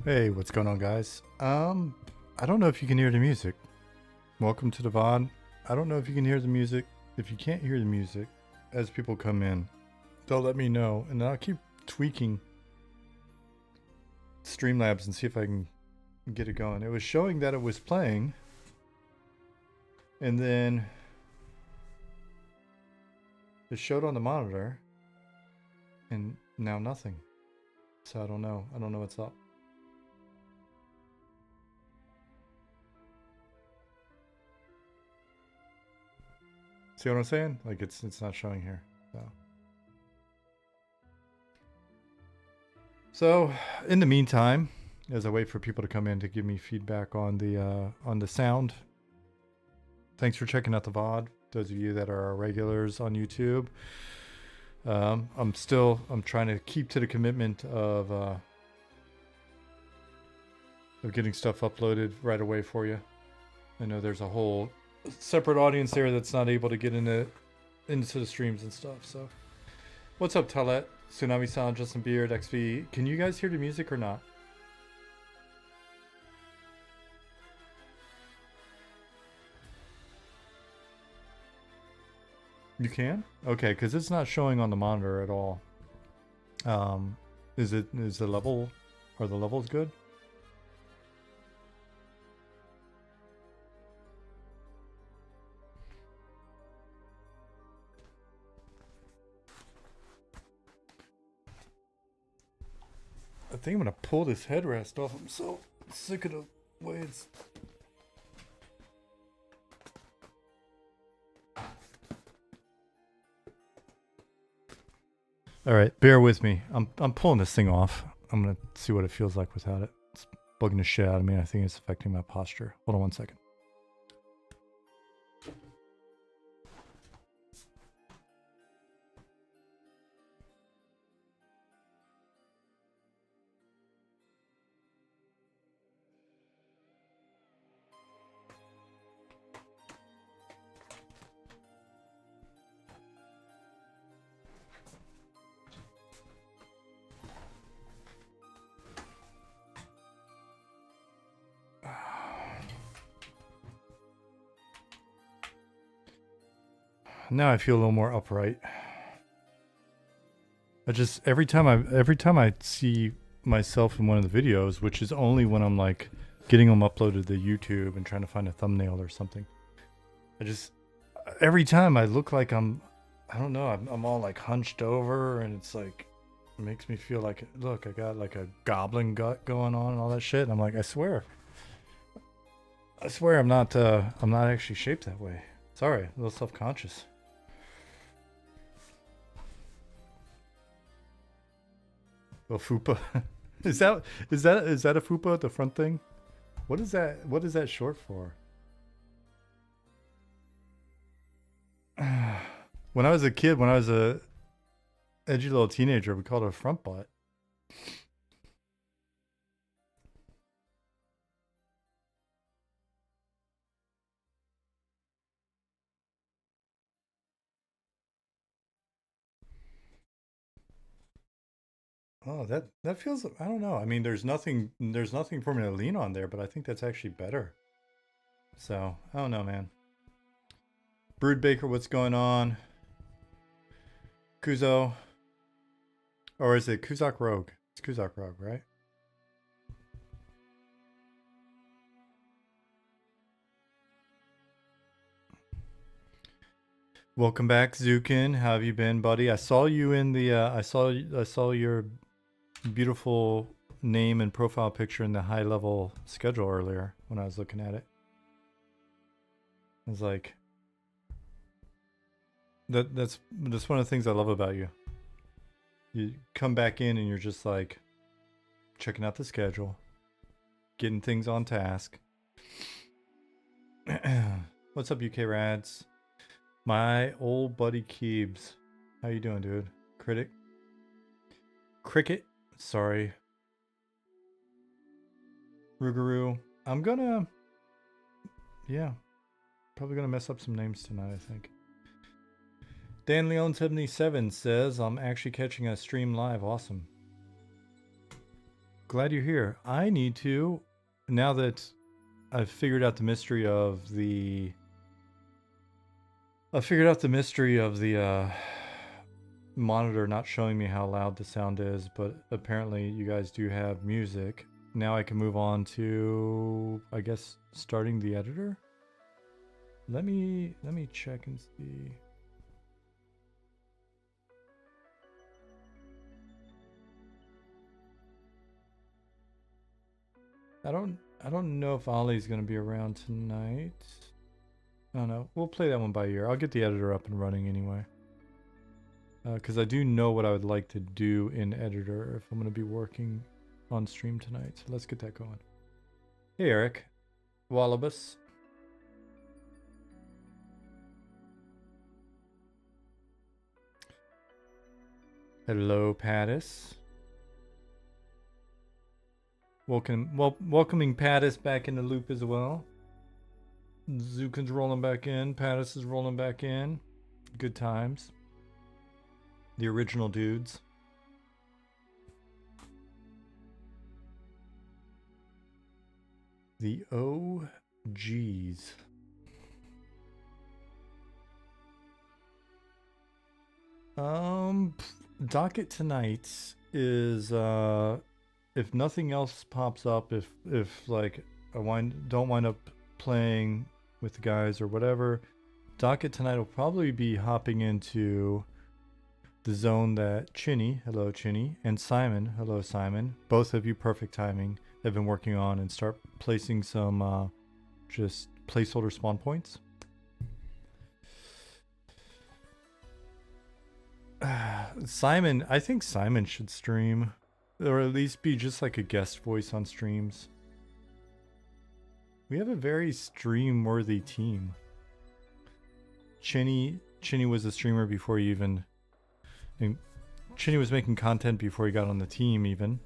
Hey, what's going on, guys? I don't know if you can hear the music. Welcome to the VOD. I don't know if you can hear the music. If you can't hear the music, as people come in, they'll let me know, and I'll keep tweaking Streamlabs and see if I can get it going. It was showing that it was playing, and then it showed on the monitor, and now nothing. So I don't know. I don't know what's up. See what I'm saying? Like it's not showing here. So in the meantime, as I wait for people to come in to give me feedback on the sound, thanks for checking out the VOD. Those of you that are our regulars on YouTube, I'm trying to keep to the commitment of getting stuff uploaded right away for you. I know there's a whole separate audience there that's not able to get into the streams and stuff. So, what's up, Talet, Tsunami-san, Justin Beard, XV? Can you guys hear the music or not? You can? Okay, because it's not showing on the monitor at all. Is the level, are the levels good? I think I'm gonna pull this headrest off. I'm so sick of the way it's. All right, bear with me. I'm pulling this thing off. I'm gonna see what it feels like without it. It's bugging the shit out of me. I think it's affecting my posture. Hold on one second. Now I feel a little more upright. I just every time I see myself in one of the videos, which is only when I'm like getting them uploaded to YouTube and trying to find a thumbnail or something. Every time I look like I don't know, I'm all like hunched over, and it's like it makes me feel like, look, I got like a goblin gut going on and all that shit. And I'm like, I swear I'm not actually shaped that way. Sorry, a little self-conscious. Well, fupa. is that a fupa at the front thing? What is that? What is that short for? When I was a kid, when I was a edgy little teenager, we called it a front butt. Oh, that feels, I don't know. I mean, there's nothing for me to lean on there, but I think that's actually better. So, I don't know, man. Brood Baker, what's going on? Kuzo. Or is it Kuzak Rogue? It's Kuzak Rogue, right? Welcome back, Zukin. How have you been, buddy? I saw you in the I saw your beautiful name and profile picture in the high level schedule earlier when I was looking at it. I was like, that's one of the things I love about you. You come back in and you're just like checking out the schedule, getting things on task. What's up, UK Rads? My old buddy Keebs. How you doing, dude? Cricket. Sorry. Rugaroo. I'm gonna... Yeah. Probably gonna mess up some names tonight, I think. Dan Leon 77 says, I'm actually catching a stream live. Awesome. glad you're here. I need to, now that I've figured out the mystery of the monitor not showing me how loud the sound is, but apparently you guys do have music. Now I can move on to, I guess, starting the editor. Let me check and see. I don't know if Ollie's gonna be around tonight. I don't know. We'll play that one by ear. I'll get the editor up and running anyway. Because I do know what I would like to do in editor if I'm going to be working on stream tonight. So let's get that going. Hey, Eric. Wallabus. Hello, Pattis. Welcoming Pattis back in the loop as well. Zukin's rolling back in. Pattis is rolling back in. Good times. The original dudes. The OGs. Docket tonight is if nothing else pops up, if like I don't wind up playing with the guys or whatever, docket tonight will probably be hopping into the zone that Chinny, hello Chinny, and Simon, hello Simon, both of you perfect timing, have been working on, and start placing some just placeholder spawn points. Simon, I think Simon should stream, or at least be just like a guest voice on streams. We have a very stream-worthy team. Chinny was a streamer before he even... And Chinny was making content before he got on the team even.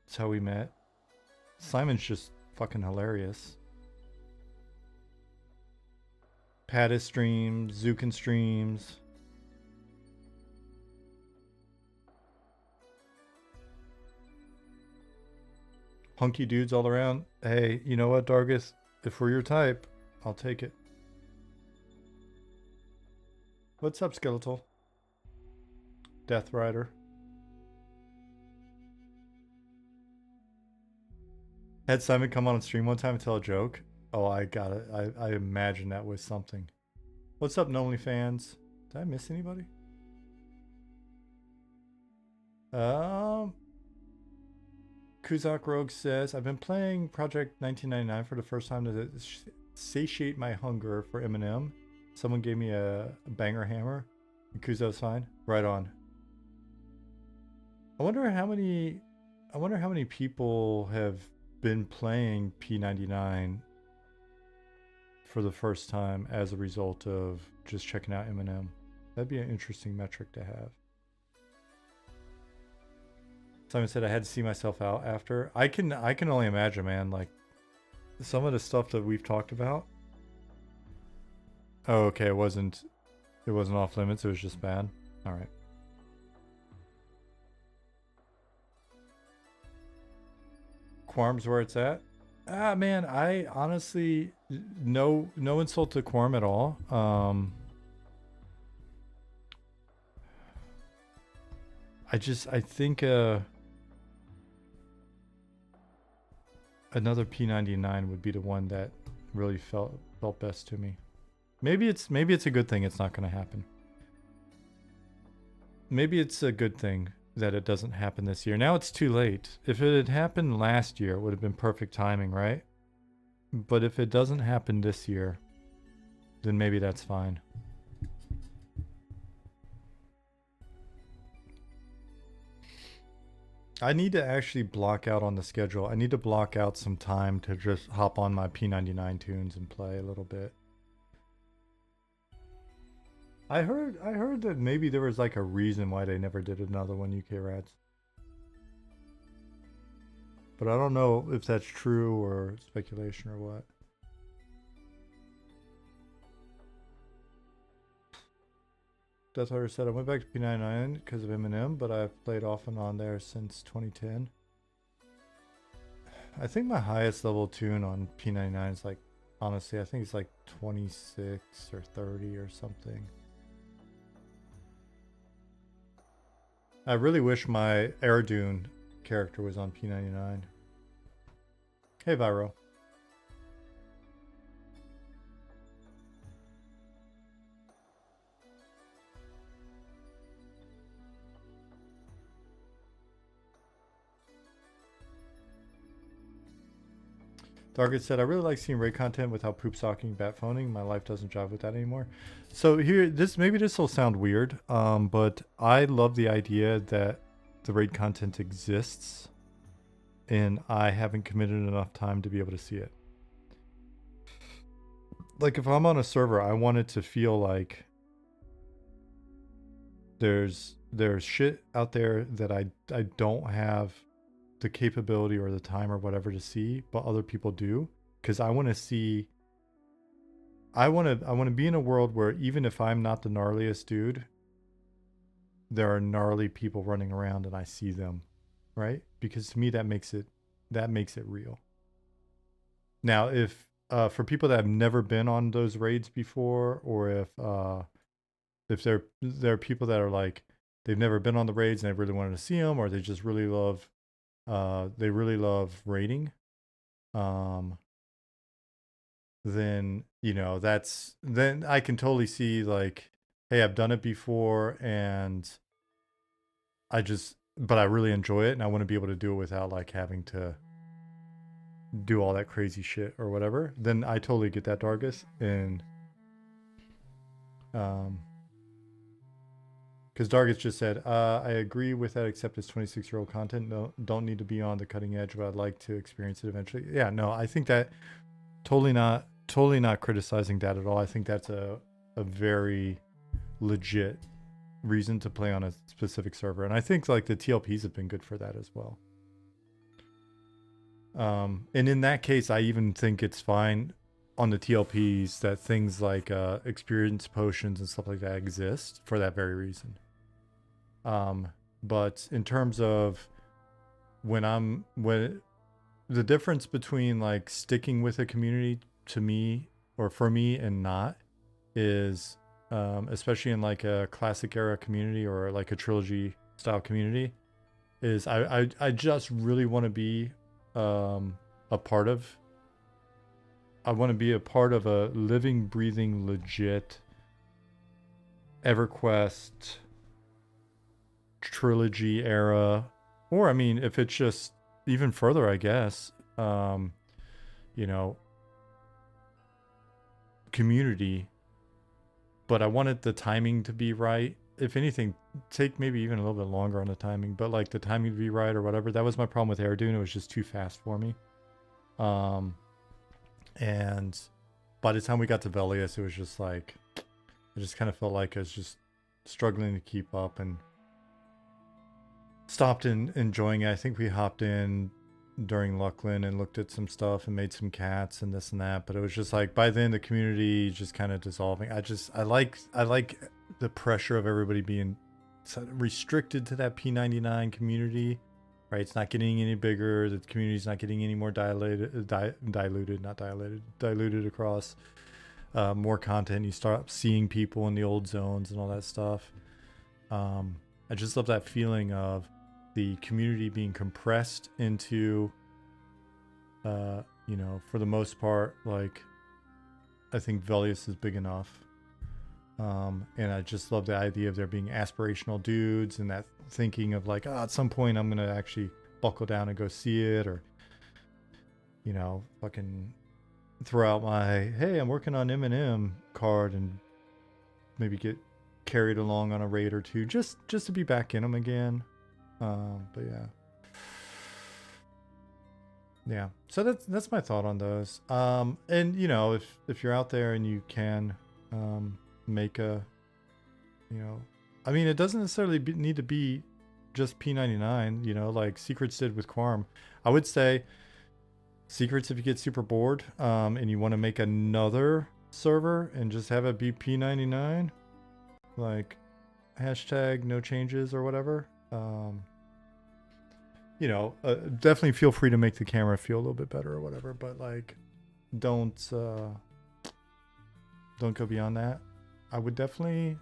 That's how we met. Simon's just fucking hilarious. Pattis streams, Zukin streams. Hunky dudes all around. Hey, you know what, Dargus? If we're your type, I'll take it. What's up, Skeletal? Death Rider. Had Simon come on stream one time and tell a joke. Oh, I got it. I imagine that was something. What's up, Nonly fans? Did I miss anybody? Kuzak Rogue says, I've been playing Project 1999 for the first time to satiate my hunger for Eminem. Someone gave me a banger hammer. And Kuzo's fine. Right on. I wonder how many people have been playing P99 for the first time as a result of just checking out Eminem. That'd be an interesting metric to have. Simon said I had to see myself out after. I can only imagine, man, like some of the stuff that we've talked about. Oh, okay, it wasn't off limits, it was just bad. All right. Quarm's where it's at. Ah, man, I honestly no insult to Quarm at all. I think another P99 would be the one that really felt best to me. Maybe it's a good thing it's not going to happen. Maybe it's a good thing that it doesn't happen this year. Now it's too late. If it had happened last year, it would have been perfect timing, right? But if it doesn't happen this year, then maybe that's fine. I need to actually block out on the schedule. I need to block out some time to just hop on my P99 tunes and play a little bit. I heard that maybe there was like a reason why they never did another one, UK Rats. But I don't know if that's true or speculation or what. Death Hunter said, I went back to P99 because of Eminem, but I've played off and on there since 2010. I think my highest level tune on P99 is like, honestly, I think it's like 26 or 30 or something. I really wish my Air Dune character was on P99. Hey, Viro. Target said, I really like seeing raid content without poop socking, bat phoning. My life doesn't jive with that anymore. So here, maybe this will sound weird, but I love the idea that the raid content exists and I haven't committed enough time to be able to see it. Like if I'm on a server, I want it to feel like there's shit out there that I don't have the capability or the time or whatever to see, but other people do, because I want to see. I want to be in a world where even if I'm not the gnarliest dude, there are gnarly people running around and I see them, right? Because to me that makes it real. Now, if for people that have never been on those raids before, or if there are people that are like they've never been on the raids and they really wanted to see them, or they just really love raiding, then then I can totally see like, hey, I've done it before and but I really enjoy it and I want to be able to do it without like having to do all that crazy shit or whatever. Then I totally get that, Dargus. And because Dargus just said, I agree with that, except it's 26-year-old content. No, don't need to be on the cutting edge, but I'd like to experience it eventually. Yeah, no, I think that totally not criticizing that at all. I think that's a very legit reason to play on a specific server. And I think like the TLPs have been good for that as well. And in that case, I even think it's fine on the TLPs that things like experience potions and stuff like that exist for that very reason. But in terms of when the difference between like sticking with a community to me or for me and not is, especially in like a classic era community or like a trilogy style community, is I just really want to be a part of. I want to be a part of a living, breathing, legit EverQuest trilogy era, or I mean, if it's just even further, I guess, community. But I wanted the timing to be right. If anything, take maybe even a little bit longer on the timing, but like the timing to be right or whatever. That was my problem with Air Dune. It was just too fast for me. And by the time we got to Velius, it was just like, I just kind of felt like I was just struggling to keep up and stopped enjoying it. I think we hopped in during Lucklin and looked at some stuff and made some cats and this and that, but it was just like by then the community just kind of dissolving. I like the pressure of everybody being restricted to that P99 community, right? It's not getting any bigger. The community's not getting any more diluted across more content. You start seeing people in the old zones and all that stuff. I just love that feeling of the community being compressed into, for the most part, like, I think Velius is big enough. And I just love the idea of there being aspirational dudes and that thinking of like, at some point I'm going to actually buckle down and go see it, or, fucking throw out my, hey, I'm working on M&M card and maybe get carried along on a raid or two just to be back in them again. But yeah, so that's my thought on those. And if you're out there and you can make a, I mean, it doesn't necessarily need to be just P99, like Secrets did with Quorum. I would say Secrets, if you get super bored and you want to make another server and just have it be P99, like hashtag no changes or whatever, you know, definitely feel free to make the camera feel a little bit better or whatever, but like, don't go beyond that. I would definitely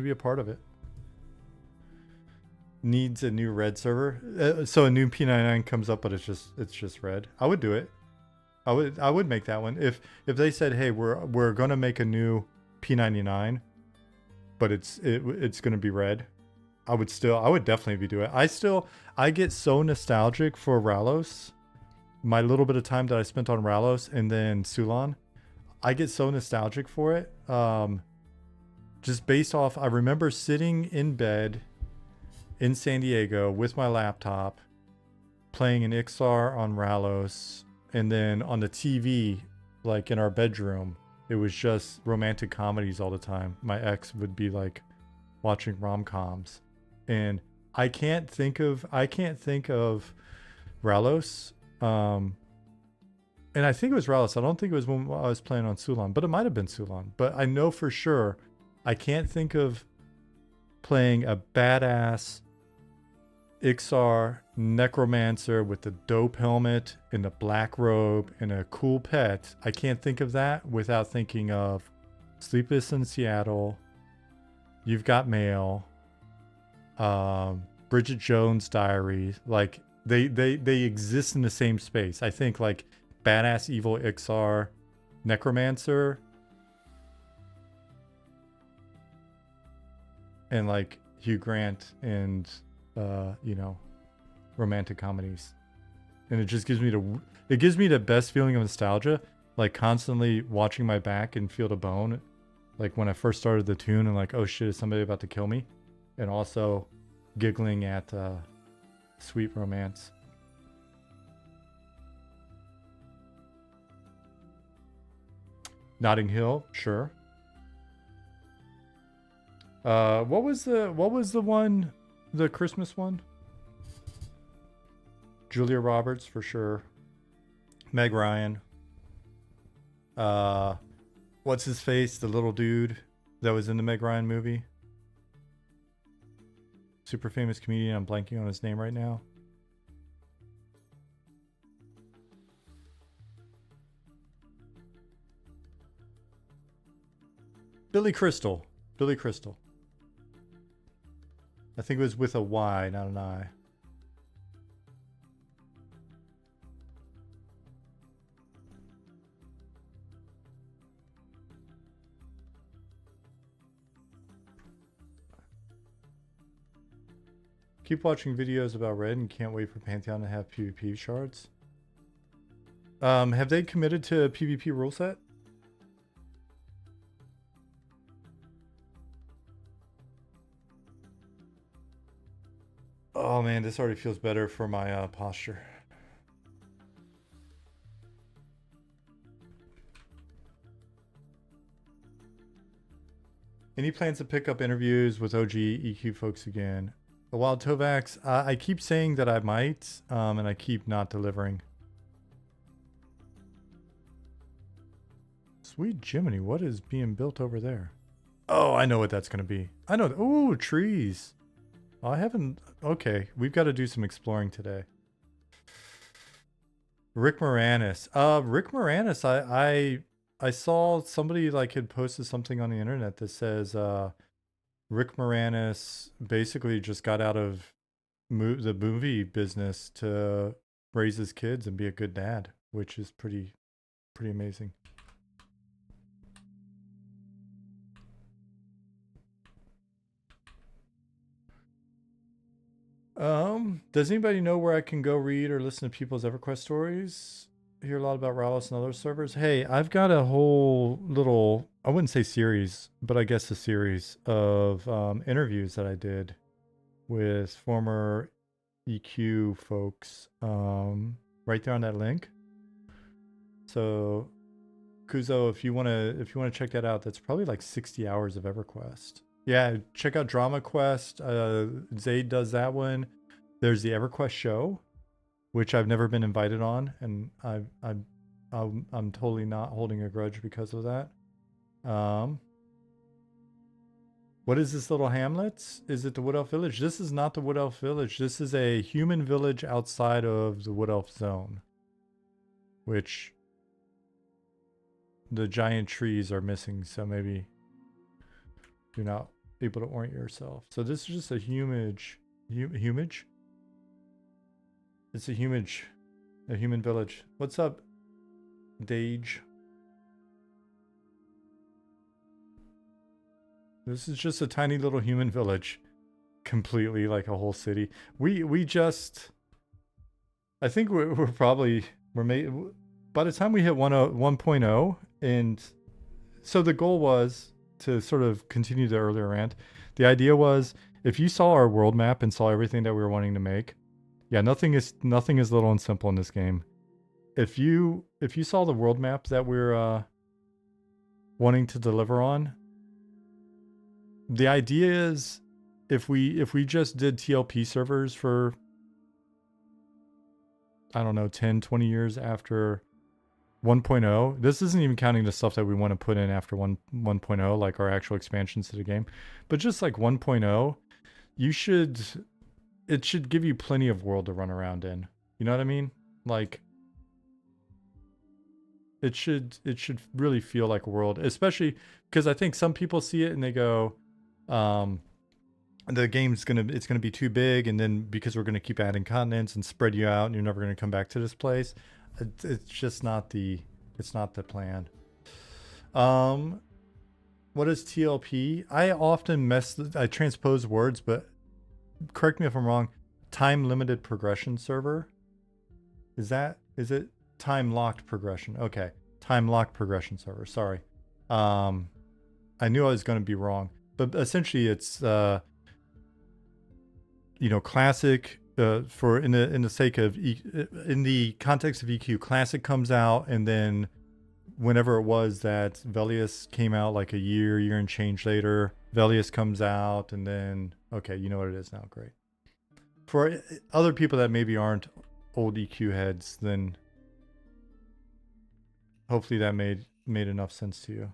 be a part of it. Needs a new red server. So a new P99 comes up, but it's just red. I would do it. I would make that one. If they said, hey, we're gonna make a new P99, but it's gonna be red, I would definitely be doing it. I get so nostalgic for Ralos. My little bit of time that I spent on Ralos and then Sulan, I get so nostalgic for it. Just based off, I remember sitting in bed in San Diego with my laptop, playing an Ixar on Ralos, and then on the TV, like in our bedroom, it was just romantic comedies all the time. My ex would be like watching rom-coms, and I can't think of Ralos. And I think it was Ralos. I don't think it was when I was playing on Sulan, but it might have been Sulan. But I know for sure I can't think of playing a badass Ixar necromancer with the dope helmet and the black robe and a cool pet. I can't think of that without thinking of Sleepless in Seattle, You've Got Mail, Bridget Jones' Diary. Like they exist in the same space. I think like badass evil Ixar, necromancer, and like Hugh Grant and you know, romantic comedies. And it just gives me the best feeling of nostalgia, like constantly watching my back and feel the bone, like when I first started the tune and like, oh shit, is somebody about to kill me? And also giggling at sweet romance. Notting Hill, sure. What was the one, the Christmas one? Julia Roberts for sure. Meg Ryan. What's his face? The little dude that was in the Meg Ryan movie. Super famous comedian. I'm blanking on his name right now. Billy Crystal. Billy Crystal. I think it was with a Y, not an I. Keep watching videos about Red and can't wait for Pantheon to have PvP shards. Have they committed to a PvP rule set? Oh man, this already feels better for my posture. Any plans to pick up interviews with OG EQ folks again? Wild Tovax, I keep saying that I might, and I keep not delivering. Sweet Jiminy, what is being built over there? Oh, I know what that's going to be. I know. Oh, trees. I haven't. Okay, we've got to do some exploring today. Rick Moranis. Rick Moranis, I saw somebody like had posted something on the internet that says Rick Moranis basically just got out of the movie business to raise his kids and be a good dad, which is pretty amazing. Does anybody know where I can go read or listen to people's EverQuest stories? I hear a lot about Ralos and other servers. Hey, I've got a whole little, I wouldn't say series, but I guess a series of interviews that I did with former EQ folks right there on that link. So Kuzo, if you want to check that out, that's probably like 60 hours of EverQuest. Yeah, check out Drama Quest. Zaid does that one. There's the EverQuest show, which I've never been invited on, and I'm totally not holding a grudge because of that. What is this little hamlet? Is it the Wood Elf Village? This is not the Wood Elf Village. This is a human village outside of the Wood Elf zone. Which the giant trees are missing, so maybe you're not able to orient yourself. So this is just a humage. Humage? It's a humage. A human village. What's up, Dage? This is just a tiny little human village. Completely like a whole city. We just... I think we're probably... by the time we hit 1.0, and so the goal was to sort of continue the earlier rant. The idea was, if you saw our world map and saw everything that we were wanting to make, yeah, nothing is little and simple in this game. If you saw the world map that we're wanting to deliver on, the idea is if we just did TLP servers for, I don't know, 10, 20 years after 1.0, this isn't even counting the stuff that we want to put in after 1.0, like our actual expansions to the game, but just like 1.0, it should give you plenty of world to run around in. You know what I mean? Like, it should really feel like a world, especially because I think some people see it and they go, the game's it's gonna be too big, and then because we're gonna keep adding continents and spread you out, and you're never gonna come back to this place. It's just not the plan. What is TLP? I often I transpose words, but correct me if I'm wrong. Time limited progression server. Is it time locked progression? Okay, time locked progression server. Sorry. I knew I was going to be wrong, but essentially it's classic. For in the sake of in the context of EQ, classic comes out, and then whenever it was that Velius came out, like a year and change later, Velius comes out, and then okay, you know what it is now. Great. For other people that maybe aren't old EQ heads, then hopefully that made enough sense to you.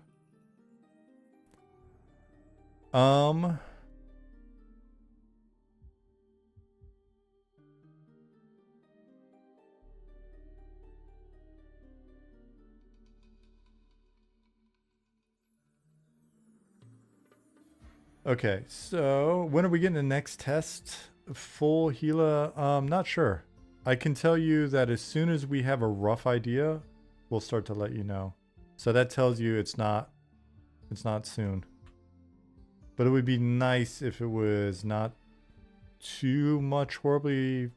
Okay, so when are we getting the next test? Full Gila? Not sure. I can tell you that as soon as we have a rough idea, we'll start to let you know. So that tells you it's not soon. But it would be nice if it was not too much horribly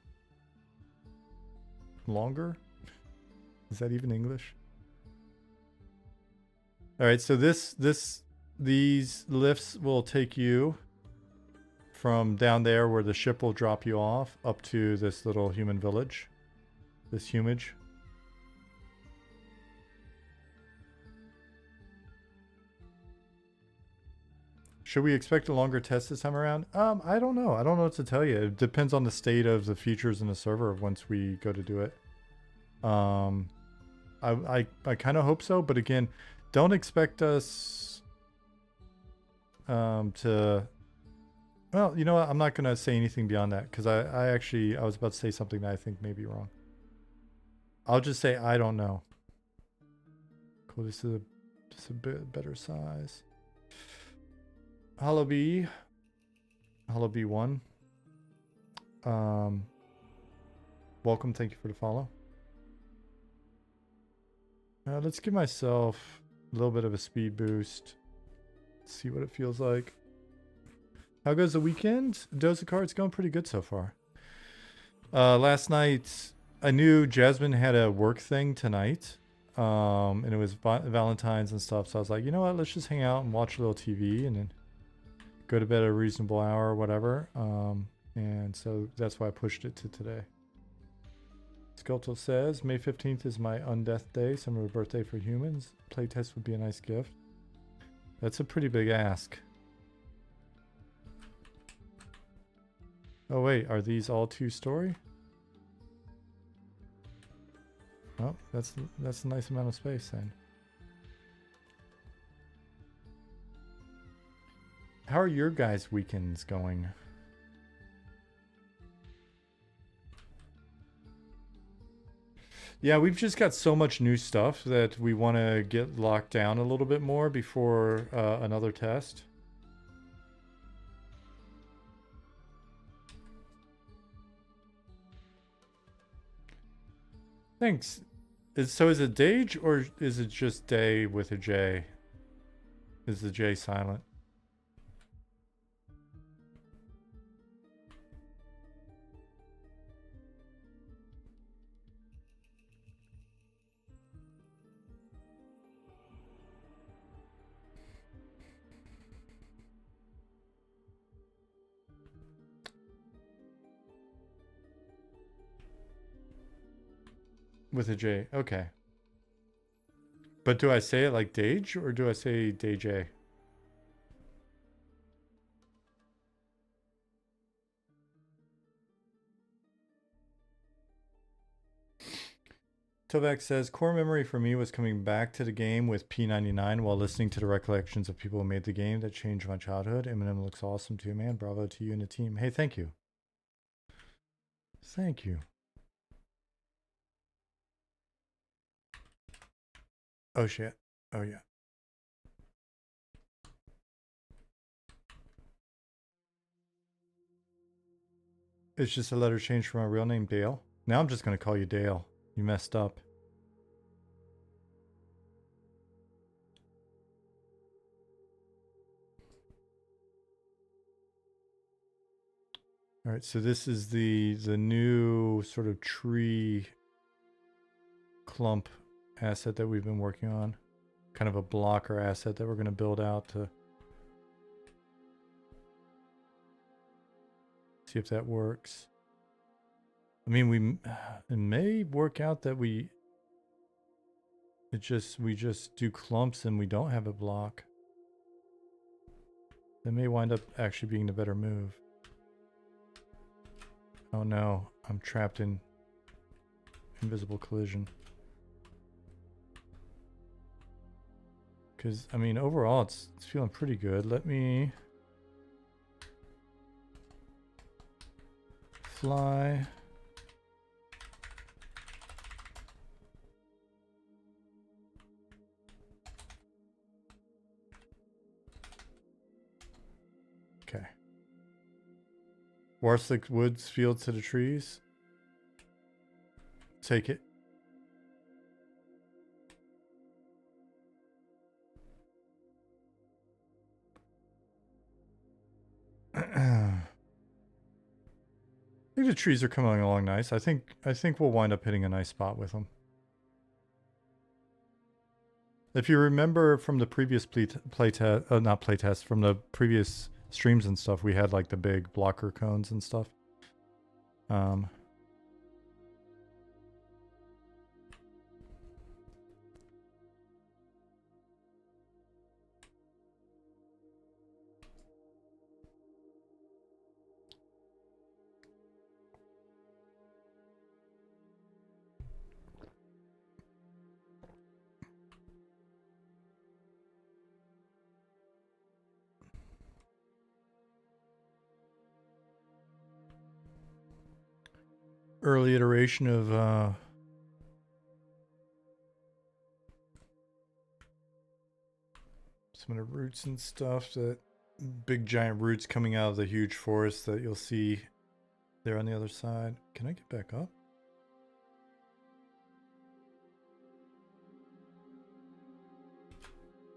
longer. Is that even English? All right, so these lifts will take you from down there where the ship will drop you off up to this little human village. This humage. Should we expect a longer test this time around? I don't know. I don't know what to tell you. It depends on the state of the features in the server once we go to do it. I kind of hope so, but again, don't expect us to... Well, you know what? I'm not going to say anything beyond that because I was about to say something that I think may be wrong. I'll just say I don't know. Cool. This is a bit better size. Hollow B 1. Welcome. Thank you for the follow. Let's give myself a little bit of a speed boost. See what it feels like. How goes the weekend? Doza it's going pretty good so far. Last night, I knew Jasmine had a work thing tonight. And it was Valentine's and stuff. So I was like, you know what? Let's just hang out and watch a little TV and then go to bed at a reasonable hour or whatever. And so that's why I pushed it to today. Skeltel says, May 15th is my undeath day, summer birthday for humans. Playtest would be a nice gift. That's a pretty big ask. Oh wait, are these all 2-story? Oh, that's a nice amount of space then. How are your guys' weekends going? Yeah, we've just got so much new stuff that we want to get locked down a little bit more before another test. Thanks. So is it Dage or is it just Day with a J? Is the J silent? With a J, okay. But do I say it like Dage or do I say Daj? Tovak says, core memory for me was coming back to the game with P99 while listening to the recollections of people who made the game that changed my childhood. Eminem looks awesome too, man. Bravo to you and the team. Hey, thank you. Thank you. Oh, shit. Oh, yeah. It's just a letter change from my real name, Dale. Now I'm just going to call you Dale. You messed up. All right, so this is the new sort of tree clump asset that we've been working on. Kind of a blocker asset that we're going to build out to see if that works. I mean, it may work out that we just do clumps and we don't have a block. That may wind up actually being the better move. Oh no, I'm trapped in invisible collision. Because, I mean, overall, it's feeling pretty good. Let me fly. Okay. Warslick woods, fields to the trees. Take it. I think the trees are coming along nice. I think we'll wind up hitting a nice spot with them. If you remember from the previous playtest, from the previous streams and stuff, we had like the big blocker cones and stuff. Early iteration of some of the roots and stuff, that big giant roots coming out of the huge forest that you'll see there on the other side. Can I get back up?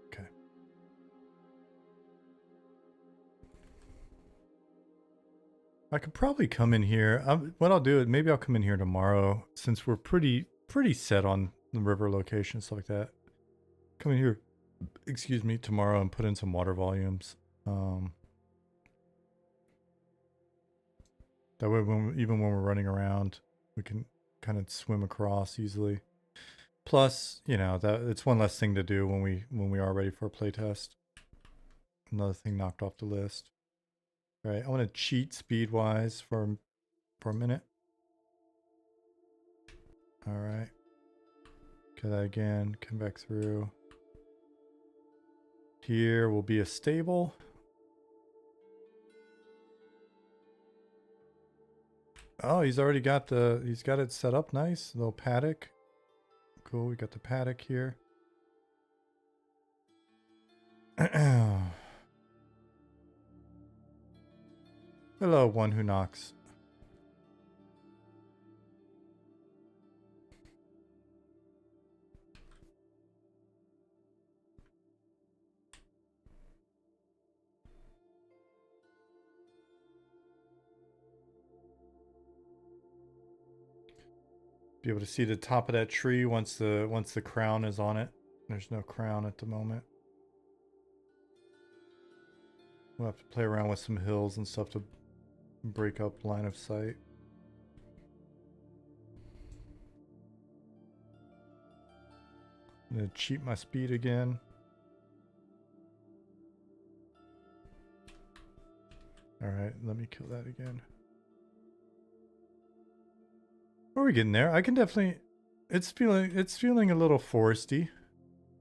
Okay. I could probably come in here. What I'll do is maybe I'll come in here tomorrow, since we're pretty set on the river location, stuff like that. Come in here, excuse me, tomorrow and put in some water volumes. That way, even when we're running around, we can kind of swim across easily. Plus, you know, that it's one less thing to do when we are ready for a playtest. Another thing knocked off the list. All right, I want to cheat speed-wise for a minute. All right. Okay, that again. Come back through. Here will be a stable. Oh, he's already got he's got it set up nice. Little paddock. Cool, we got the paddock here. Hello, one who knocks. Be able to see the top of that tree once the crown is on it. There's no crown at the moment. We'll have to play around with some hills and stuff to break up line of sight. I'm gonna cheat my speed again. Alright, let me kill that again. Are we getting there? I can definitely... It's feeling a little foresty.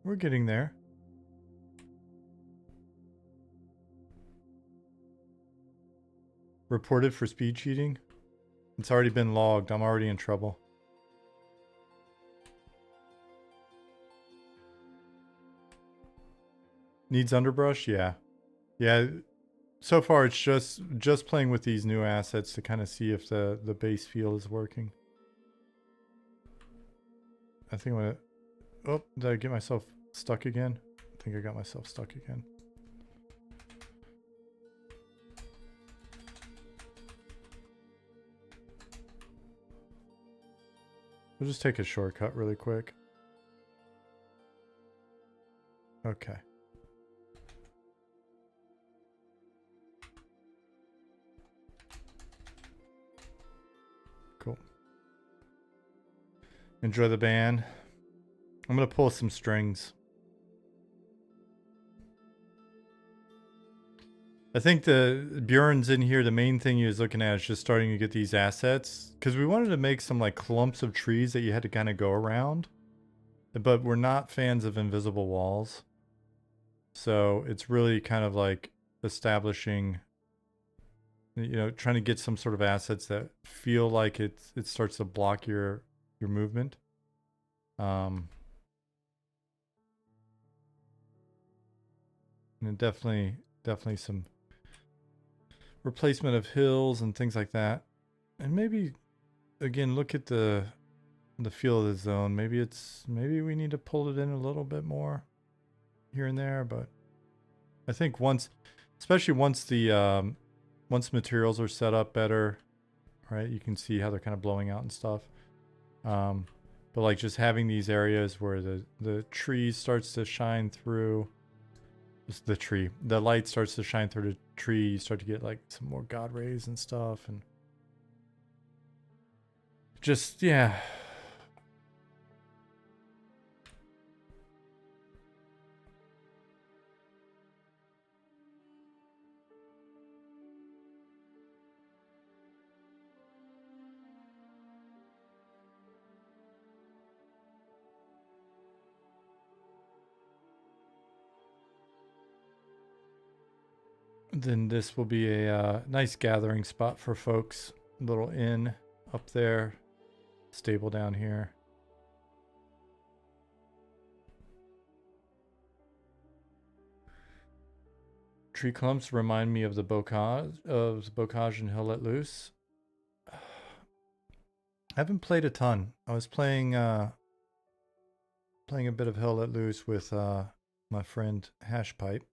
We're getting there. Reported for speed cheating? It's already been logged. I'm already in trouble. Needs underbrush? Yeah. Yeah. So far it's just playing with these new assets to kind of see if the base feel is working. I think I'm gonna... Oh, did I get myself stuck again? I think I got myself stuck again. We'll just take a shortcut really quick. Okay. Cool. Enjoy the band. I'm gonna pull some strings. I think the Bjorn's in here. The main thing he was looking at is just starting to get these assets, because we wanted to make some like clumps of trees that you had to kind of go around, but we're not fans of invisible walls. So it's really kind of like establishing, you know, trying to get some sort of assets that feel like it starts to block your movement. And definitely some replacement of hills and things like that. And maybe again, look at the feel of the zone. Maybe we need to pull it in a little bit more here and there, but I think especially once the materials are set up better, right? You can see how they're kind of blowing out and stuff. But like just having these areas where the tree starts to shine through. The light starts to shine through the tree. You start to get like some more god rays and stuff, and just, yeah. Then this will be a nice gathering spot for folks. Little inn up there, stable down here. Tree clumps remind me of the bocage and Hill Let Loose. I haven't played a ton. I was playing a bit of Hill Let Loose with my friend Hashpipe.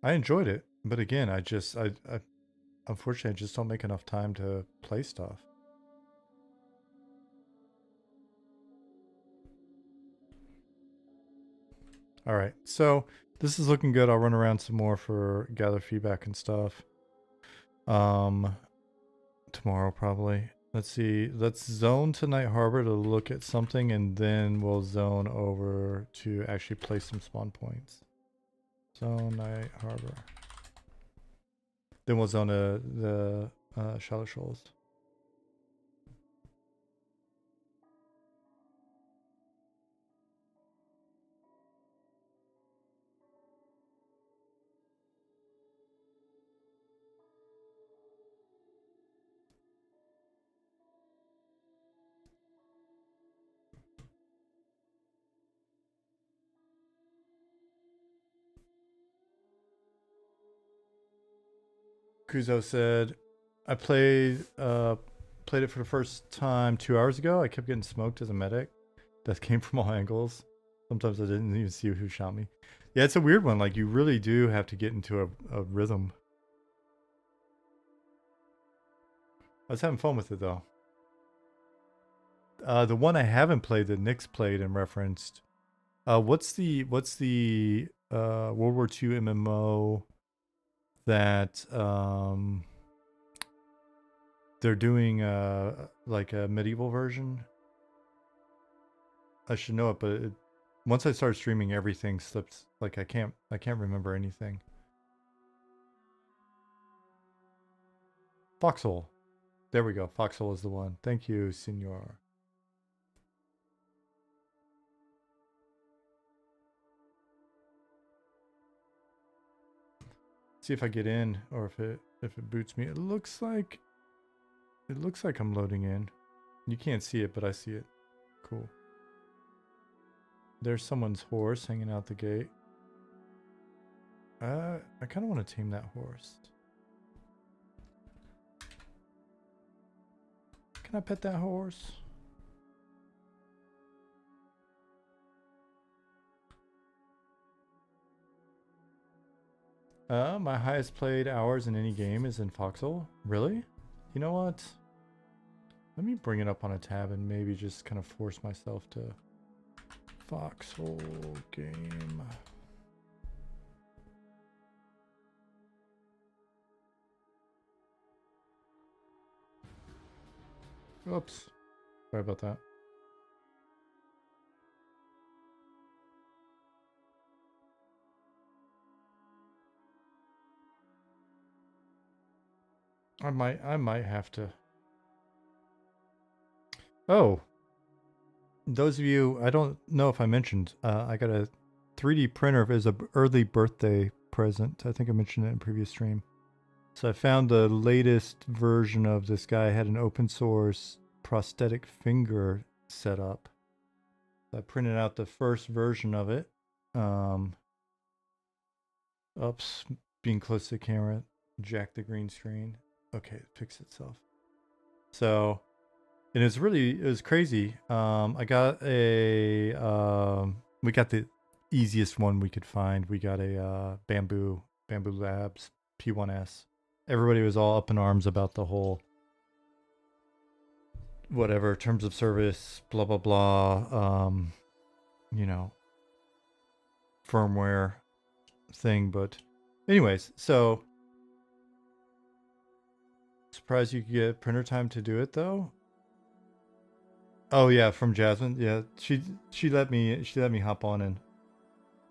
I enjoyed it, but again, I unfortunately I just don't make enough time to play stuff. All right, so this is looking good. I'll run around some more for gather feedback and stuff. Tomorrow probably. Let's see. Let's zone to Night Harbor to look at something, and then we'll zone over to actually place some spawn points. Zone Night Harbor. Then we'll zone the Shallow Shoals. Kuzo said, I played it for the first time 2 hours ago. I kept getting smoked as a medic. That came from all angles. Sometimes I didn't even see who shot me. Yeah, it's a weird one. Like, you really do have to get into a rhythm. I was having fun with it, though. The one I haven't played that Nick's played and referenced. What's the World War II MMO that they're doing like a medieval version? I should know it, but once I start streaming, everything slips. Like I can't remember anything. Foxhole. There we go. Foxhole is the one. Thank you, Senor. See if I get in or if it boots me. It looks like I'm loading in. You can't see it, but I see it. Cool. There's someone's horse hanging out the gate. I kind of want to tame that horse. Can I pet that horse? My highest played hours in any game is in Foxhole. Really? You know what? Let me bring it up on a tab and maybe just kind of force myself to Foxhole game. Oops. Sorry about that. I might have to. Oh. Those of you, I don't know if I mentioned, I got a 3D printer as an early birthday present. I think I mentioned it in a previous stream. So I found the latest version of this guy. Had an open source prosthetic finger set up. So I printed out the first version of it. Oops, being close to the camera, jack the green screen. Okay, it fixed itself. So, and it was crazy. I got we got the easiest one we could find. We got a Bamboo Labs P1S. Everybody was all up in arms about the whole whatever terms of service, blah blah blah. You know, firmware thing. But, anyways, so surprised you could get printer time to do it though. Oh yeah, from Jasmine. Yeah, she let me hop on and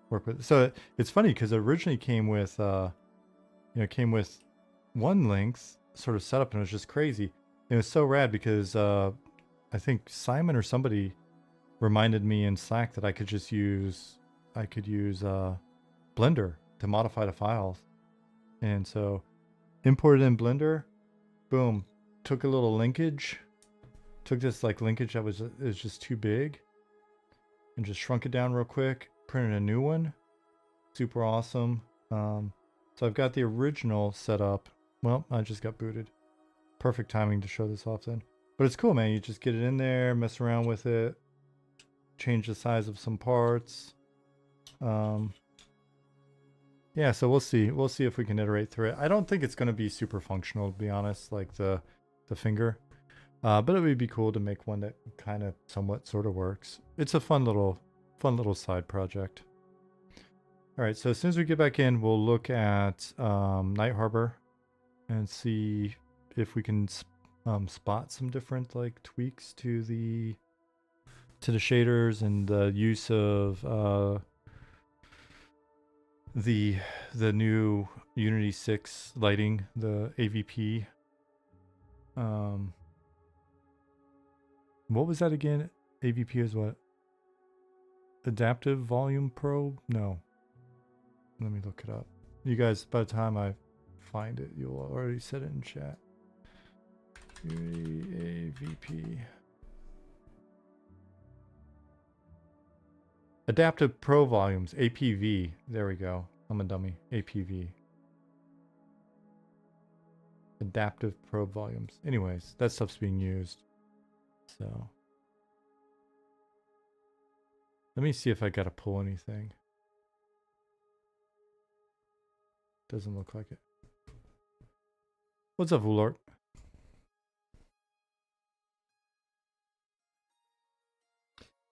work with it. So it's funny because it originally came with came with one length sort of setup, and it was just crazy. It was so rad because I think Simon or somebody reminded me in Slack that I could use Blender to modify the files, and so imported in Blender, boom, took a little linkage. Took this like linkage that was just too big and just shrunk it down real quick, printed a new one. Super awesome. So I've got the original set up. Well, I just got booted. Perfect timing to show this off then. But it's cool, man. You just get it in there, mess around with it, change the size of some parts. Yeah, so we'll see. We'll see if we can iterate through it. I don't think it's going to be super functional, to be honest, like the finger. But it would be cool to make one that kind of somewhat sort of works. It's a fun little side project. All right, so as soon as we get back in, we'll look at Night Harbor and see if we can spot some different like tweaks to the shaders and the use of the new Unity 6 lighting, the AVP. What was that again? AVP is what? Adaptive Volume Probe? No. Let me look it up. You guys, by the time I find it, you'll already set it in chat. Unity AVP. Adaptive Pro Volumes, APV. There we go. I'm a dummy. APV. Adaptive probe volumes. Anyways, that stuff's being used. So let me see if I gotta pull anything. Doesn't look like it. What's up, Ulart?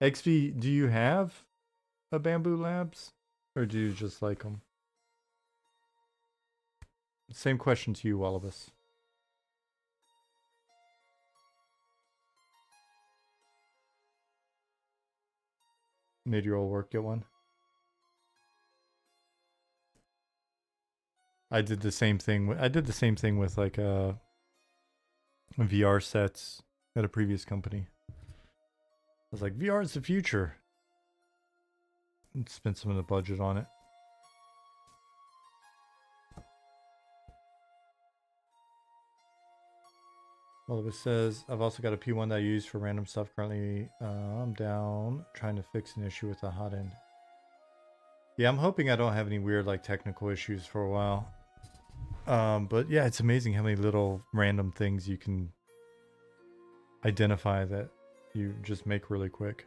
XV, do you have a Bamboo Labs? Or do you just like them? Same question to you, all of us. Made your old work get one? I did the same thing. I did the same thing with like VR sets at a previous company. I was like, VR is the future. And spent some of the budget on it. Well, it says, I've also got a P1 that I use for random stuff currently. I'm down trying to fix an issue with the hot end. Yeah, I'm hoping I don't have any weird like technical issues for a while. But yeah, it's amazing how many little random things you can identify that you just make really quick.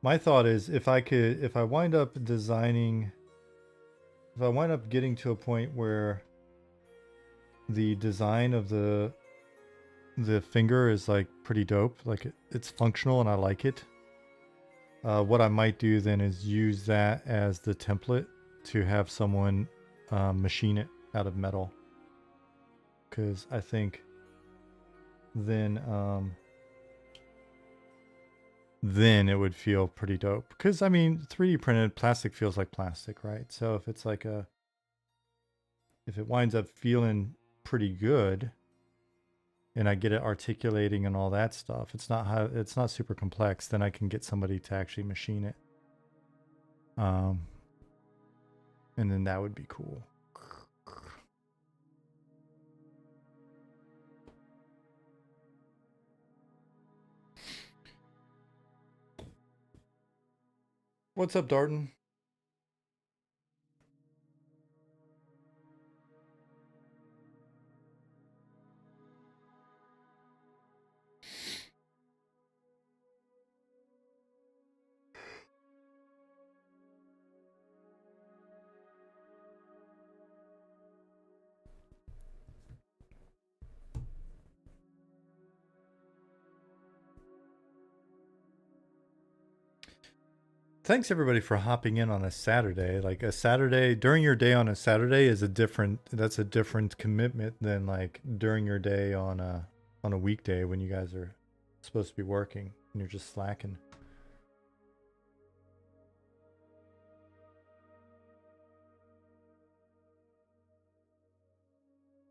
My thought is if I wind up getting to a point where the design of the finger is like pretty dope, like it's functional and I like it. What I might do then is use that as the template to have someone machine it out of metal. Because I think then it would feel pretty dope. Because I mean, 3D printed plastic feels like plastic, right? So if it's like if it winds up feeling pretty good, and I get it articulating and all that stuff, it's not super complex, then I can get somebody to actually machine it. And then that would be cool. What's up, Darton? Thanks everybody for hopping in on a Saturday. Like a Saturday during your day on a Saturday is a different commitment than like during your day on a weekday when you guys are supposed to be working and you're just slacking.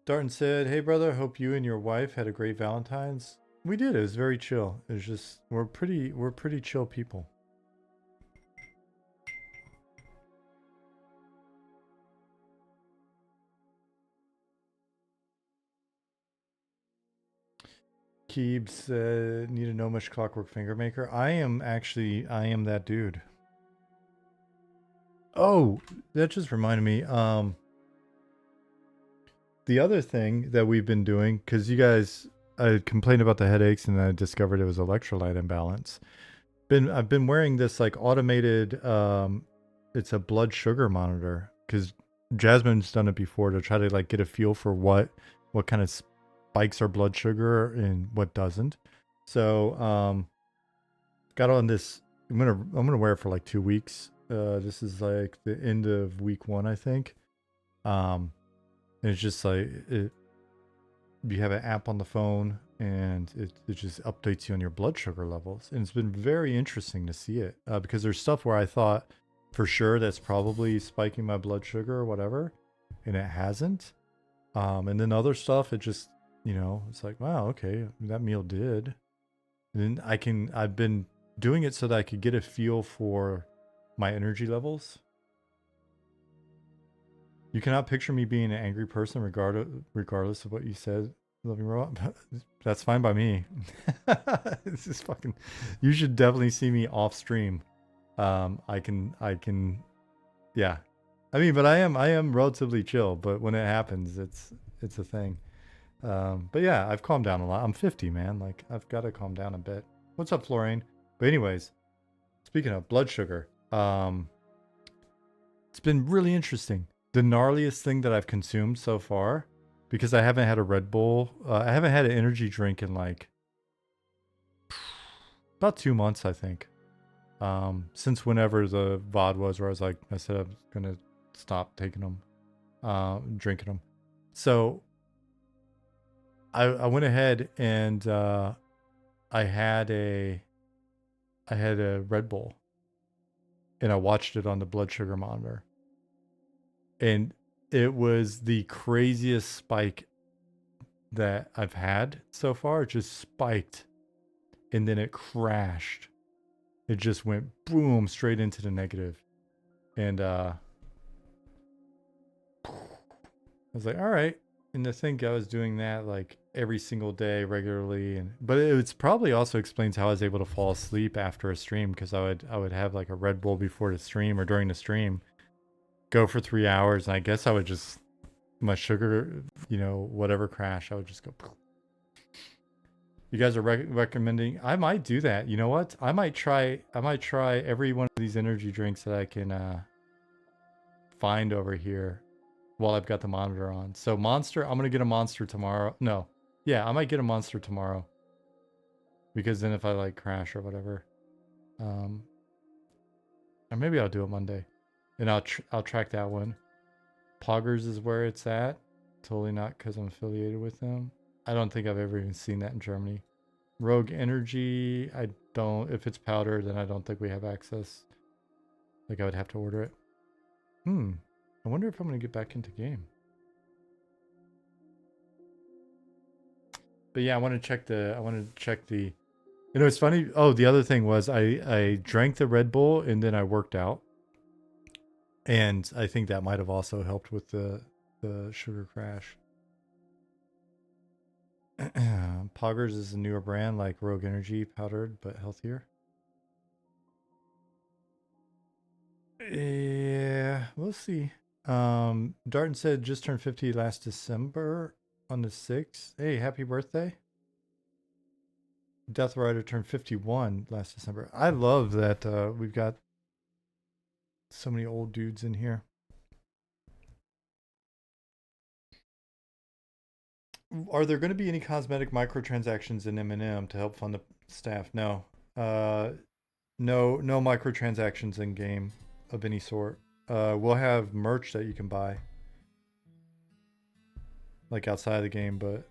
Darton said, "Hey brother, hope you and your wife had a great Valentine's." We did. It was very chill. It was just we're pretty chill people. Keebs need to know much clockwork finger maker. I am that dude. Oh, that just reminded me. The other thing that we've been doing, because you guys, I complained about the headaches and I discovered it was electrolyte imbalance. I've been wearing this like automated, it's a blood sugar monitor, because Jasmine's done it before to try to like get a feel for what kind of spikes our blood sugar and what doesn't. So got on this. I'm gonna wear it for like 2 weeks. This is like the end of week 1, I think. And it's just like you have an app on the phone and it just updates you on your blood sugar levels, and it's been very interesting to see it because there's stuff where I thought for sure that's probably spiking my blood sugar or whatever, and it hasn't. And then other stuff, it just, it's like, wow, okay, that meal did. And then I've been doing it so that I could get a feel for my energy levels. You cannot picture me being an angry person regardless of what you said. Living robot. That's fine by me. This is fucking. You should definitely see me off stream. I can. Yeah. I mean, but I am relatively chill. But when it happens, it's a thing. But yeah, I've calmed down a lot. I'm 50, man. Like I've got to calm down a bit. What's up, Florine? But anyways, speaking of blood sugar, it's been really interesting. The gnarliest thing that I've consumed so far, because I haven't had a Red Bull, I haven't had an energy drink in like about 2 months, I think. Since whenever the VOD was, where I said I was gonna stop taking them, drinking them. So I went ahead and I had a Red Bull, and I watched it on the blood sugar monitor, and it was the craziest spike that I've had so far. It just spiked, and then it crashed. It just went boom straight into the negative, and I was like, all right. And to think I was doing that like every single day regularly, but it's probably also explains how I was able to fall asleep after a stream, because I would have like a Red Bull before the stream or during the stream, go for 3 hours, and I guess I would just, my sugar, whatever crash, I would just go. You guys are recommending? I might do that. You know what? I might try every one of these energy drinks that I can find over here while I've got the monitor on. So Monster, I'm gonna get a Monster tomorrow. No, yeah, I might get a Monster tomorrow, because then if I like crash or whatever, or maybe I'll do it Monday, and I'll track that one. Poggers is where it's at. Totally not because I'm affiliated with them. I don't think I've ever even seen that in Germany. Rogue Energy, I don't. If it's powder, then I don't think we have access. Like I would have to order it. I wonder if I'm gonna get back into game. But yeah, I want to check the. It's funny. Oh, the other thing was I drank the Red Bull and then I worked out, and I think that might have also helped with the sugar crash. Poggers is a newer brand like Rogue Energy, powdered but healthier. Yeah, we'll see. Darton said just turned 50 last December on the 6th. Hey, happy birthday. Death Rider turned 51 last December. I love that we've got so many old dudes in here. Are there going to be any cosmetic microtransactions in M&M to help fund the staff? No. No microtransactions in game of any sort. We'll have merch that you can buy, like outside of the game, but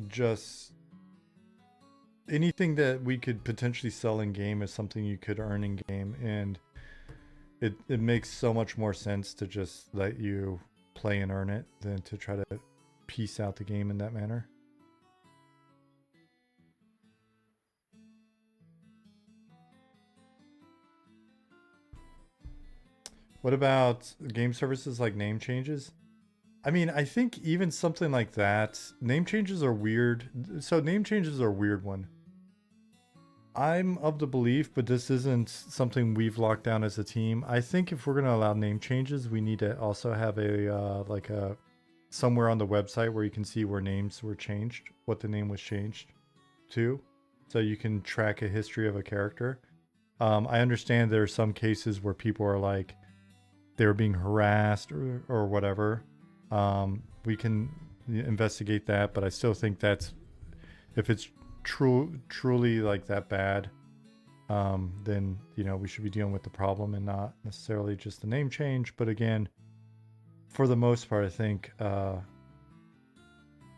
just anything that we could potentially sell in game is something you could earn in game, and it makes so much more sense to just let you play and earn it than to try to piece out the game in that manner. What about game services like name changes? I mean, I think even something like that, name changes are weird. So name changes are a weird one. I'm of the belief, but this isn't something we've locked down as a team. I think if we're going to allow name changes, we need to also have a somewhere on the website where you can see where names were changed, what the name was changed to, so you can track a history of a character. I understand there are some cases where people are like, they were being harassed or whatever. We can investigate that, but I still think that's, if it's truly like that bad, then we should be dealing with the problem and not necessarily just the name change. But again, for the most part, I think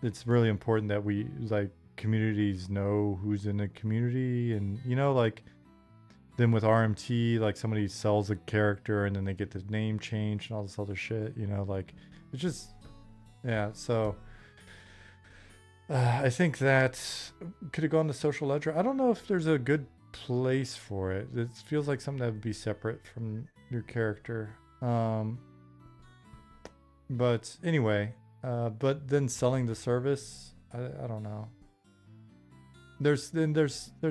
it's really important that we, like, communities know who's in the community, and like then with RMT, like somebody sells a character and then they get the name changed and all this other shit, like it's just, yeah. So I think that could have gone to social ledger. I don't know if there's a good place for it. It feels like something that would be separate from your character. But anyway, but then selling the service, I don't know. There's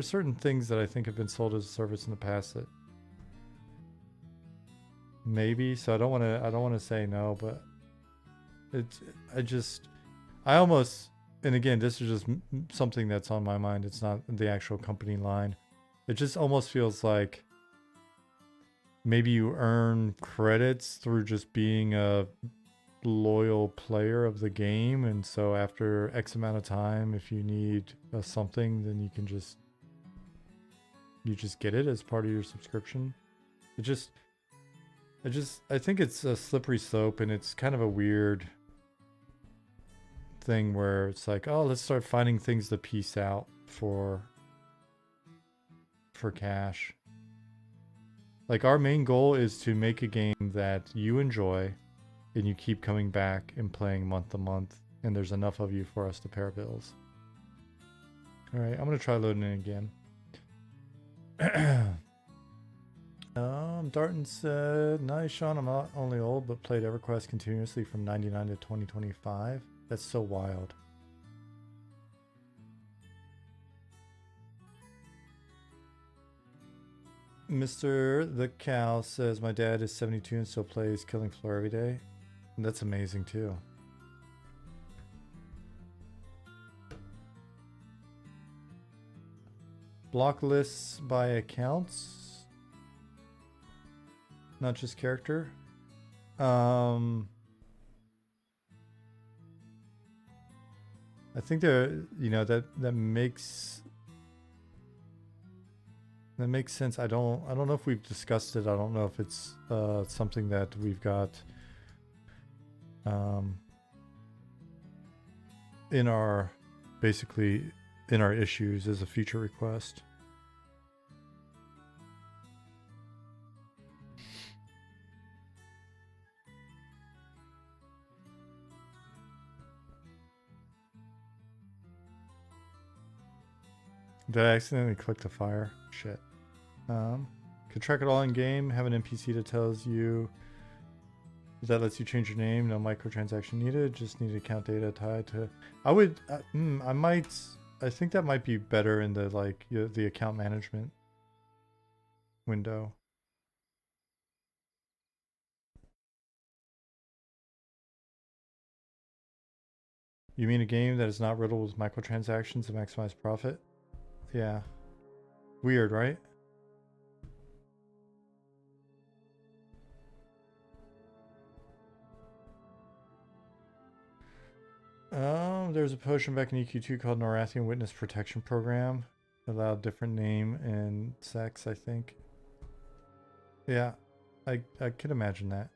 certain things that I think have been sold as a service in the past that maybe. So I don't want to say no, but I almost, and again, this is just something that's on my mind. It's not the actual company line. It just almost feels like maybe you earn credits through just being a loyal player of the game, and so after X amount of time, if you need something, then you just get it as part of your subscription. I think it's a slippery slope, and it's kind of a weird thing where it's like, oh, let's start finding things to piece out for cash. Like, our main goal is to make a game that you enjoy and you keep coming back and playing month to month, and there's enough of you for us to pay our bills. All right, I'm gonna try loading in again. Darton said, nice, Sean. I'm not only old, but played EverQuest continuously from 99 to 2025. That's so wild. Mr. The Cow says, my dad is 72 and still plays Killing Floor every day. And that's amazing too. Block lists by accounts, not just character. I think that makes sense. I don't know if we've discussed it. I don't know if it's something that we've got in our issues as a feature request. Did I accidentally click the fire? Shit. Could track it all in game. Have an NPC that tells you that lets you change your name. No microtransaction needed. Just need account data tied to. I would. I think that might be better in the the account management window. You mean a game that is not riddled with microtransactions to maximize profit? Yeah. Weird, right? There's a potion back in EQ2 called Norathian Witness Protection Program. Allowed different name and sex, I think. Yeah, I could imagine that.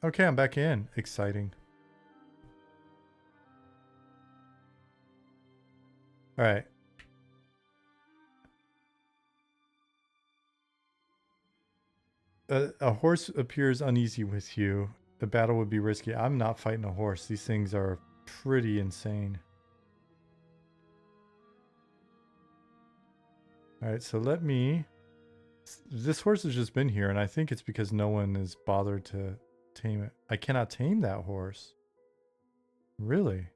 Okay, I'm back in. Exciting. All right. A horse appears uneasy with you. The battle would be risky. I'm not fighting a horse. These things are pretty insane. All right, so let me... This horse has just been here, and I think it's because no one has bothered to tame it. I cannot tame that horse. Really?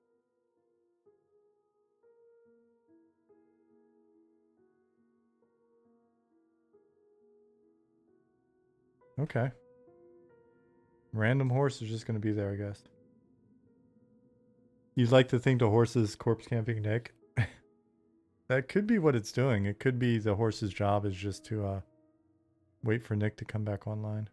Okay. Random horse is just going to be there, I guess. You'd like to think the horse is corpse camping Nick? That could be what it's doing. It could be the horse's job is just to wait for Nick to come back online.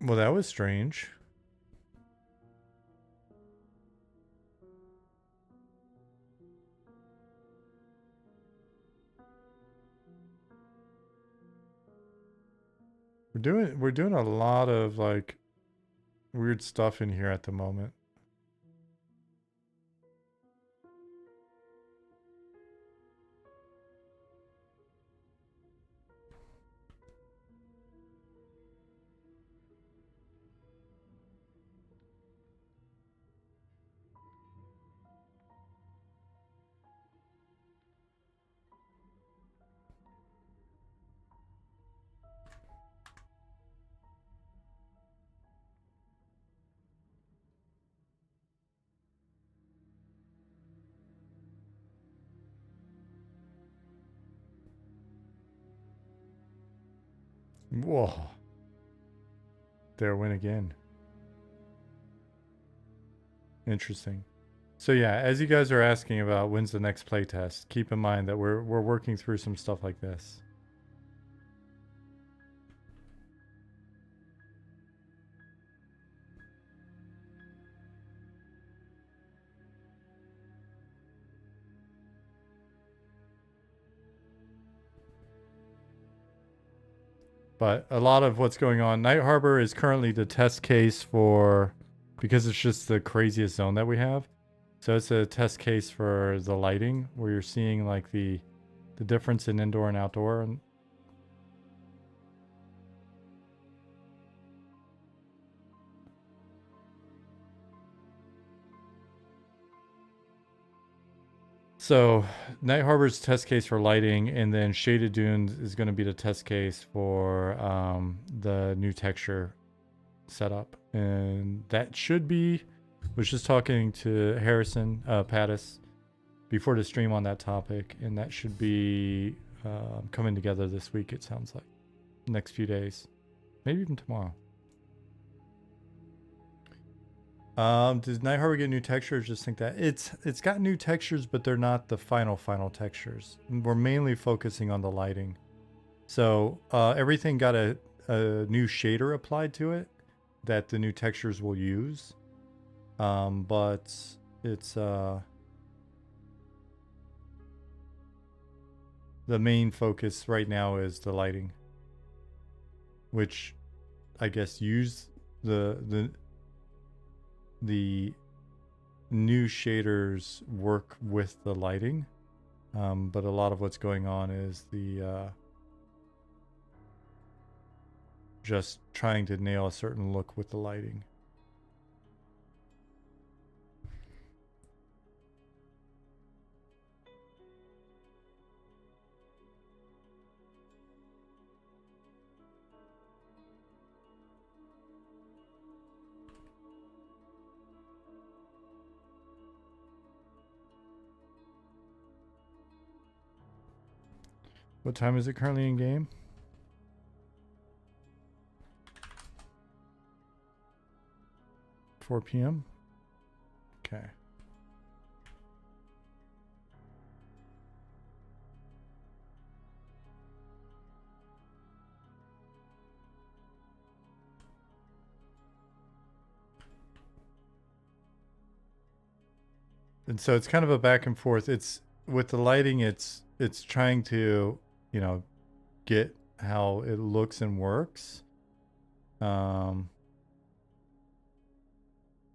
Well, that was strange. We're doing a lot of like weird stuff in here at the moment. Whoa. There went again. Interesting. So yeah, as you guys are asking about when's the next playtest, keep in mind that we're working through some stuff like this. But a lot of what's going on, Night Harbor is currently the test case for, because it's just the craziest zone that we have. So it's a test case for the lighting, where you're seeing like the difference in indoor and outdoor. And so Night Harbor's test case for lighting, and then Shaded Dunes is going to be the test case for the new texture setup. And that should be, was just talking to Harrison Pattis before the stream on that topic, and that should be coming together this week, it sounds like. Next few days. Maybe even tomorrow. Does Night Harbor get new textures? Just think that it's got new textures, but they're not the final textures. We're mainly focusing on the lighting. So everything got a new shader applied to it that the new textures will use. But it's the main focus right now is the lighting, which I guess use the new shaders work with the lighting, but a lot of what's going on is the just trying to nail a certain look with the lighting. What time is it currently in game? $4 p.m. Okay. And so it's kind of a back and forth. It's with the lighting, it's trying to, you know, get how it looks and works.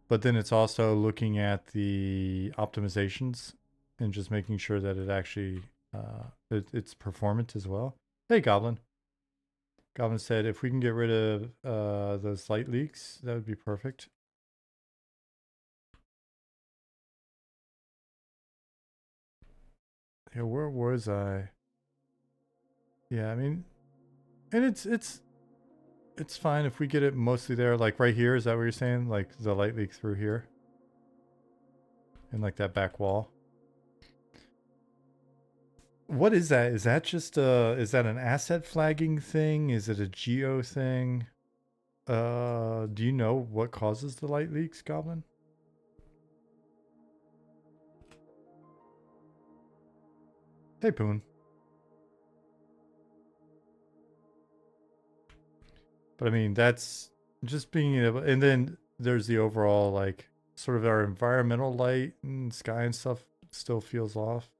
But then it's also looking at the optimizations and just making sure that it actually it's performant as well. Hey, Goblin. Goblin said if we can get rid of those light leaks, that would be perfect. Yeah, where was I? Yeah, I mean, and it's fine if we get it mostly there, like right here. Is that what you're saying? Like the light leak through here, and like that back wall. What is that? Is that just is that an asset flagging thing? Is it a geo thing? Do you know what causes the light leaks, Goblin? Hey, Poon. But I mean, that's just being able, and then there's the overall, like, sort of our environmental light and sky and stuff still feels off.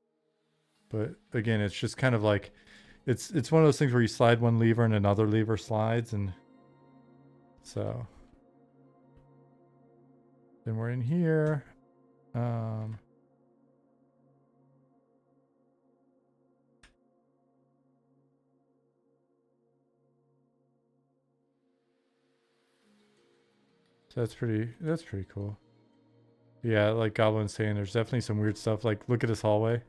But again, it's just kind of like, it's one of those things where you slide one lever and another lever slides, and so then we're in here. So that's pretty cool. Yeah, like Goblin's saying, there's definitely some weird stuff. Like, look at this hallway.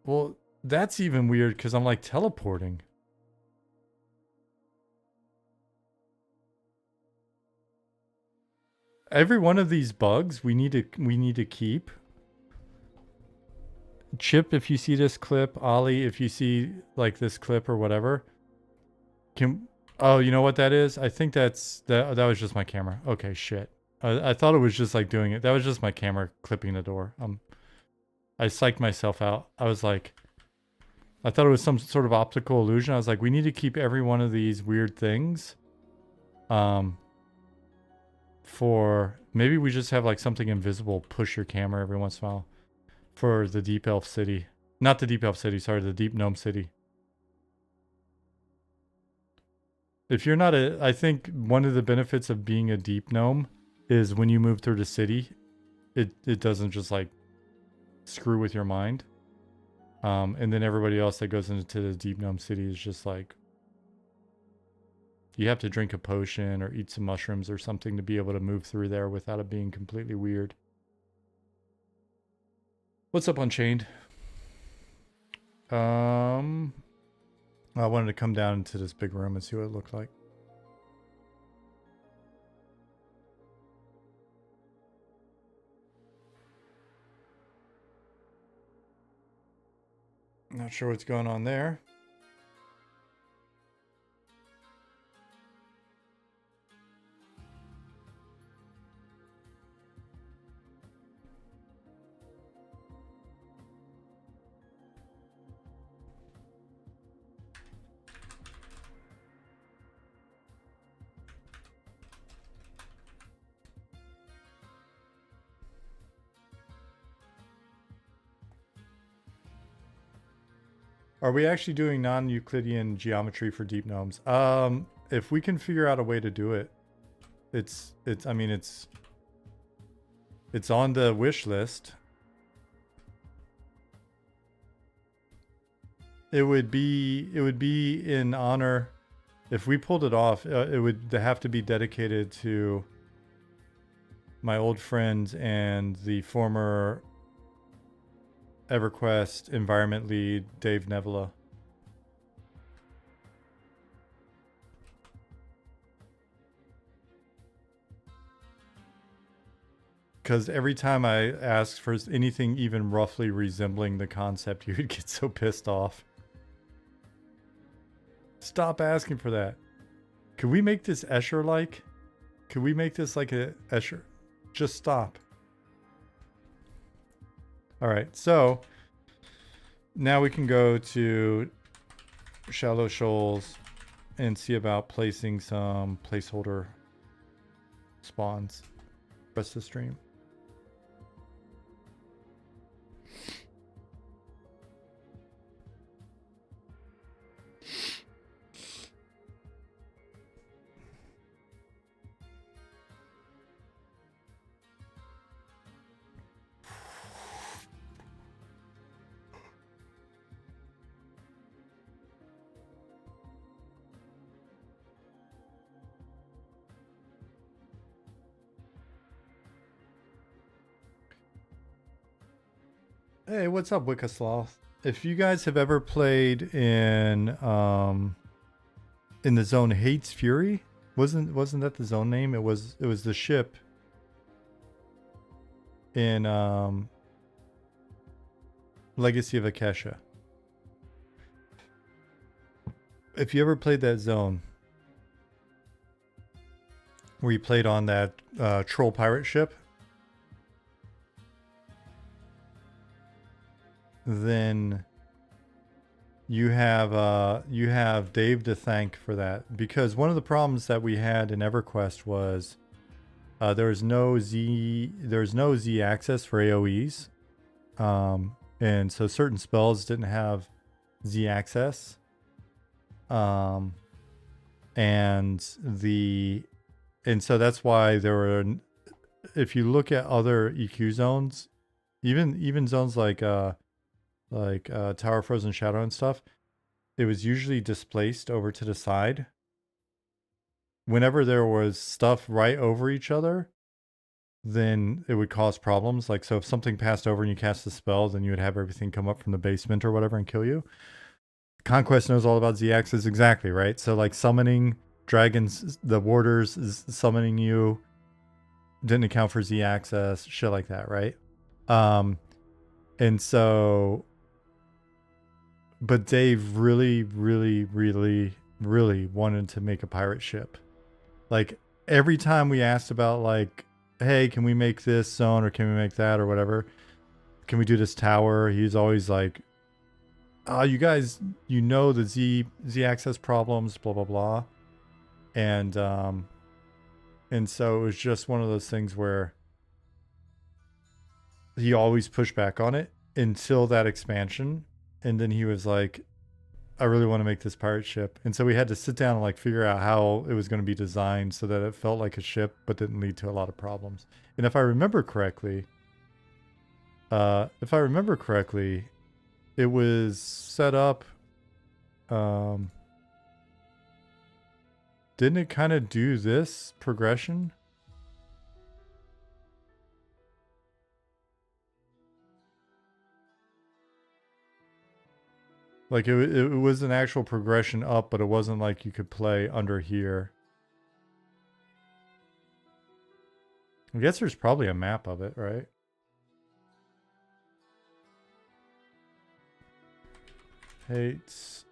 Well, that's even weird because I'm like teleporting. Every one of these bugs we need to keep Chip, if you see this clip, Ollie, if you see like this clip or whatever, oh, you know what that is? I think that was just my camera. Okay, shit. I thought it was just like doing it. That was just my camera clipping the door. I psyched myself out. I was like, I thought it was some sort of optical illusion. I was like, we need to keep every one of these weird things. For maybe we just have like something invisible push your camera every once in a while for the Deep Elf City. Not the Deep Elf City, sorry, the Deep Gnome City. If you're not I think one of the benefits of being a Deep Gnome is when you move through the city, it doesn't just like screw with your mind. And then everybody else that goes into the Deep Gnome City is just like, you have to drink a potion or eat some mushrooms or something to be able to move through there without it being completely weird. What's up, Unchained? I wanted to come down into this big room and see what it looked like. Not sure what's going on there. Are we actually doing non-Euclidean geometry for Deep Gnomes? If we can figure out a way to do it, it's on the wish list. It would be in honor, if we pulled it off, it would have to be dedicated to my old friend and the former EverQuest environment lead, Dave Nevela. Because every time I asked for anything even roughly resembling the concept, you would get so pissed off. Stop asking for that. Could we make this Escher-like? Could we make this like a Escher? Just stop. All right, so now we can go to Shallow Shoals and see about placing some placeholder spawns. Rest of the stream. Hey, what's up, Wickasloth? If you guys have ever played in the zone Hates Fury, wasn't that the zone name? It was the ship in Legacy of Akesha. If you ever played that zone where you played on that troll pirate ship, then you have Dave to thank for that, because one of the problems that we had in EverQuest was there's no Z access for AoEs, and so certain spells didn't have Z access, and so that's why there were, if you look at other EQ zones, even zones like Tower of Frozen Shadow and stuff, it was usually displaced over to the side. Whenever there was stuff right over each other, then it would cause problems. Like, so if something passed over and you cast a spell, then you would have everything come up from the basement or whatever and kill you. Conquest knows all about Z-axis, exactly, right? So like summoning dragons, the warders is summoning you, didn't account for Z-axis, shit like that, right? And so, but Dave really, really, really, really wanted to make a pirate ship. Like every time we asked about like, hey, can we make this zone or can we make that or whatever? Can we do this tower? He's always like, oh, you guys, you know the Z access problems, blah blah blah. And so it was just one of those things where he always pushed back on it until that expansion. And then he was like, I really want to make this pirate ship. And so we had to sit down and like figure out how it was going to be designed so that it felt like a ship but didn't lead to a lot of problems. And if I remember correctly, it was set up. Didn't it kind of do this progression? Like it was an actual progression up, but it wasn't like you could play under here. I guess there's probably a map of it, right? Hates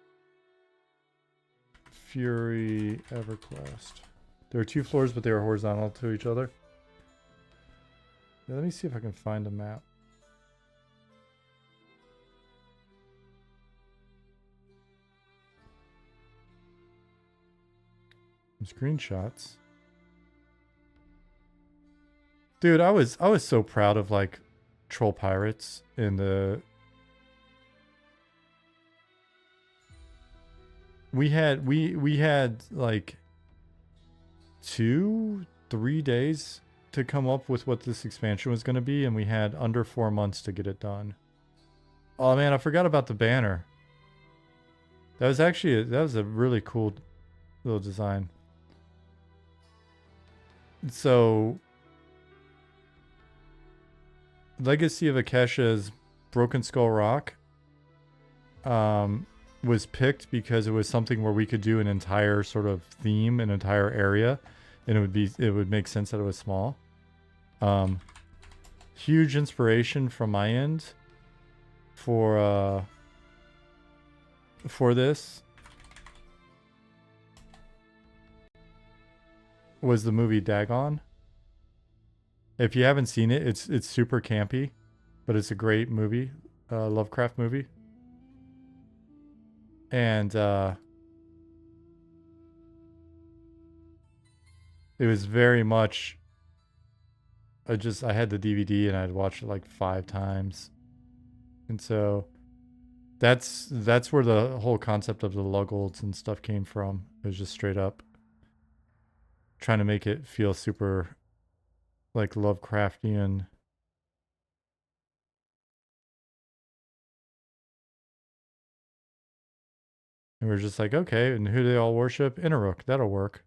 Fury EverQuest. There are 2 floors, but they are horizontal to each other. Yeah, let me see if I can find a map. Some screenshots. Dude, I was so proud of like troll pirates in the. We had like 2-3 days to come up with what this expansion was going to be, and we had under 4 months to get it done. Oh man, I forgot about the banner. That was actually that was a really cool little design. So, Legacy of Akesha's Broken Skull Rock was picked because it was something where we could do an entire sort of theme, an entire area, and it would make sense that it was small. Huge inspiration from my end for this was the movie Dagon. If you haven't seen it, it's super campy, but it's a great movie, Lovecraft movie. And it was very much I had the DVD and I'd watched it like 5 times. And so that's where the whole concept of the Luggolds and stuff came from. It was just straight up trying to make it feel super like Lovecraftian. And we're just like, okay, and who do they all worship? Inaruk, that'll work.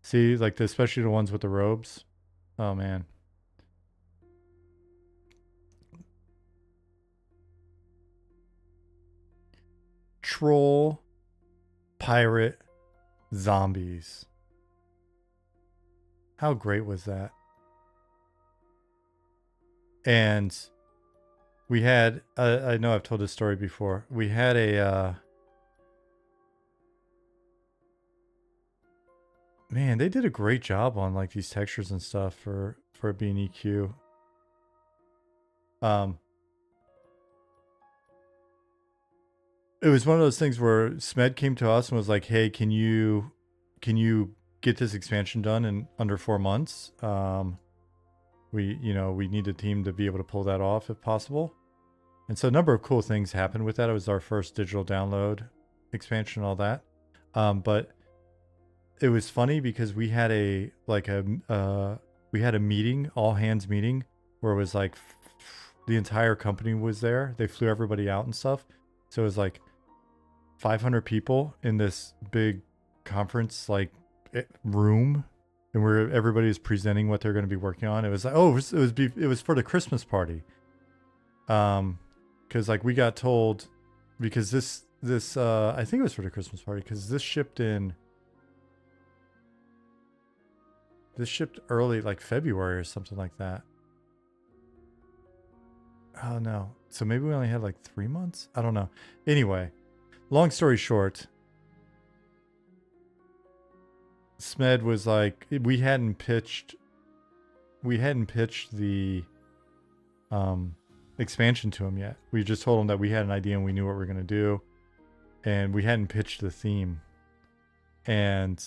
See, like especially the ones with the robes. Oh man. Troll, pirate, zombies. How great was that? And we had, I know I've told this story before. We had a, man, they did a great job on like these textures and stuff for it being EQ. It was one of those things where Smed came to us and was like, "Hey, can you get this expansion done in under 4 months? We need a team to be able to pull that off if possible." And so a number of cool things happened with that. It was our first digital download expansion, all that. But it was funny because we had a meeting, all hands meeting, where it was like the entire company was there. They flew everybody out and stuff. So it was like 500 people in this big conference room, and where everybody was presenting what they're going to be working on. It was like, it was for the Christmas party. Because like we got told, because this I think it was for the Christmas party, because this shipped early, like February or something like that. Oh no. So maybe we only had like 3 months? I don't know. Anyway, long story short, Smed was like, we hadn't pitched the expansion to him yet. We just told him that we had an idea and we knew what we were going to do, and we hadn't pitched the theme. And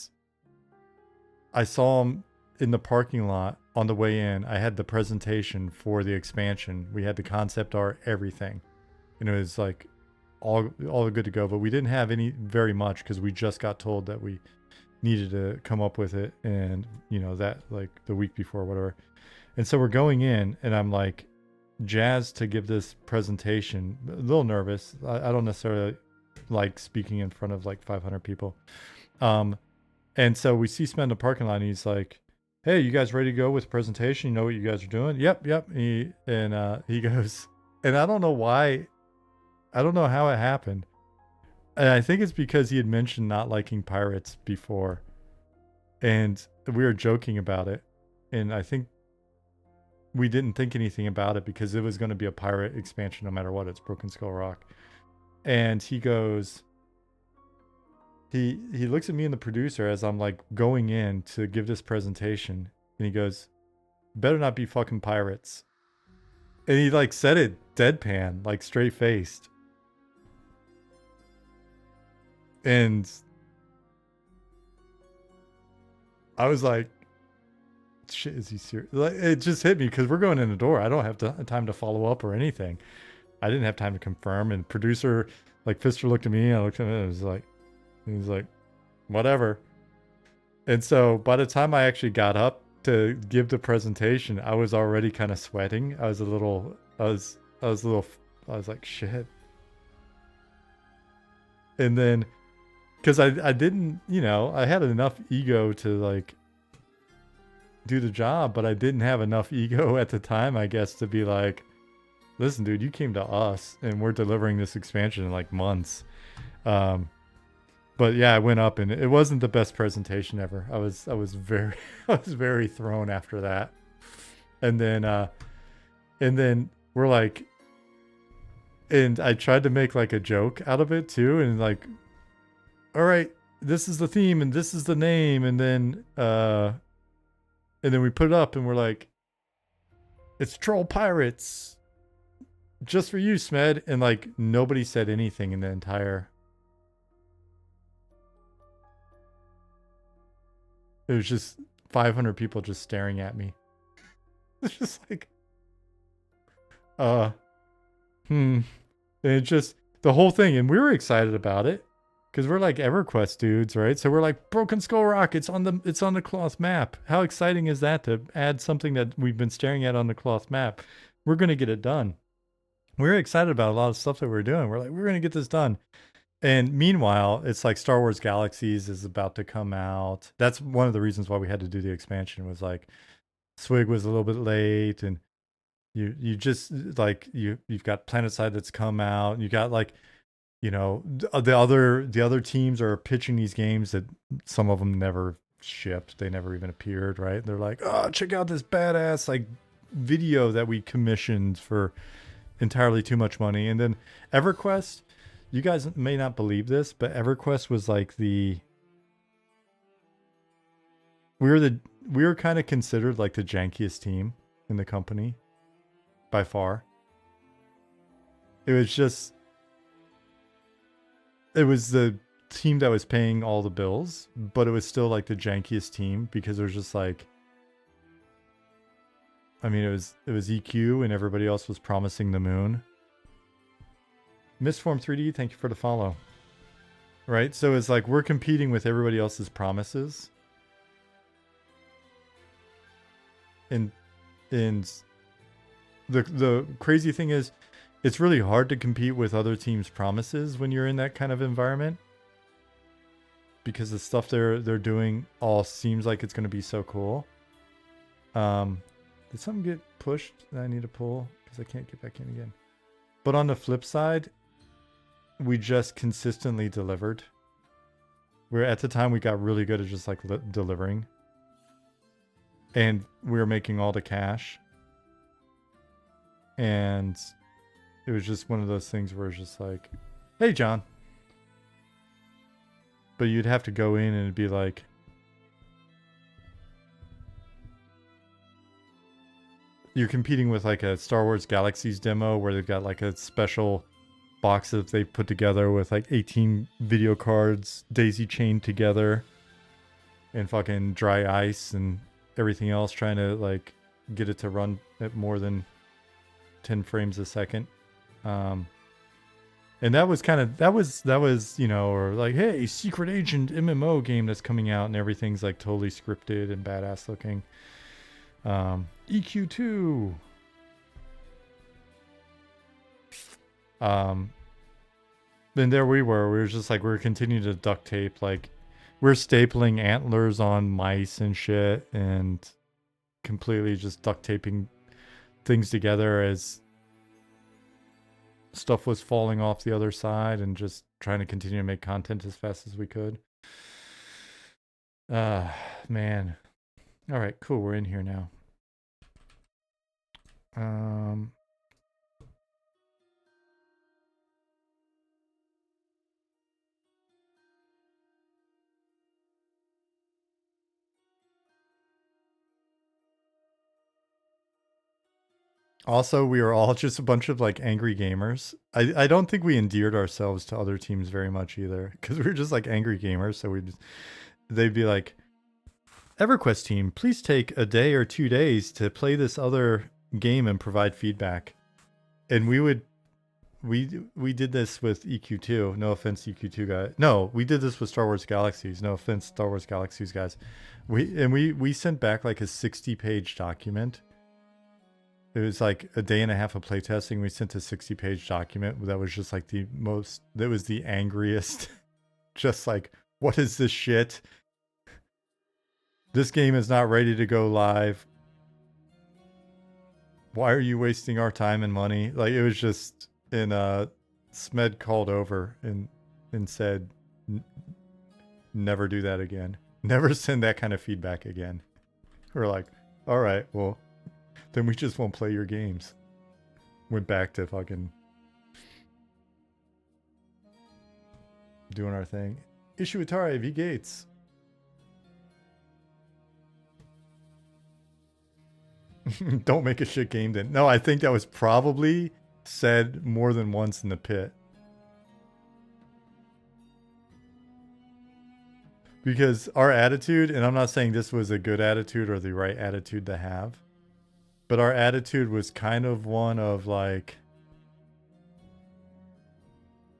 I saw him in the parking lot on the way in. I had the presentation for the expansion. We had the concept art, everything. And it was like all good to go, but we didn't have any very much because we just got told that we needed to come up with it, and that like the week before or whatever. And so we're going in and I'm like jazzed to give this presentation, a little nervous. I don't necessarily like speaking in front of like 500 people. And so we see Smed in the parking lot and he's like, hey, you guys ready to go with the presentation? You know what you guys are doing? Yep. He goes, and I don't know why, I don't know how it happened. And I think it's because he had mentioned not liking pirates before. And we were joking about it. And I think we didn't think anything about it because it was going to be a pirate expansion no matter what. It's Broken Skull Rock. And he goes, he looks at me and the producer as I'm like going in to give this presentation. And he goes, better not be fucking pirates. And he like said it deadpan, like straight faced. And I was like, shit, is he serious? Like, it just hit me because we're going in the door. I don't have time to follow up or anything. I didn't have time to confirm. And producer, like Fister looked at me, I looked at him, and he was like, whatever. And so by the time I actually got up to give the presentation, I was already kind of sweating. I was like, shit. And then, because I didn't, I had enough ego to like do the job, but I didn't have enough ego at the time, I guess, to be like, listen, dude, you came to us and we're delivering this expansion in like months. But yeah, I went up and it wasn't the best presentation ever. I was very thrown after that. And then we're like, and I tried to make like a joke out of it too, and like, all right, this is the theme and this is the name, and then we put it up and we're like, it's Troll Pirates just for you, Smed. And like nobody said anything in the entire. It was just 500 people just staring at me. It's just like, and it just, the whole thing, and we were excited about it because we're like EverQuest dudes, right? So we're like, Broken Skull Rock, it's on the cloth map. How exciting is that to add something that we've been staring at on the cloth map? We're going to get it done. We were excited about a lot of stuff that we're doing. We're like, we're going to get this done. And meanwhile, it's like Star Wars Galaxies is about to come out. That's one of the reasons why we had to do the expansion, was like Swig was a little bit late, and you just like you've got PlanetSide that's come out, and you got like, the other teams are pitching these games that some of them never shipped. They never even appeared, right? They're like, oh, check out this badass like video that we commissioned for entirely too much money. And then EverQuest, you guys may not believe this, but EverQuest was like we were kind of considered like the jankiest team in the company by far. It was the team that was paying all the bills, but it was still like the jankiest team because it was just like, I mean, it was EQ and everybody else was promising the moon. Mistform 3D, thank you for the follow. Right? So it's like we're competing with everybody else's promises. And the crazy thing is, it's really hard to compete with other teams' promises when you're in that kind of environment, because the stuff they're doing all seems like it's going to be so cool. Did something get pushed that I need to pull because I can't get back in again? But on the flip side, we just consistently delivered. Where at the time we got really good at just like delivering, and we were making all the cash. And it was just one of those things where it's just like, hey, John. But you'd have to go in and it'd be like, you're competing with like a Star Wars Galaxies demo where they've got like a special box that they put together with like 18 video cards daisy chained together and fucking dry ice and everything else, trying to like get it to run at more than 10 frames a second. And that was kind of, that was, you know, or like, hey, secret agent MMO game that's coming out and everything's like totally scripted and badass looking. EQ2. Then there we were just like, we were continuing to duct tape, like we're stapling antlers on mice and shit and completely just duct taping things together as stuff was falling off the other side and just trying to continue to make content as fast as we could. Man. All right, cool. We're in here now. Also, we are all just a bunch of like angry gamers. I don't think we endeared ourselves to other teams very much either, because we were just like angry gamers. So they'd be like, EverQuest team, please take a day or 2 days to play this other game and provide feedback. And we did this with EQ2. No offense, EQ2 guys. No, we did this with Star Wars Galaxies. No offense, Star Wars Galaxies guys. We sent back like a 60-page document. It was like a day and a half of playtesting. We sent a 60-page document that was just like that was the angriest. Just like, what is this shit? This game is not ready to go live. Why are you wasting our time and money? Like, it was just, and Smed called over and said, never do that again. Never send that kind of feedback again. We're like, all right, well, then we just won't play your games. Went back to fucking doing our thing. Ishuatari V Gates. Don't make a shit game then. No, I think that was probably said more than once in the pit. Because our attitude, and I'm not saying this was a good attitude or the right attitude to have, but our attitude was kind of one of like,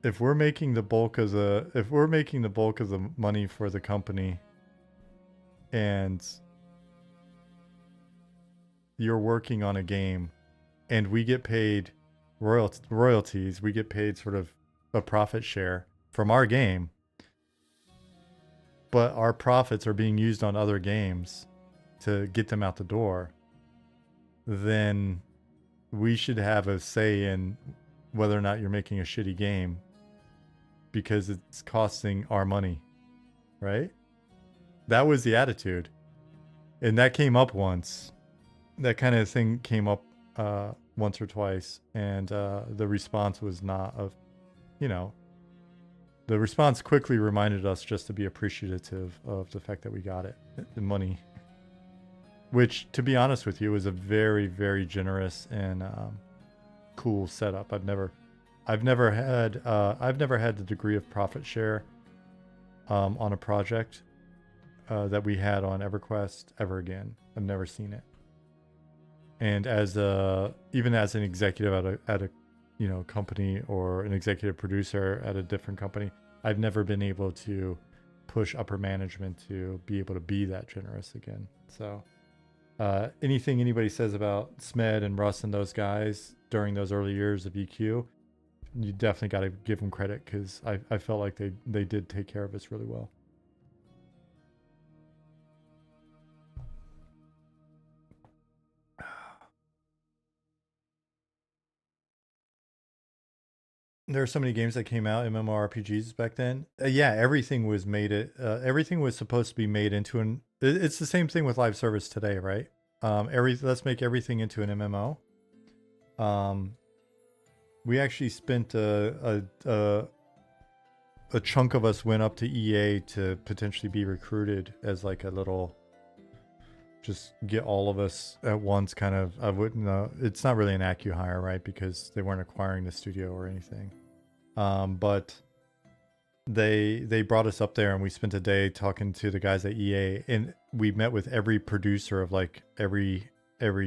if we're making the bulk of the money for the company and you're working on a game and we get paid royalties, we get paid sort of a profit share from our game, but our profits are being used on other games to get them out the door, then we should have a say in whether or not you're making a shitty game because it's costing our money, right? That was the attitude. And that came up once. That kind of thing came up once or twice, and the response was not of, you know, the response quickly reminded us just to be appreciative of the fact that we got it, the money, which, to be honest with you, was a very, very generous and cool setup. I've never had the degree of profit share on a project that we had on EverQuest ever again. I've never seen it. And even as an executive at a you know, company or an executive producer at a different company, I've never been able to push upper management to be able to be that generous again. So anything anybody says about Smed and Russ and those guys during those early years of EQ, you definitely got to give them credit, because I felt like they did take care of us really well. There are so many games that came out, MMORPGs back then. Yeah, everything was everything was supposed to be made into an. It's the same thing with live service today, right? Let's make everything into an MMO. We actually spent a chunk of us went up to EA to potentially be recruited as like a little, just get all of us at once kind of. I wouldn't know. It's not really an acqui-hire, right? Because they weren't acquiring the studio or anything. But they brought us up there and we spent a day talking to the guys at EA, and we met with every producer of like every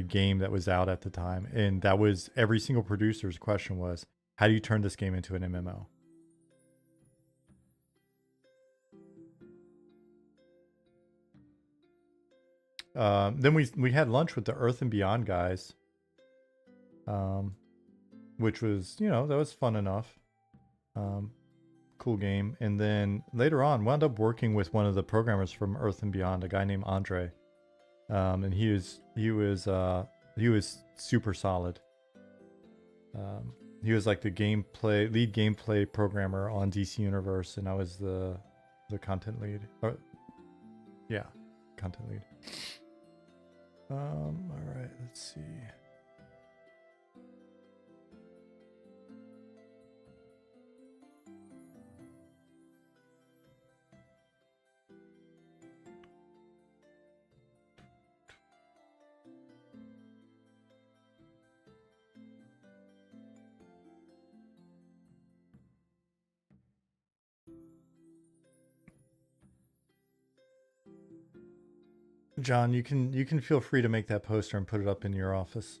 game that was out at the time. And that was every single producer's question was, how do you turn this game into an MMO? Then we had lunch with the Earth and Beyond guys, which was, you know, that was fun enough. Cool game. And then later on wound up working with one of the programmers from Earth and Beyond, a guy named Andre. And he was super solid. He was like the lead gameplay programmer on DC Universe, and I was the content lead. Yeah, content lead. All right, let's see. John, you can feel free to make that poster and put it up in your office.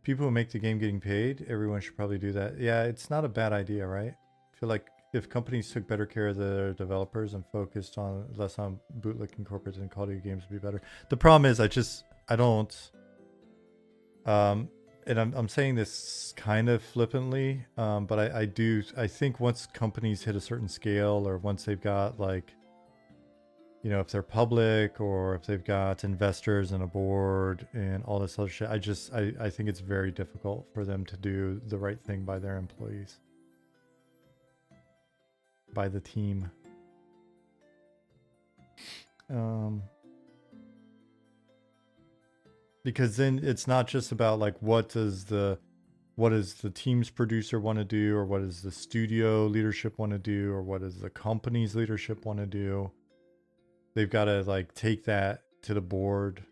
People who make the game getting paid, everyone should probably do that. Yeah, it's not a bad idea, right? I feel like if companies took better care of their developers and focused on less on bootlicking corporates and quality of games would be better. The problem is I don't and I'm saying this kind of flippantly, but I think once companies hit a certain scale, or once they've got like, you know, if they're public or if they've got investors and a board and all this other shit, I think it's very difficult for them to do the right thing by their employees, by the team. Because then it's not just about like what does the team's producer want to do, or what does the studio leadership want to do, or what does the company's leadership want to do. They've got to like take that to the board.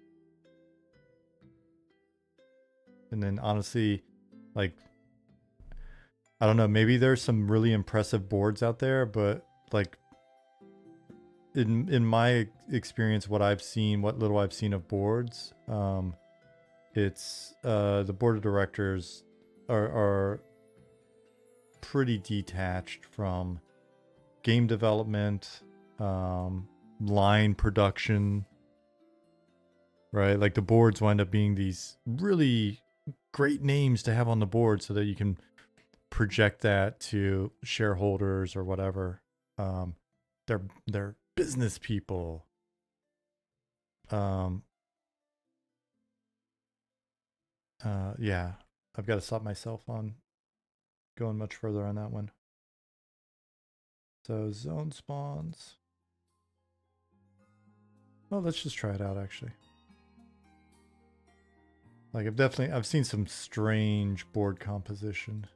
And then honestly, like, I don't know, maybe there's some really impressive boards out there, but like in my experience, what little I've seen of boards, it's the board of directors are pretty detached from game development, line production, right? Like the boards wind up being these really great names to have on the board so that you can project that to shareholders or whatever. They're business people. Yeah, I've got to stop myself on going much further on that one. So zone spawns. Well, let's just try it out actually. Like I've seen some strange board composition.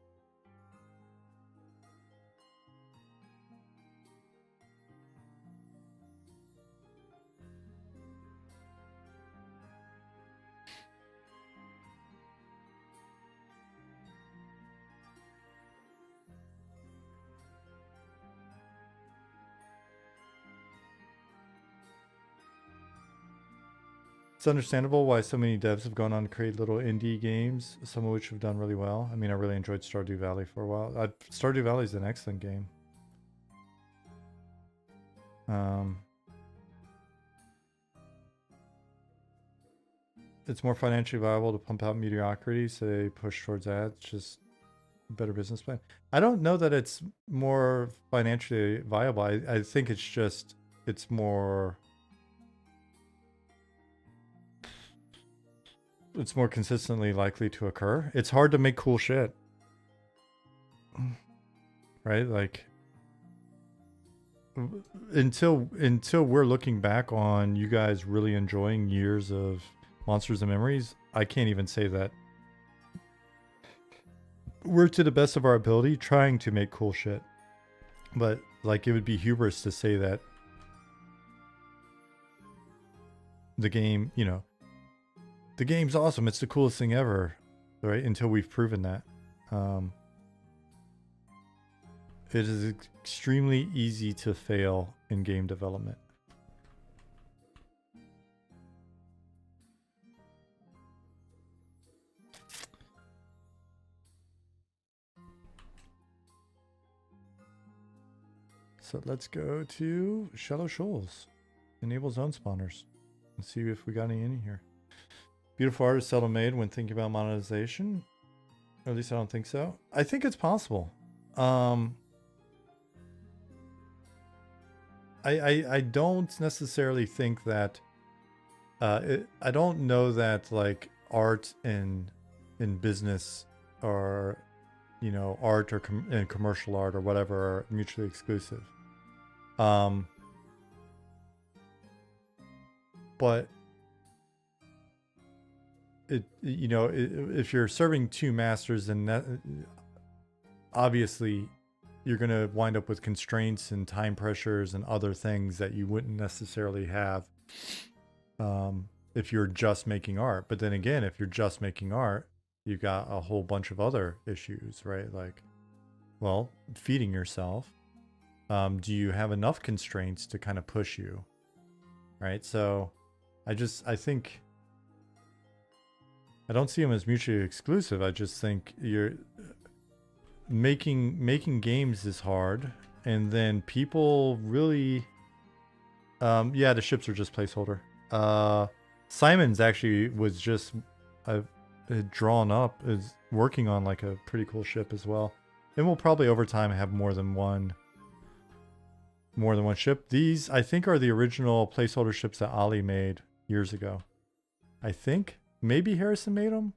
It's understandable why so many devs have gone on to create little indie games, some of which have done really well. I mean, I really enjoyed Stardew Valley for a while. Stardew Valley is an excellent game. It's more financially viable to pump out mediocrity, so they push towards that. It's just a better business plan. I don't know that it's more financially viable. I think it's just, it's more consistently likely to occur. It's hard to make cool shit, right? Like until we're looking back on you guys really enjoying years of Monsters and Memories, I can't even say that we're to the best of our ability trying to make cool shit. But like, it would be hubris to say that the game, you know, the game's awesome, it's the coolest thing ever, right? Until we've proven that. It is extremely easy to fail in game development. So let's go to Shallow Shoals. Enable zone spawners. Let's see if we got any in here. Beautiful art is seldom made when thinking about monetization. Or at least I don't think so. I think it's possible. I don't necessarily think that I don't know that like art in business or, you know, art or and commercial art or whatever are mutually exclusive. But you know, if you're serving two masters, then obviously you're going to wind up with constraints and time pressures and other things that you wouldn't necessarily have if you're just making art. But then again, if you're just making art, you've got a whole bunch of other issues, right? Like, well, feeding yourself. Do you have enough constraints to kind of push you, right? So I think I don't see them as mutually exclusive. I just think you're making games is hard, and then people really yeah, the ships are just placeholder. Simon's actually was just had drawn up, is working on like a pretty cool ship as well, and we'll probably over time have more than one ship. These I think are the original placeholder ships that Ollie made years ago. I think maybe Harrison made them,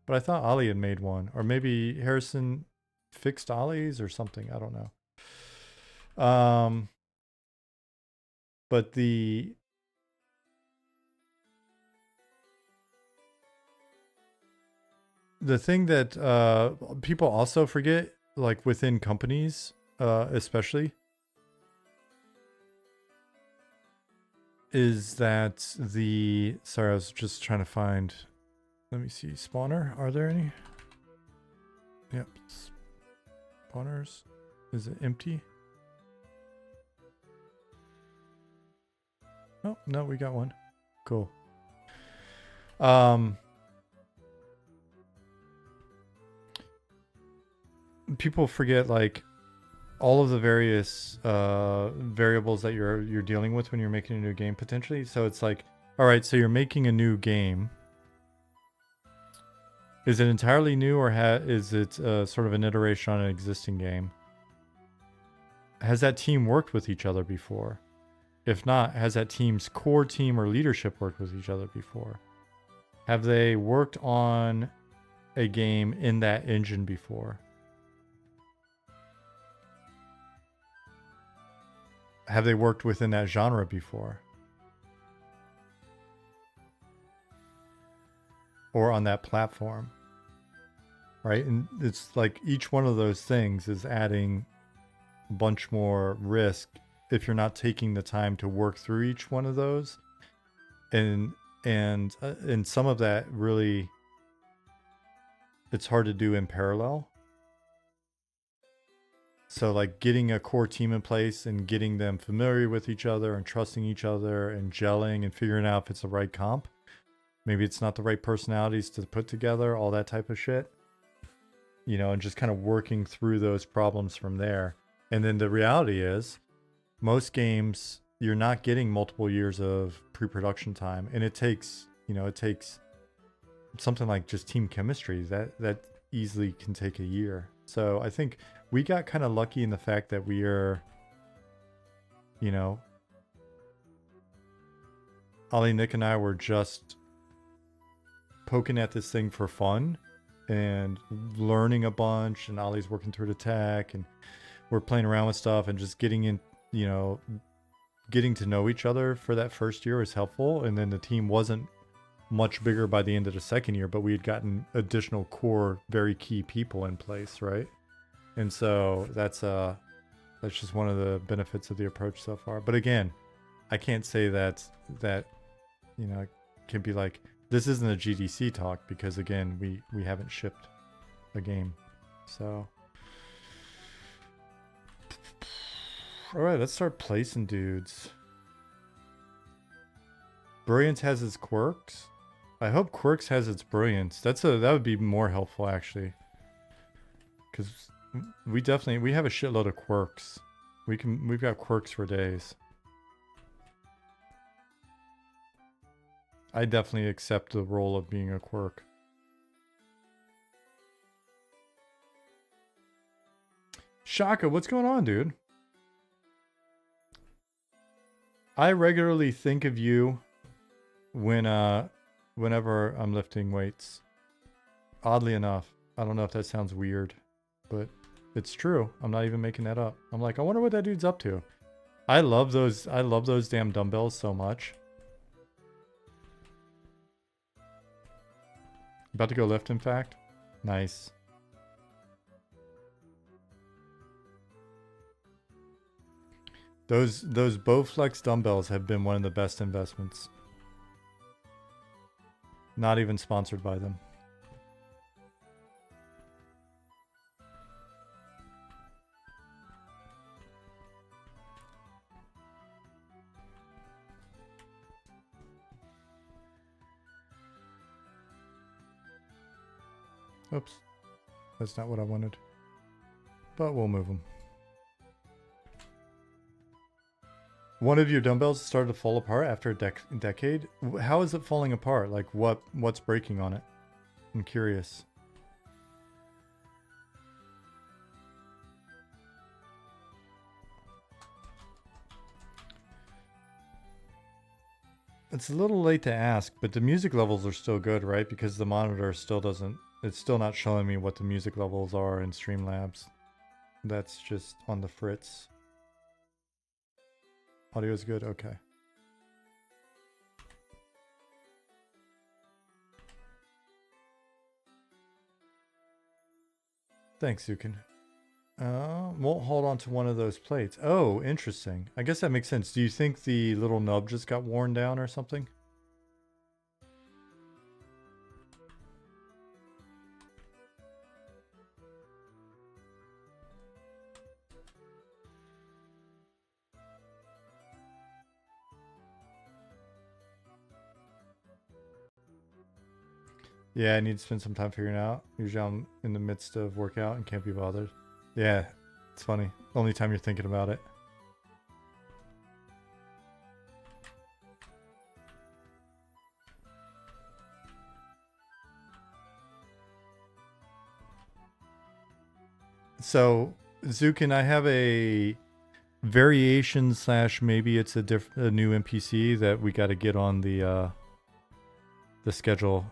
but I thought Ollie had made one, or maybe Harrison fixed Ollie's or something. I don't know. But the thing that people also forget, like within companies, especially, is that sorry, I was just trying to find, let me see, spawner, are there any? Yep, spawners, is it empty? Oh, no, we got one. Cool. People forget like all of the various variables that you're dealing with when you're making a new game potentially. So it's like, all right, so you're making a new game. Is it entirely new, or is it sort of an iteration on an existing game? Has that team worked with each other before? If not, has that team's core team or leadership worked with each other before? Have they worked on a game in that engine before? Have they worked within that genre before? Or on that platform? Right? And it's like each one of those things is adding a bunch more risk if you're not taking the time to work through each one of those. And some of that really, it's hard to do in parallel. So like getting a core team in place and getting them familiar with each other and trusting each other and gelling and figuring out if it's the right comp. Maybe it's not the right personalities to put together, all that type of shit. You know, and just kind of working through those problems from there. And then the reality is, most games, you're not getting multiple years of pre-production time. And it takes, you know, it takes something like just team chemistry. That easily can take a year. So I think we got kind of lucky in the fact that we are, you know, Ollie, Nick, and I were just poking at this thing for fun and learning a bunch, and Ollie's working through the tech, and we're playing around with stuff and just getting you know, getting to know each other for that first year was helpful, and then the team wasn't much bigger by the end of the second year, but we had gotten additional core, very key people in place, right? And so that's just one of the benefits of the approach so far. But again, I can't say that you know, it can be like, this isn't a GDC talk, because again, we haven't shipped a game. So all right, let's start placing dudes. Brilliance has its quirks. I hope quirks has its brilliance. That would be more helpful actually, because we have a shitload of quirks. We've got quirks for days. I definitely accept the role of being a quirk. Shaka, what's going on, dude? I regularly think of you when whenever I'm lifting weights. Oddly enough, I don't know if that sounds weird, but it's true. I'm not even making that up. I'm like, I wonder what that dude's up to. I love those damn dumbbells so much. About to go lift, in fact. Nice. Those Bowflex dumbbells have been one of the best investments. Not even sponsored by them. Oops. That's not what I wanted. But we'll move them. One of your dumbbells started to fall apart after a decade. How is it falling apart? Like what's breaking on it? I'm curious. It's a little late to ask, but the music levels are still good, right? Because the monitor still doesn't, it's still not showing me what the music levels are in Streamlabs. That's just on the fritz. Audio is good? Okay. Thanks, Zukin. Won't hold on to one of those plates. Oh, interesting. I guess that makes sense. Do you think the little nub just got worn down or something? Yeah, I need to spend some time figuring out. Usually I'm in the midst of workout and can't be bothered. Yeah, it's funny. Only time you're thinking about it. So, Zukin, I have a variation / maybe it's a new NPC that we got to get on the schedule.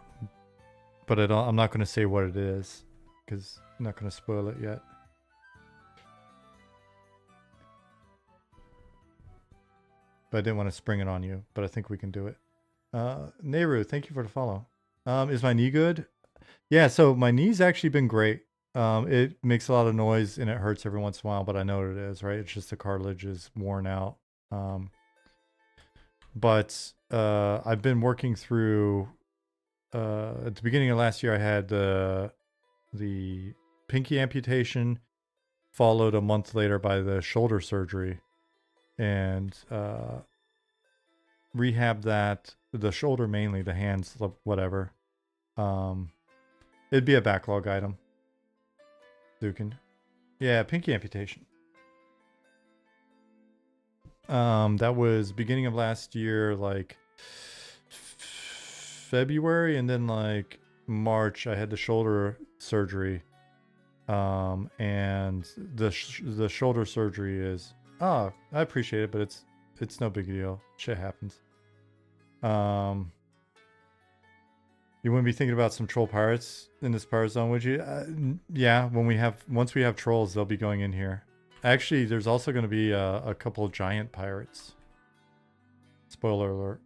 But I'm not going to say what it is, because I'm not going to spoil it yet. But I didn't want to spring it on you, but I think we can do it. Nehru, thank you for the follow. Is my knee good? Yeah, so my knee's actually been great. It makes a lot of noise and it hurts every once in a while, but I know what it is, right? It's just the cartilage is worn out. But I've been working through... at the beginning of last year, I had the pinky amputation, followed a month later by the shoulder surgery, and rehab that, the shoulder mainly, the hands, whatever. It'd be a backlog item. Dukin. Yeah, pinky amputation. That was beginning of last year, like February, and then like March I had the shoulder surgery, and the shoulder surgery is I appreciate it, but it's no big deal. Shit happens. You wouldn't be thinking about some troll pirates in this pirate zone, would you? Yeah, once we have trolls, they'll be going in here. Actually, there's also going to be a couple of giant pirates. Spoiler alert.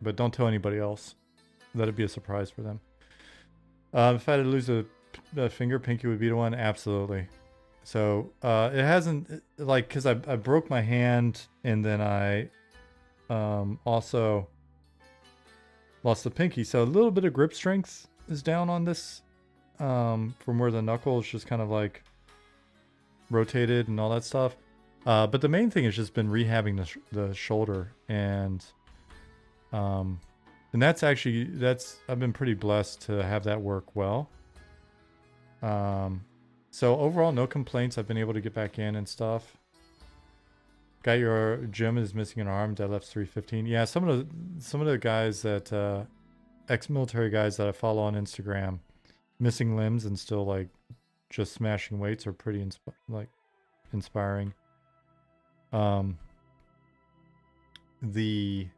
But don't tell anybody else. That'd be a surprise for them. If I had to lose a finger, pinky would be the one. Absolutely. So it hasn't, like, because I broke my hand and then I also lost the pinky. So a little bit of grip strength is down on this from where the knuckle is just kind of like rotated and all that stuff. But the main thing has just been rehabbing the shoulder, and that's actually, I've been pretty blessed to have that work well. So overall, no complaints. I've been able to get back in and stuff. Got your Jim is missing an arm. Deadlift's 315. Yeah, some of the guys that ex-military guys that I follow on Instagram, missing limbs and still like just smashing weights are pretty inspiring. The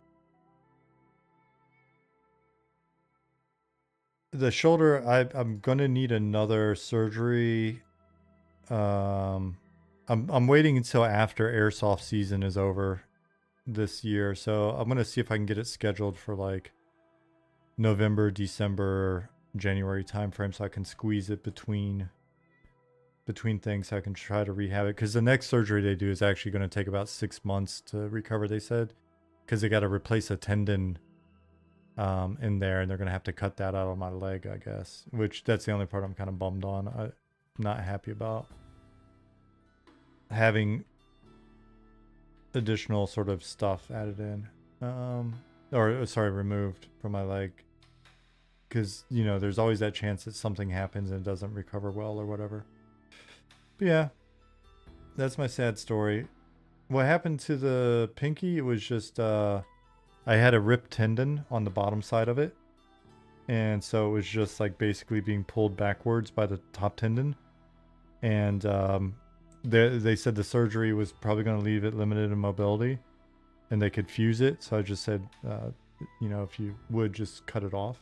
shoulder, I'm gonna need another surgery. I'm waiting until after airsoft season is over this year, so I'm gonna see if I can get it scheduled for like November, December, January timeframe, so I can squeeze it between things, so I can try to rehab it. Because the next surgery they do is actually going to take about 6 months to recover, they said, because they got to replace a tendon in there, and they're going to have to cut that out of my leg, I guess. Which that's the only part I'm kind of bummed on. I'm not happy about having additional sort of stuff added in, or sorry, removed from my leg, because you know there's always that chance that something happens and it doesn't recover well or whatever. But yeah, that's my sad story. What happened to the pinky? It was just I had a ripped tendon on the bottom side of it, and so it was just like basically being pulled backwards by the top tendon, and they said the surgery was probably going to leave it limited in mobility, and they could fuse it. So I just said, you know, if you would just cut it off.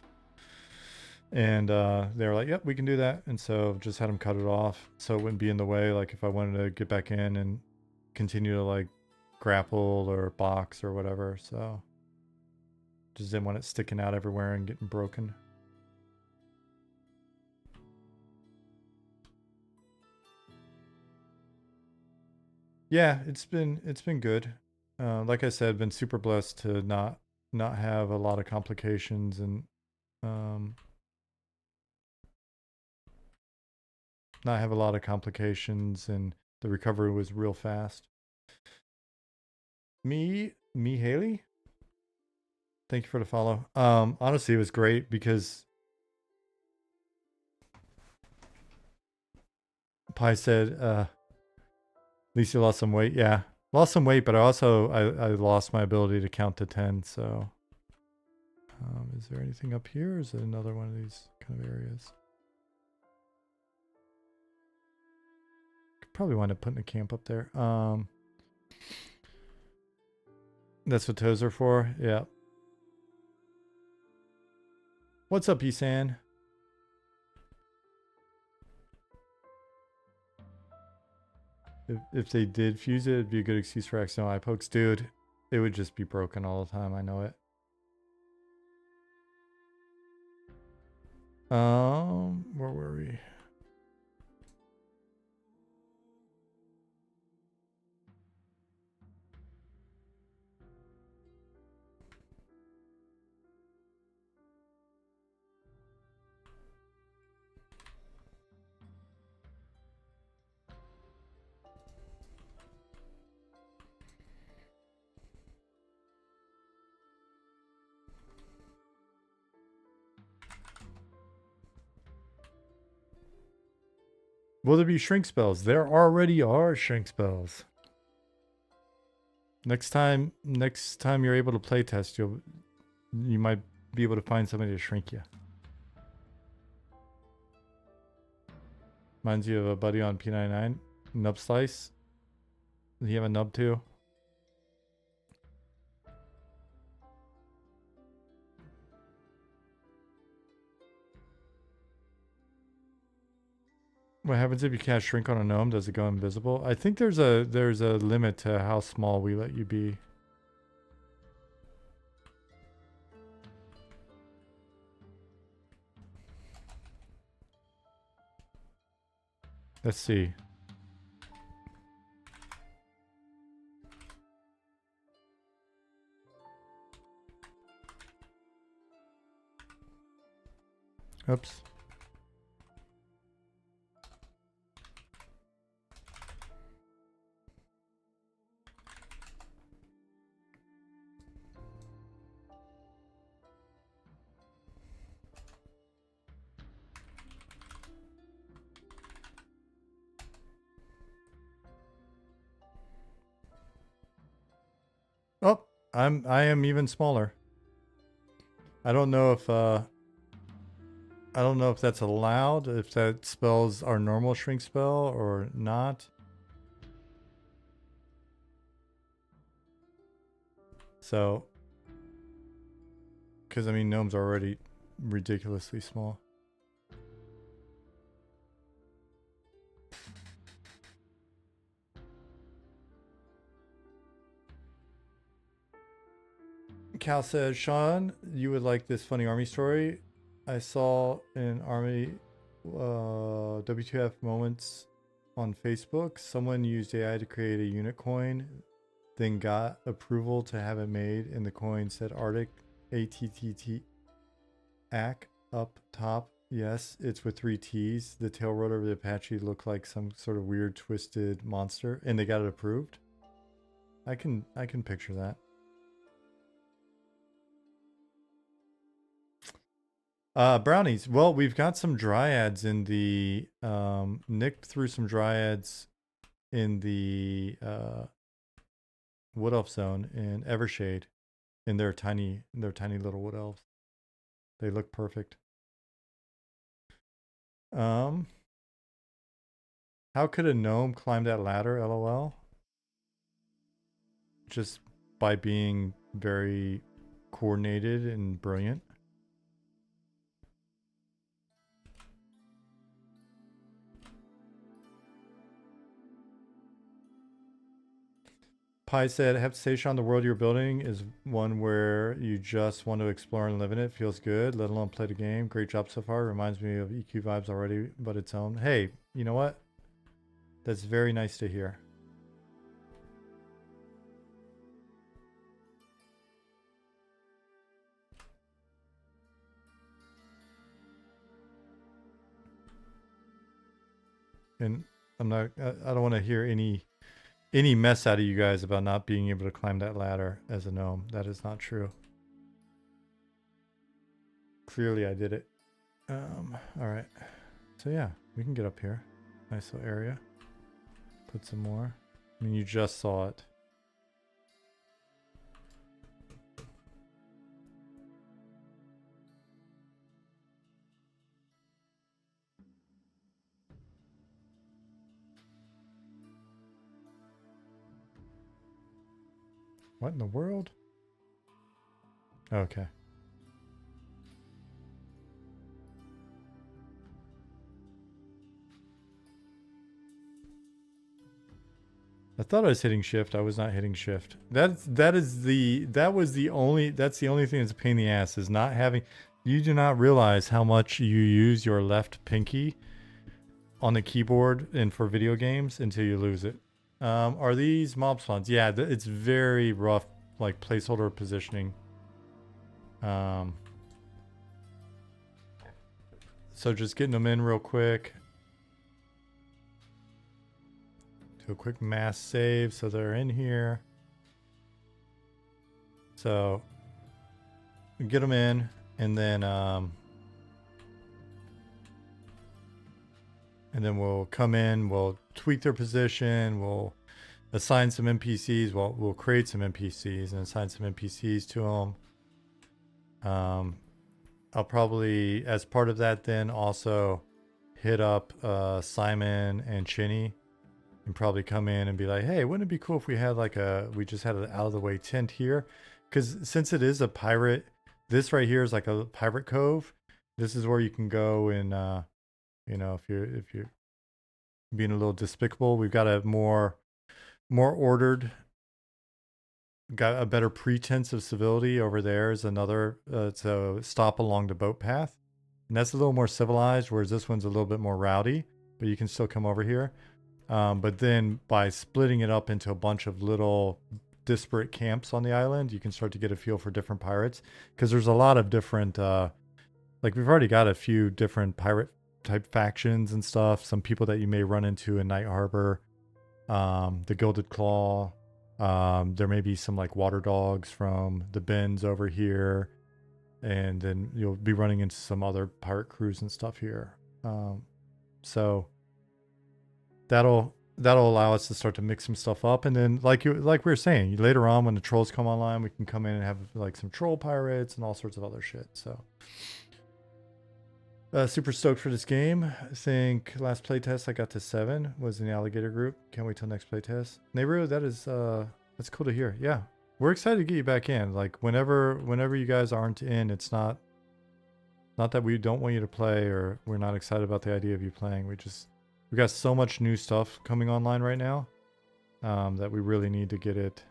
And they were like, yep, we can do that. And so just had them cut it off so it wouldn't be in the way. Like if I wanted to get back in and continue to like grapple or box or whatever. So just didn't want it sticking out everywhere and getting broken. Yeah, it's been good. Like I said, been super blessed to not have a lot of complications, and not have a lot of complications, and the recovery was real fast. Me Haley, thank you for the follow. Honestly, it was great because Pi said, at least you lost some weight. Yeah, lost some weight, but I lost my ability to count to 10. So, is there anything up here? Or is it another one of these kind of areas? Could probably wind up putting a camp up there. That's what toes are for. Yeah. What's up, Isan? If they did fuse it, it'd be a good excuse for accidental eye pokes. Dude, it would just be broken all the time. I know it. Where were we? Will there be shrink spells? There already are shrink spells. Next time you're able to play test, you might be able to find somebody to shrink you. Reminds you of a buddy on P99, Nub Slice. Does he have a nub too? What happens if you cast shrink on a gnome? Does it go invisible? I think there's a limit to how small we let you be. Let's see. Oops. Oh, I am even smaller. I don't know if that's allowed, if that spells our normal shrink spell or not. So, because I mean, gnomes are already ridiculously small. Cal says, Sean, you would like this funny army story. I saw an army W2F moments on Facebook. Someone used AI to create a unit coin, then got approval to have it made, and the coin said Arctic ATTT AC up top. Yes, it's with 3 T's. The tail rotor of the Apache looked like some sort of weird twisted monster, and they got it approved. I can picture that. Brownies. Well, we've got some dryads in the Nick threw some dryads in the wood elf zone in Evershade, in their tiny little wood elves. They look perfect. How could a gnome climb that ladder, LOL? Just by being very coordinated and brilliant. Pi said, I have to say, Sean, the world you're building is one where you just want to explore and live in it. Feels good, let alone play the game. Great job so far. Reminds me of EQ vibes already, but its own. Hey, you know what? That's very nice to hear. And I'm not, I don't want to hear any mess out of you guys about not being able to climb that ladder as a gnome. That is not true. Clearly I did it. All right. So yeah, we can get up here. Nice little area. Put some more. I mean, you just saw it. What in the world? Okay. I thought I was hitting shift. I was not hitting shift. That's the only thing that's a pain in the ass, is not having. You do not realize how much you use your left pinky on the keyboard and for video games until you lose it. Are these mob spawns? Yeah, it's very rough, like placeholder positioning. So just getting them in real quick. Do a quick mass save so they're in here. So get them in, and then we'll come in, we'll tweak their position, we'll assign some NPCs, we'll create some NPCs and assign some NPCs to them. I'll probably, as part of that, then also hit up Simon and Chinny and probably come in and be like, hey, wouldn't it be cool if we had like we just had an out of the way tent here? Because since it is a pirate, this right here is like a pirate cove. This is where you can go and, you know, if you're being a little despicable. We've got a more ordered, got a better pretense of civility. Over there is another, it's a stop along the boat path. And that's a little more civilized, whereas this one's a little bit more rowdy, but you can still come over here. But then by splitting it up into a bunch of little disparate camps on the island, you can start to get a feel for different pirates. Because there's a lot of different, like we've already got a few different pirate type factions and stuff. Some people that you may run into in Night Harbor, the Gilded Claw. There may be some like water dogs from the bends over here. And then you'll be running into some other pirate crews and stuff here. So that'll allow us to start to mix some stuff up. And then like we were saying, later on when the trolls come online, we can come in and have like some troll pirates and all sorts of other shit. So super stoked for this game. I think last playtest I got to 7 was in the alligator group. Can't wait till next playtest. Nehru, that is that's cool to hear. Yeah. We're excited to get you back in. Like whenever you guys aren't in, it's not that we don't want you to play or we're not excited about the idea of you playing. We got so much new stuff coming online right now that we really need to get it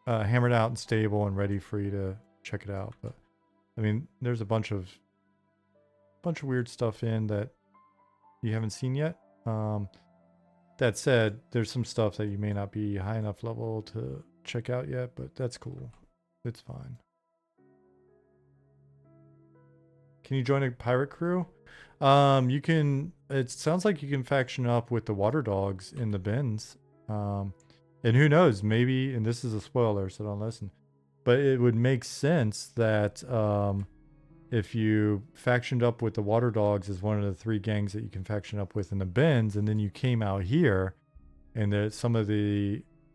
hammered out and stable and ready for you to check it out. But I mean, there's a bunch of weird stuff in that you haven't seen yet. That said, there's some stuff that you may not be high enough level to check out yet, but that's cool. It's fine. Can you join a pirate crew? You can. It sounds like you can faction up with the water dogs in the bins. And who knows? Maybe, and this is a spoiler, so don't listen. But it would make sense that if you factioned up with the water dogs as one of the 3 gangs that you can faction up with in the bins, and then you came out here, and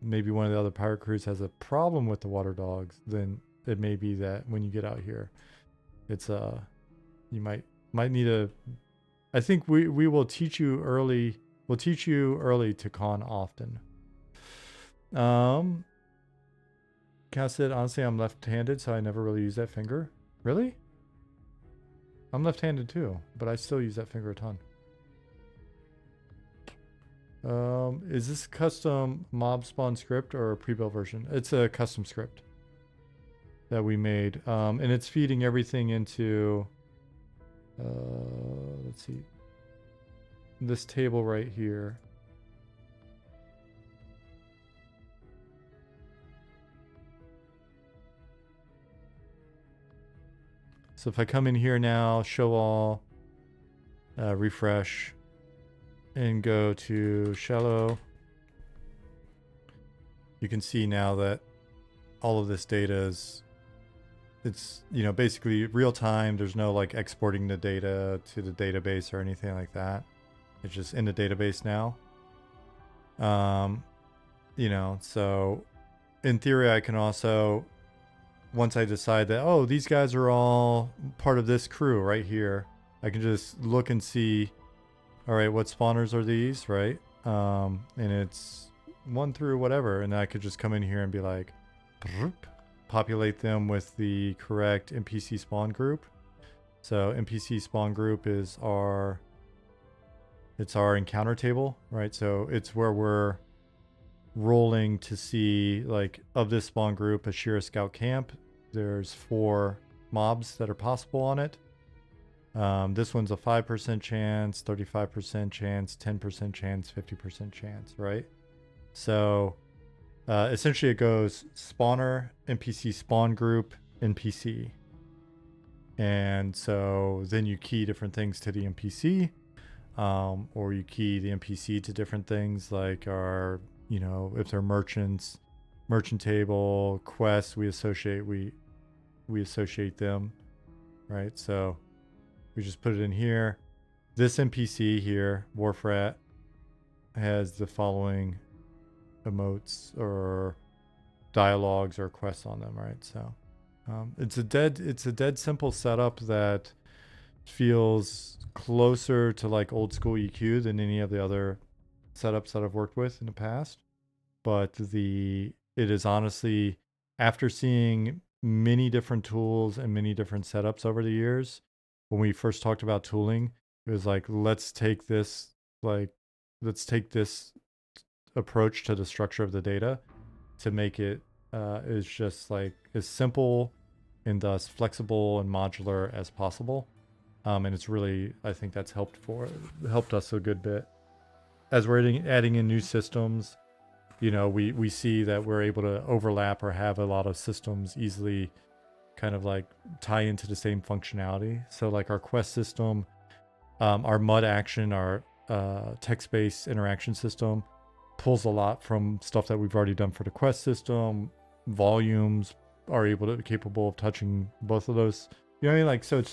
maybe one of the other pirate crews has a problem with the water dogs, then it may be that when you get out here, it's you might need I think we will teach you early. We'll teach you early to con often. Cass, honestly, I'm left-handed, so I never really use that finger. Really? I'm left-handed too, but I still use that finger a ton. Is this custom mob spawn script or a pre-built version? It's a custom script that we made, and it's feeding everything into, let's see, this table right here. So if I come in here now, show all, refresh, and go to shallow, you can see now that all of this data it's basically real time. There's no like exporting the data to the database or anything like that. It's just in the database now. So in theory, I can also, once I decide that, oh, these guys are all part of this crew right here, I can just look and see, all right, what spawners are these, right? And it's 1 through whatever. And I could just come in here and be like, populate them with the correct NPC spawn group. So NPC spawn group is our encounter table, right? So it's where we're rolling to see, like, of this spawn group, Ashira Scout Camp, there's 4 mobs that are possible on it. This one's a 5% chance, 35% chance, 10% chance, 50% chance, right? So essentially it goes spawner, NPC spawn group, NPC. And so then you key different things to the NPC, or you key the NPC to different things, like our, if they're merchants, merchant table, quests, we associate them, right? So we just put it in here. This NPC here, Wharfrat, has the following emotes or dialogues or quests on them, right? So it's a dead simple setup that feels closer to like old school EQ than any of the other setups that I've worked with in the past. But it is honestly, after seeing many different tools and many different setups over the years, when we first talked about tooling, It was like, let's take this approach to the structure of the data to make it is just like as simple and thus flexible and modular as possible. And it's really, I think that's helped us a good bit. As we're adding in new systems, you know, we see that we're able to overlap or have a lot of systems easily kind of like tie into the same functionality. So like our quest system, our mud action, our text-based interaction system pulls a lot from stuff that we've already done for the quest system. Volumes are capable of touching both of those. You know what I mean? Like, so it's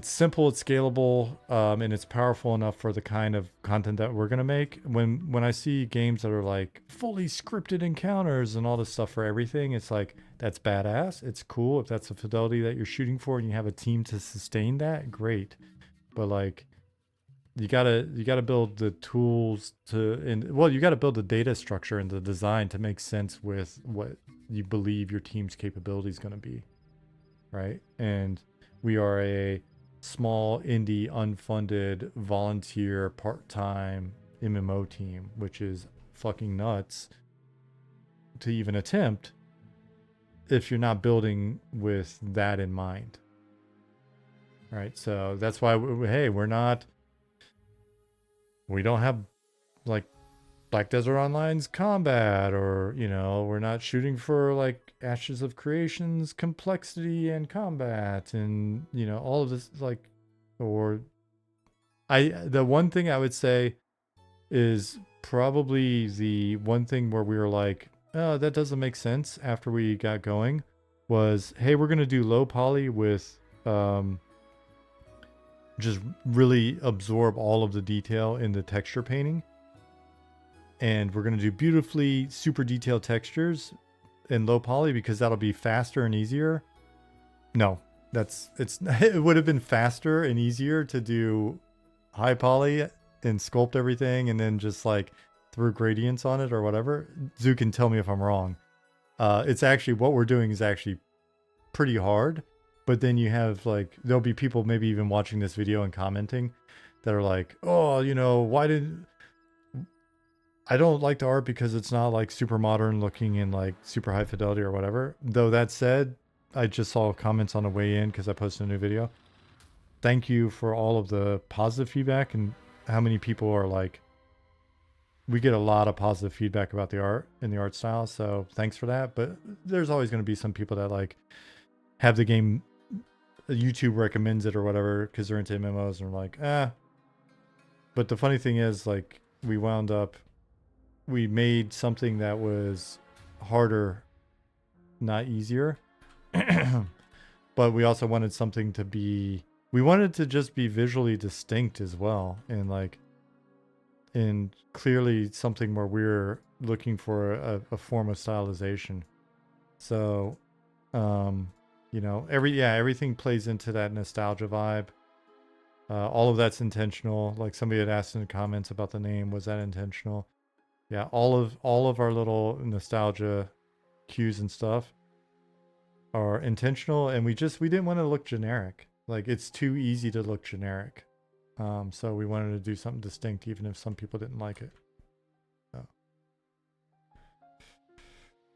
simple, it's scalable, and it's powerful enough for the kind of content that we're gonna make. When I see games that are like fully scripted encounters and all this stuff for everything, it's like, that's badass. It's cool if that's the fidelity that you're shooting for and you have a team to sustain that, great. But like, you gotta build the tools you gotta build the data structure and the design to make sense with what you believe your team's capability is gonna be, right? And we are a small indie unfunded volunteer part-time MMO team, which is fucking nuts to even attempt if you're not building with that in mind, right? So that's why we don't have like Black Desert Online's combat, or, you know, we're not shooting for like Ashes of Creation's complexity and combat and, you know, all of this, like, or the one thing I would say is probably the one thing where we were like, oh, that doesn't make sense after we got going, was, hey, we're going to do low poly with just really absorb all of the detail in the texture painting. And we're going to do beautifully super detailed textures in low poly because that'll be faster and easier. No, it would have been faster and easier to do high poly and sculpt everything and then just like throw gradients on it or whatever. Zoo can tell me if I'm wrong. It's actually, what we're doing is actually pretty hard. But then you have like, there'll be people maybe even watching this video and commenting that are like, oh, you know, I don't like the art because it's not like super modern looking and like super high fidelity or whatever. Though that said, I just saw comments on the way in because I posted a new video. Thank you for all of the positive feedback and how many people are like, we get a lot of positive feedback about the art and the art style. So thanks for that. But there's always going to be some people that like have the game, YouTube recommends it or whatever because they're into MMOs and are like, But the funny thing is, like, we made something that was harder, not easier. But we also wanted something we wanted to just be visually distinct as well. And clearly something where we're looking for a form of stylization. So, you know, everything plays into that nostalgia vibe. All of that's intentional. Like somebody had asked in the comments about the name, was that intentional? Yeah, all of our little nostalgia cues and stuff are intentional, and we didn't want to look generic. Like, it's too easy to look generic. So we wanted to do something distinct, even if some people didn't like it. So.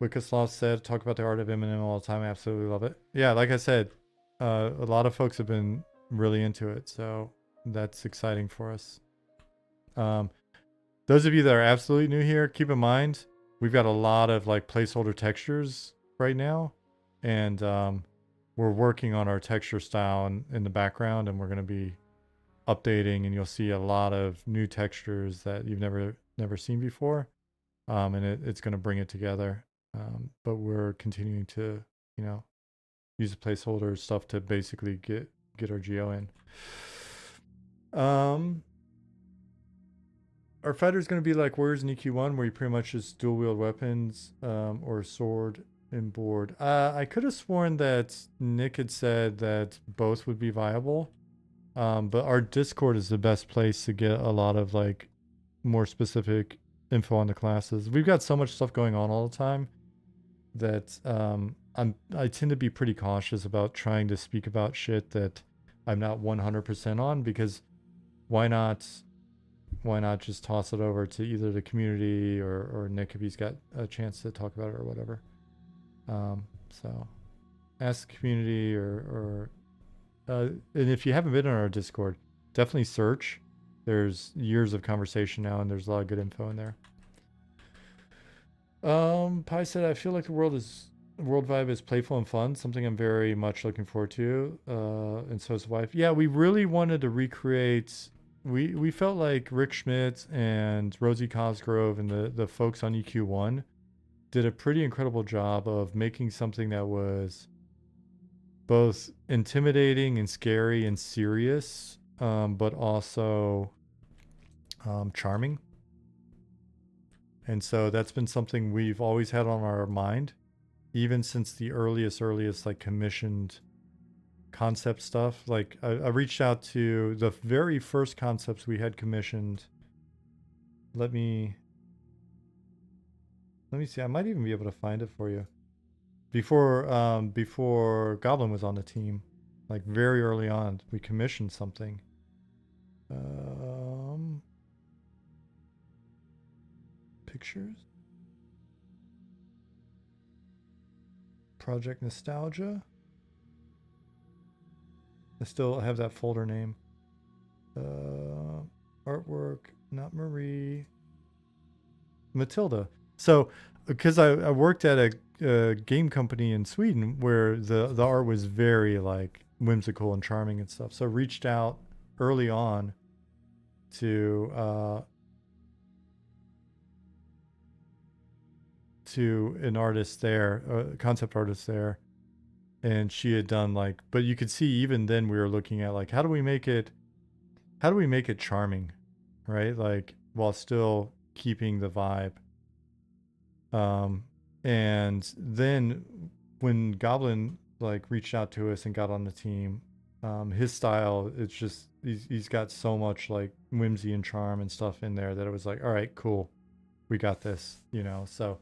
Wickeslaw said, talk about the art of Eminem all the time. I absolutely love it. Yeah, like I said, a lot of folks have been really into it, so that's exciting for us. Those of you that are absolutely new here, keep in mind, we've got a lot of like placeholder textures right now, and we're working on our texture style in the background, and we're going to be updating, and you'll see a lot of new textures that you've never seen before, and it's going to bring it together. But we're continuing to, you know, use the placeholder stuff to basically get our geo in. Our fighter's going to be like Warriors in EQ1, where you pretty much just dual wield weapons, or sword and board. I could have sworn that Nick had said that both would be viable. But our Discord is the best place to get a lot of like more specific info on the classes. We've got so much stuff going on all the time that I tend to be pretty cautious about trying to speak about shit that I'm not 100% on, because why not just toss it over to either the community or Nick if he's got a chance to talk about it or whatever. So ask the community or and if you haven't been on our Discord, definitely search. There's years of conversation now, and there's a lot of good info in there. Pi said, I feel like the world vibe is playful and fun, something I'm very much looking forward to. And so is the wife. Yeah, we really wanted to recreate. We felt like Rick Schmidt and Rosie Cosgrove and the folks on EQ1 did a pretty incredible job of making something that was both intimidating and scary and serious, but also charming. And so that's been something we've always had on our mind, even since the earliest like commissioned concept stuff. Like I reached out to the very first concepts we had commissioned. Let me see. I might even be able to find it for you. Before Goblin was on the team, like very early on, we commissioned something. Pictures. Project Nostalgia. I still have that folder name. Artwork, not Marie. Matilda. So, because I worked at a game company in Sweden where the art was very like whimsical and charming and stuff. So I reached out early on to an artist there, a concept artist there, and she had done like, but you could see even then we were looking at like, how do we make it charming, right? Like while still keeping the vibe. And then when Goblin like reached out to us and got on the team, his style, it's just he's got so much like whimsy and charm and stuff in there that it was like, all right, cool, we got this, you know. So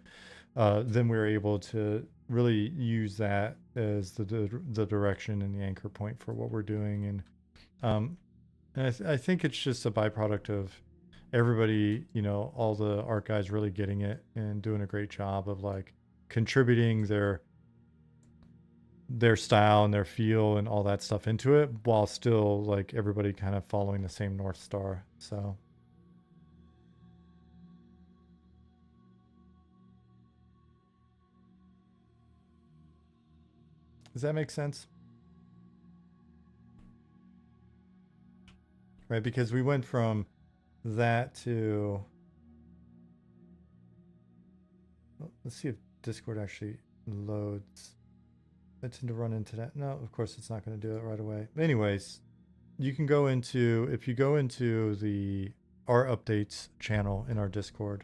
then we were able to really use that as the direction and the anchor point for what we're doing. And I think it's just a byproduct of everybody, you know, all the art guys really getting it and doing a great job of like contributing their style and their feel and all that stuff into it, while still like everybody kind of following the same North Star. So does that make sense? Right, because we went from that to, let's see if Discord actually loads. I tend to run into that. No, of course it's not going to do it right away. Anyways, you can go into, if you go into the our updates channel in our Discord,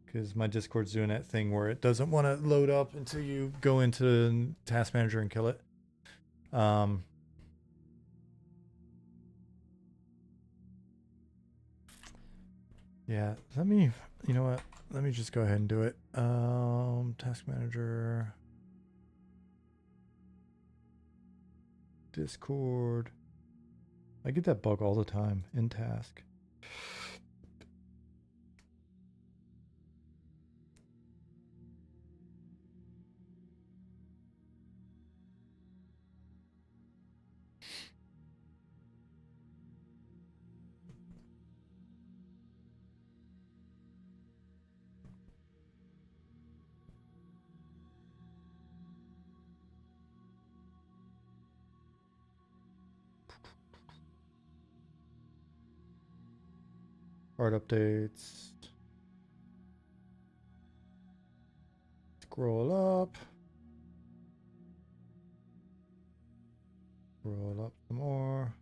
because my Discord's doing that thing where it doesn't want to load up until you go into Task Manager and kill it. Yeah, you know what? Let me just go ahead and do it. Task Manager, Discord. I get that bug all the time in Task. Art updates. Scroll up. Scroll up some more.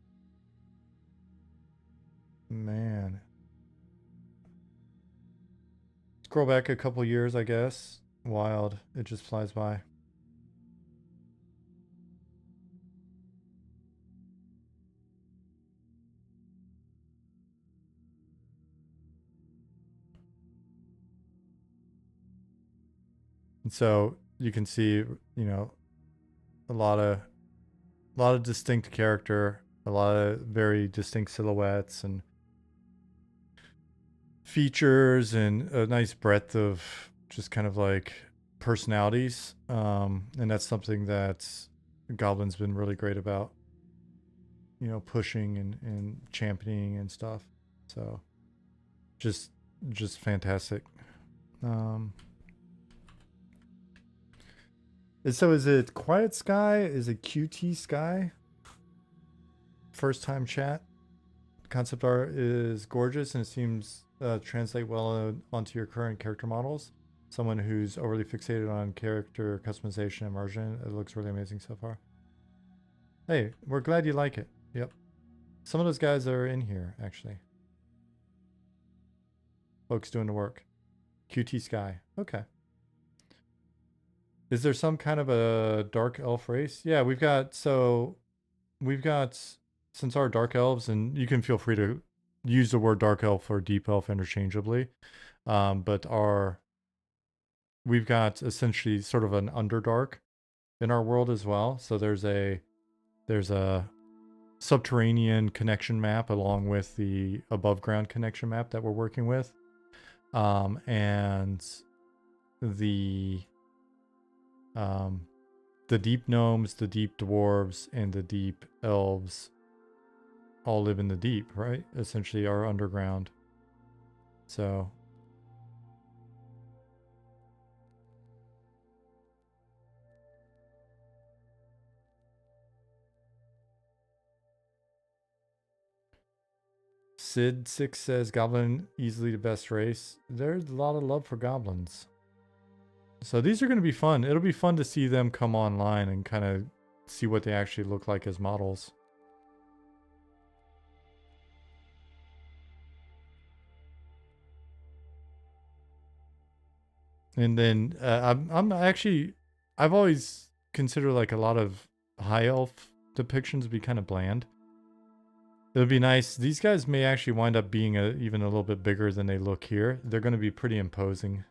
Man. Scroll back a couple years, I guess. Wild. It just flies by. And so you can see, you know, a lot of A lot of distinct character, a lot of very distinct silhouettes and features, and a nice breadth of just kind of like personalities. And that's something that Goblin's been really great about, you know, pushing and championing and stuff. So just fantastic. So is it Quiet Sky? Is it QT Sky? First time chat. Concept art is gorgeous and it seems translate well onto your current character models. Someone who's overly fixated on character customization and immersion. It looks really amazing so far. Hey, we're glad you like it. Yep. Some of those guys are in here, actually. Folks doing the work. QT Sky. Okay. Is there some kind of a dark elf race? Yeah, we've got, since our dark elves, and you can feel free to use the word dark elf or deep elf interchangeably, but we've got essentially sort of an underdark in our world as well. So there's a subterranean connection map along with the above ground connection map that we're working with, and the deep gnomes, the deep dwarves, and the deep elves all live in the deep, right? Essentially are underground. So Sid6 says Goblin easily the best race. There's a lot of love for goblins. So these are going to be fun. It'll be fun to see them come online and kind of see what they actually look like as models. And then I've always considered like a lot of high elf depictions be kind of bland. It would be nice. These guys may actually wind up being even a little bit bigger than they look here. They're going to be pretty imposing.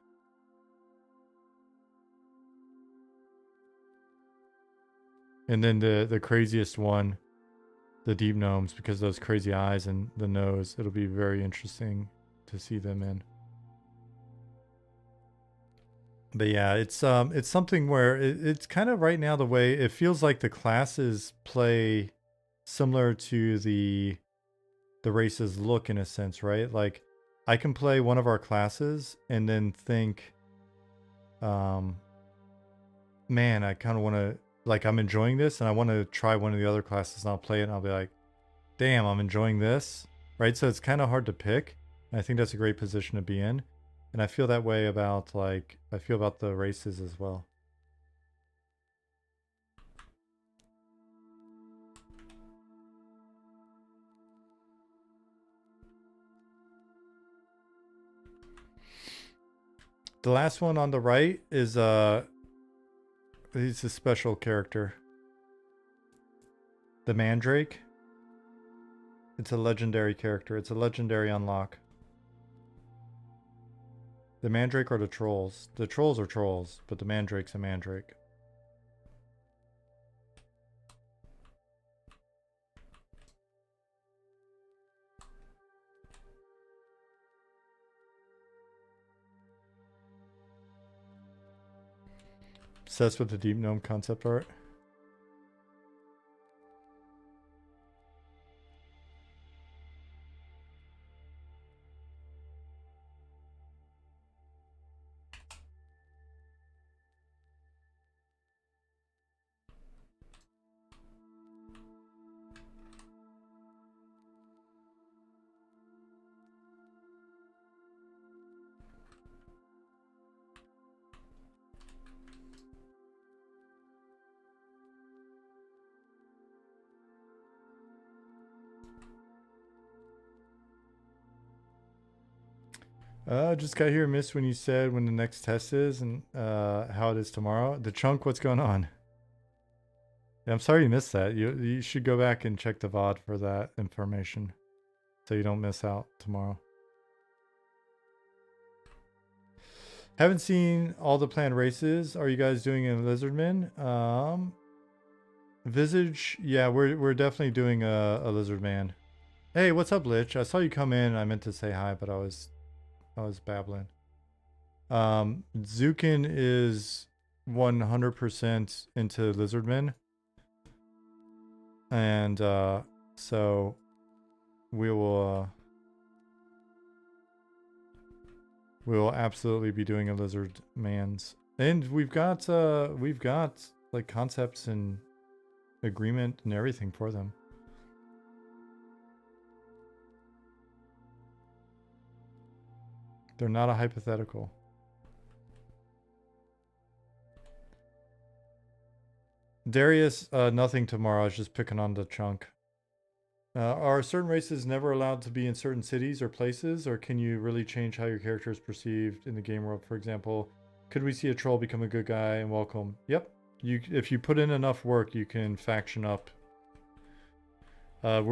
And then the craziest one, the deep gnomes, because those crazy eyes and the nose, it'll be very interesting to see them in. But yeah, it's something where it's kind of right now the way it feels like the classes play similar to the races look in a sense, right? Like I can play one of our classes and then think, man, I kind of want to, like, I'm enjoying this and I want to try one of the other classes and I'll play it and I'll be like, damn, I'm enjoying this, right? So it's kind of hard to pick. And I think that's a great position to be in. And I feel that way about the races as well. The last one on the right is he's a special character. The Mandrake. It's a legendary character. It's a legendary unlock. The Mandrake are the trolls. The trolls are trolls, but the Mandrake's a Mandrake. Obsessed with the Deep Gnome concept art. Just got here, missed when you said when the next test is and how it is tomorrow. The chunk, what's going on? Yeah, I'm sorry you missed that. You should go back and check the VOD for that information so you don't miss out tomorrow. Haven't seen all the planned races. Are you guys doing in Lizardman? Visage, yeah, we're definitely doing a lizard man. Hey, what's up, Lich? I saw you come in. I meant to say hi, but I was babbling. Zukin is 100% into lizardmen, and so we will absolutely be doing a lizard man's, and we've got like concepts and agreement and everything for them. They're not a hypothetical. Darius, nothing tomorrow. I was just picking on the chunk. Are certain races never allowed to be in certain cities or places, or can you really change how your character is perceived in the game world? For example, could we see a troll become a good guy and welcome? Yep. If you put in enough work, you can faction up. We're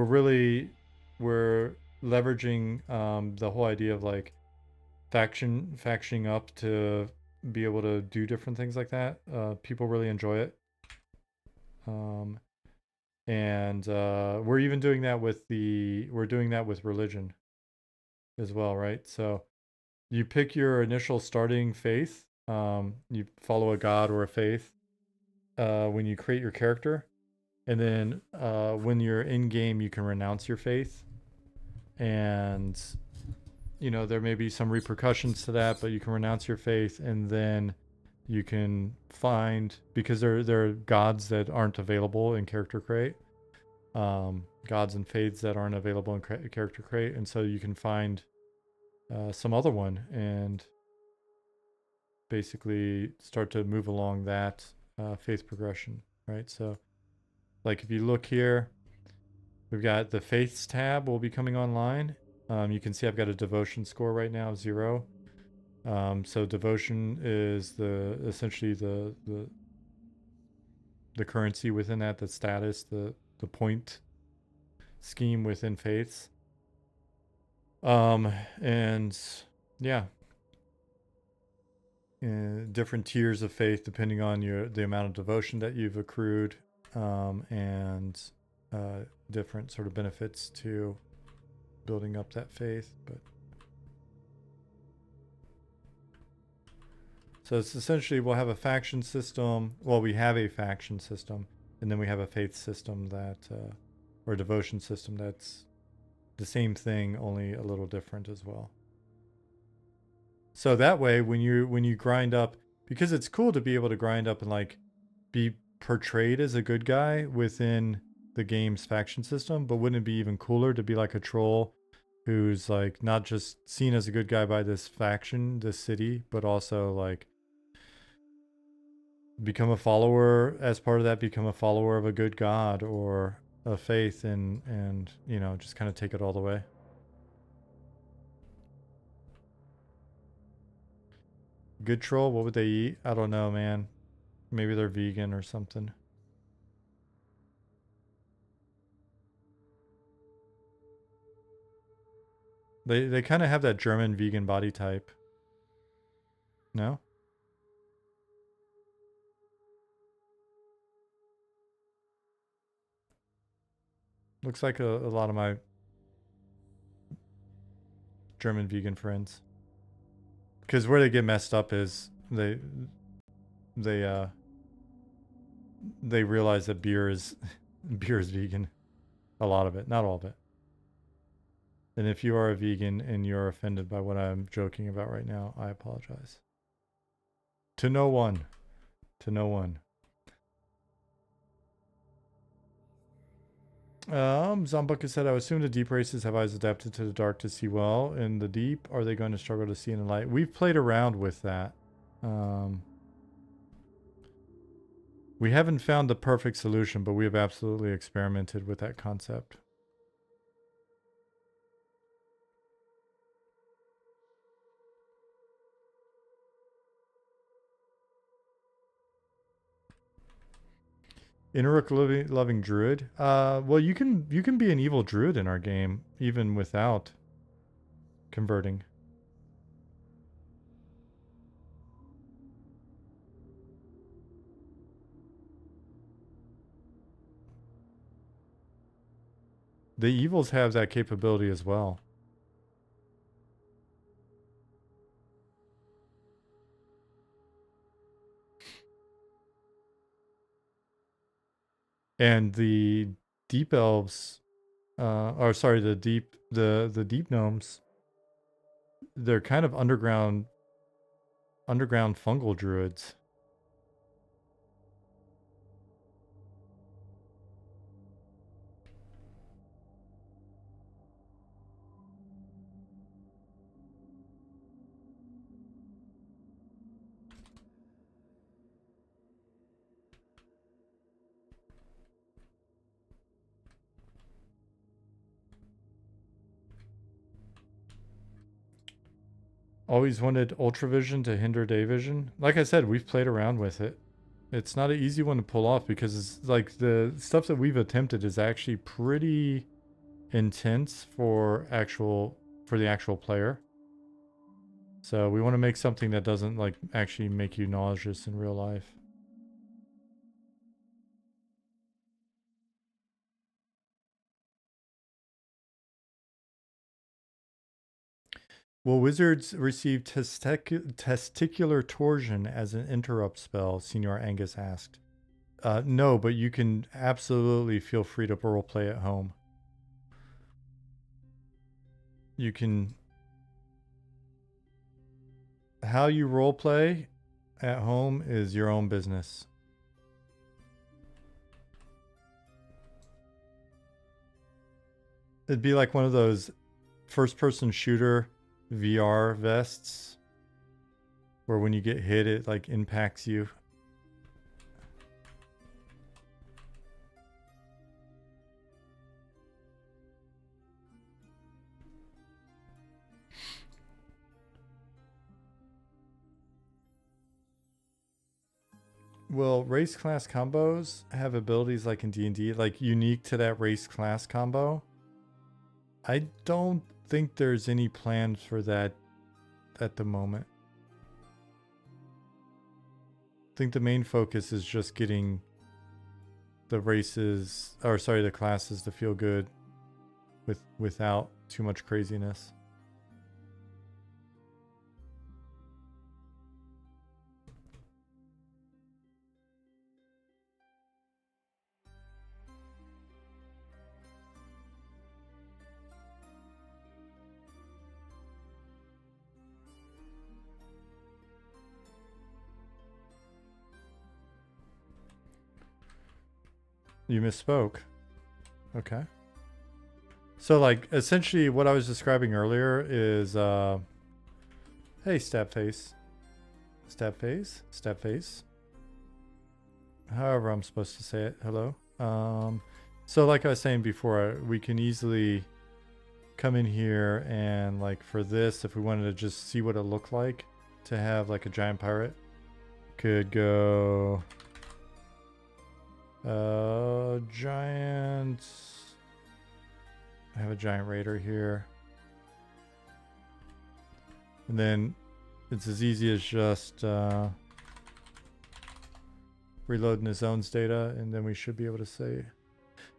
leveraging the whole idea of like factioning up to be able to do different things like that. People really enjoy it. And we're even doing that with religion as well, right? So you pick your initial starting faith. You follow a god or a faith when you create your character, and then when you're in game, you can renounce your faith, and you know there may be some repercussions to that, but you can renounce your faith, and then you can find, because there are gods that aren't available in character create. Gods and faiths that aren't available in character create, and so you can find some other one and basically start to move along that faith progression, right? So like if you look here, we've got the faiths tab will be coming online. You can see I've got a devotion score right now, 0. So devotion is essentially the currency within that, the status, the point scheme within faiths. And yeah, different tiers of faith depending on the amount of devotion that you've accrued, and different sort of benefits to building up that faith. But so it's essentially we'll have a faction system. Well, we have a faction system, and then we have a faith system that, or a devotion system that's the same thing, only a little different as well. So that way, when you grind up, because it's cool to be able to grind up and like be portrayed as a good guy within the game's faction system, but wouldn't it be even cooler to be like a troll who's like not just seen as a good guy by this faction, this city, but also like become a follower as part of that, become a follower of a good god or a faith, and you know, just kind of take it all the way. Good troll, what would they eat? I don't know, man. Maybe they're vegan or something. They kind of have that German vegan body type. No? Looks like a lot of my German vegan friends. Because where they get messed up is they realize that beer is vegan. A lot of it, not all of it. And if you are a vegan and you're offended by what I'm joking about right now, I apologize. To no one. To no one. Zombucket said, I assume the deep races have eyes adapted to the dark to see well. In the deep, are they going to struggle to see in the light? We've played around with that. We haven't found the perfect solution, but we have absolutely experimented with that concept. Inuruk loving druid. Well, you can be an evil druid in our game even without converting. The evils have that capability as well. And the deep elves, or sorry, the deep gnomes, they're kind of underground fungal druids. Always wanted ultravision to hinder day vision. Like I said, we've played around with it. It's not an easy one to pull off because it's like the stuff that we've attempted is actually pretty intense for the actual player. So we want to make something that doesn't like actually make you nauseous in real life. Will wizards receive testicular torsion as an interrupt spell? Senior Angus asked. No, but you can absolutely feel free to roleplay at home. You can... How you roleplay at home is your own business. It'd be like one of those first-person shooter VR vests where when you get hit, it like impacts you. Will race class combos have abilities like in D&D, like unique to that race class combo? I don't think there's any plans for that at the moment. I think the main focus is just getting the races, or sorry, the classes to feel good without too much craziness. You misspoke. Okay. So like essentially what I was describing earlier is hey stab face. Stab face? Stab face. However I'm supposed to say it. Hello. So like I was saying before, we can easily come in here and like for this, if we wanted to just see what it looked like to have like a giant pirate, could go giant. I have a giant raider here. And then it's as easy as just reloading the zones data, and then we should be able to say,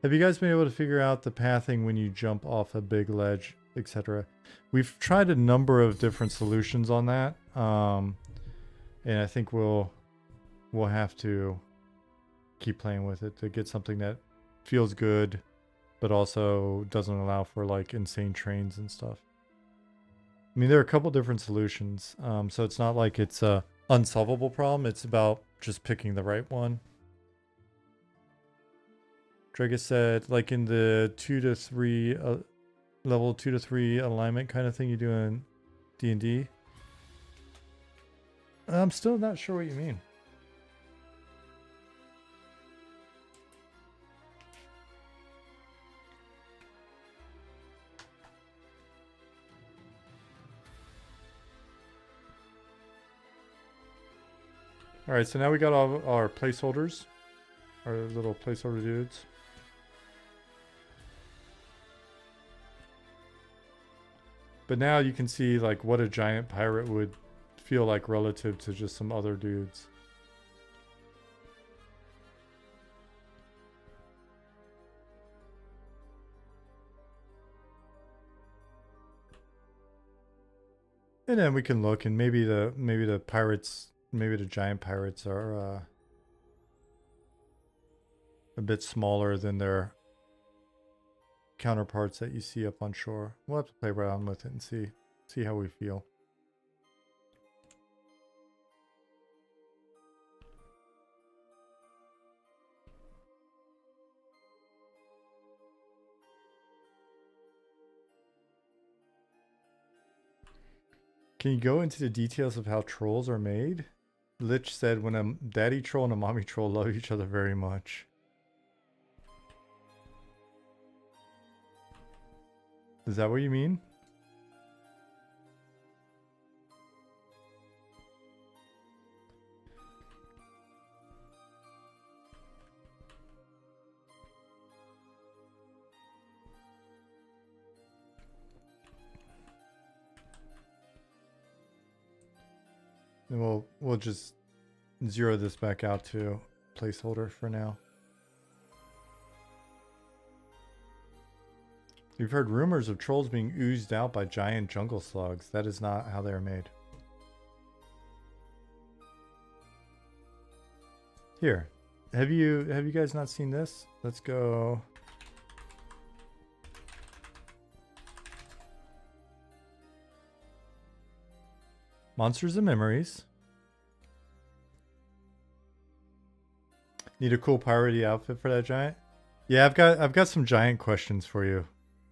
have you guys been able to figure out the pathing when you jump off a big ledge, etc.? We've tried a number of different solutions on that, and I think we'll have to keep playing with it to get something that feels good, but also doesn't allow for like insane trains and stuff. I mean, there are a couple different solutions, so it's not like it's a unsolvable problem. It's about just picking the right one. Dragus said, like in the 2 to 3 level 2 to 3 alignment kind of thing you do in D&D. I'm still not sure what you mean. All right, so now we got all our placeholders, our little placeholder dudes. But now you can see like what a giant pirate would feel like relative to just some other dudes. And then we can look, and maybe the pirates, maybe the giant pirates are a bit smaller than their counterparts that you see up on shore. We'll have to play around with it and see how we feel. Can you go into the details of how trolls are made? Lich said, when a daddy troll and a mommy troll love each other very much. Is that what you mean? And we'll just zero this back out to placeholder for now. You've heard rumors of trolls being oozed out by giant jungle slugs. That is not how they are made. Here. Have you guys not seen this? Let's go. Monsters and Memories. Need a cool piratey outfit for that giant? Yeah, I've got some giant questions for you.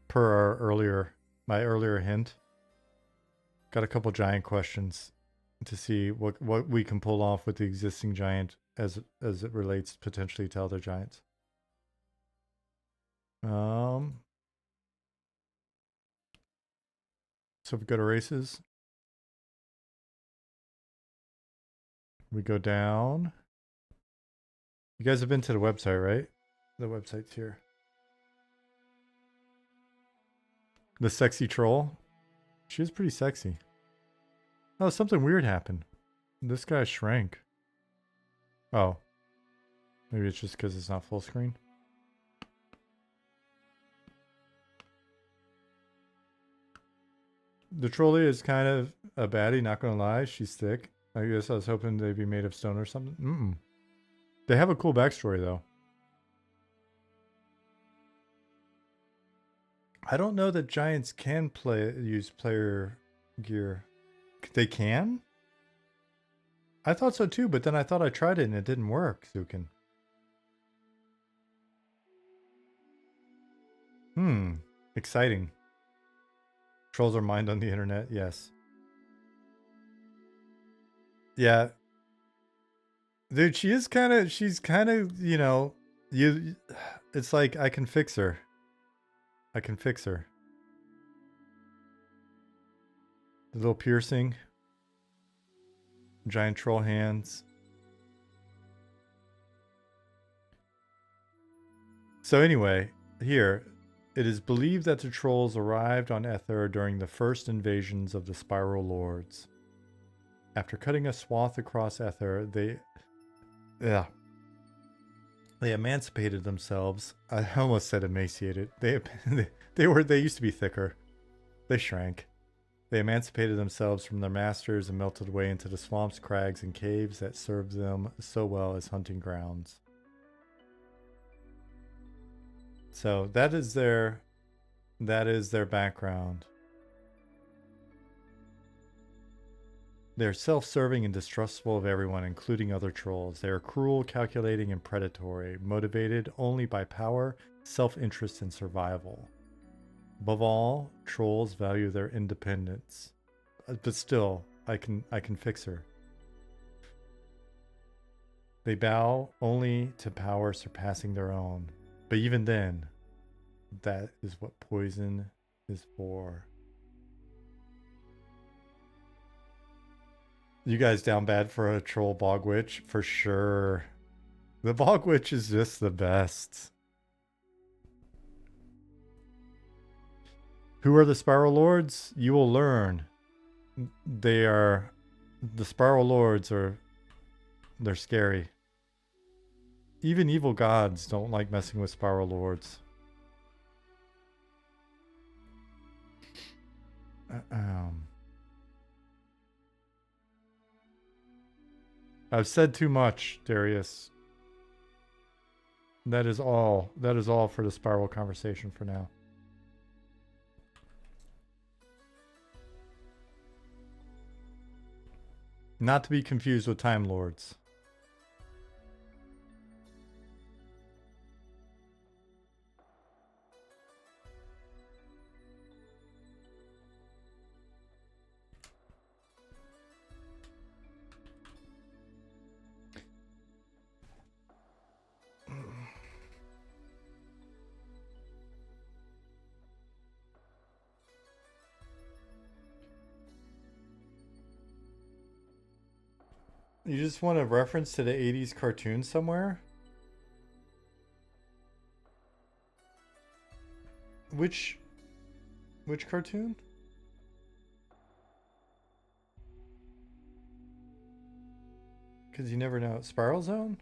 Per my earlier hint. Got a couple giant questions to see what we can pull off with the existing giant as it relates potentially to other giants. So if we go to races. We go down. You guys have been to the website, right? The website's here. The sexy troll. She was pretty sexy. Oh, something weird happened. This guy shrank. Oh. Maybe it's just because it's not full screen. The trolley is kind of a baddie, not gonna lie. She's thick. I guess I was hoping they'd be made of stone or something. They have a cool backstory, though. I don't know that giants can use player gear. They can? I thought so too, but then I thought I tried it and it didn't work, Zukin. Exciting. Trolls are mined on the internet, yes. Yeah. Dude, she's kind of, you know, it's like I can fix her. I can fix her. The little piercing. Giant troll hands. So anyway, here, it is believed that the trolls arrived on Ether during the first invasions of the Spiral Lords. After cutting a swath across Ether, they emancipated themselves. I almost said emaciated. They used to be thicker. They shrank. They emancipated themselves from their masters and melted away into the swamps, crags, and caves that served them so well as hunting grounds. So that is their background. They're self-serving and distrustful of everyone, including other trolls. They are cruel, calculating, and predatory, motivated only by power, self-interest, and survival. Above all, trolls value their independence. But still, I can fix her. They bow only to power surpassing their own. But even then, that is what poison is for. You guys down bad for a troll bog witch? For sure. The bog witch is just the best. Who are the Spiral Lords? You will learn. The Spiral Lords they're scary. Even evil gods don't like messing with Spiral Lords. I've said too much, Darius. That is all. That is all for the spiral conversation for now. Not to be confused with Time Lords. You just want a reference to the 80s cartoon somewhere? Which cartoon? Because you never know. Spiral Zone?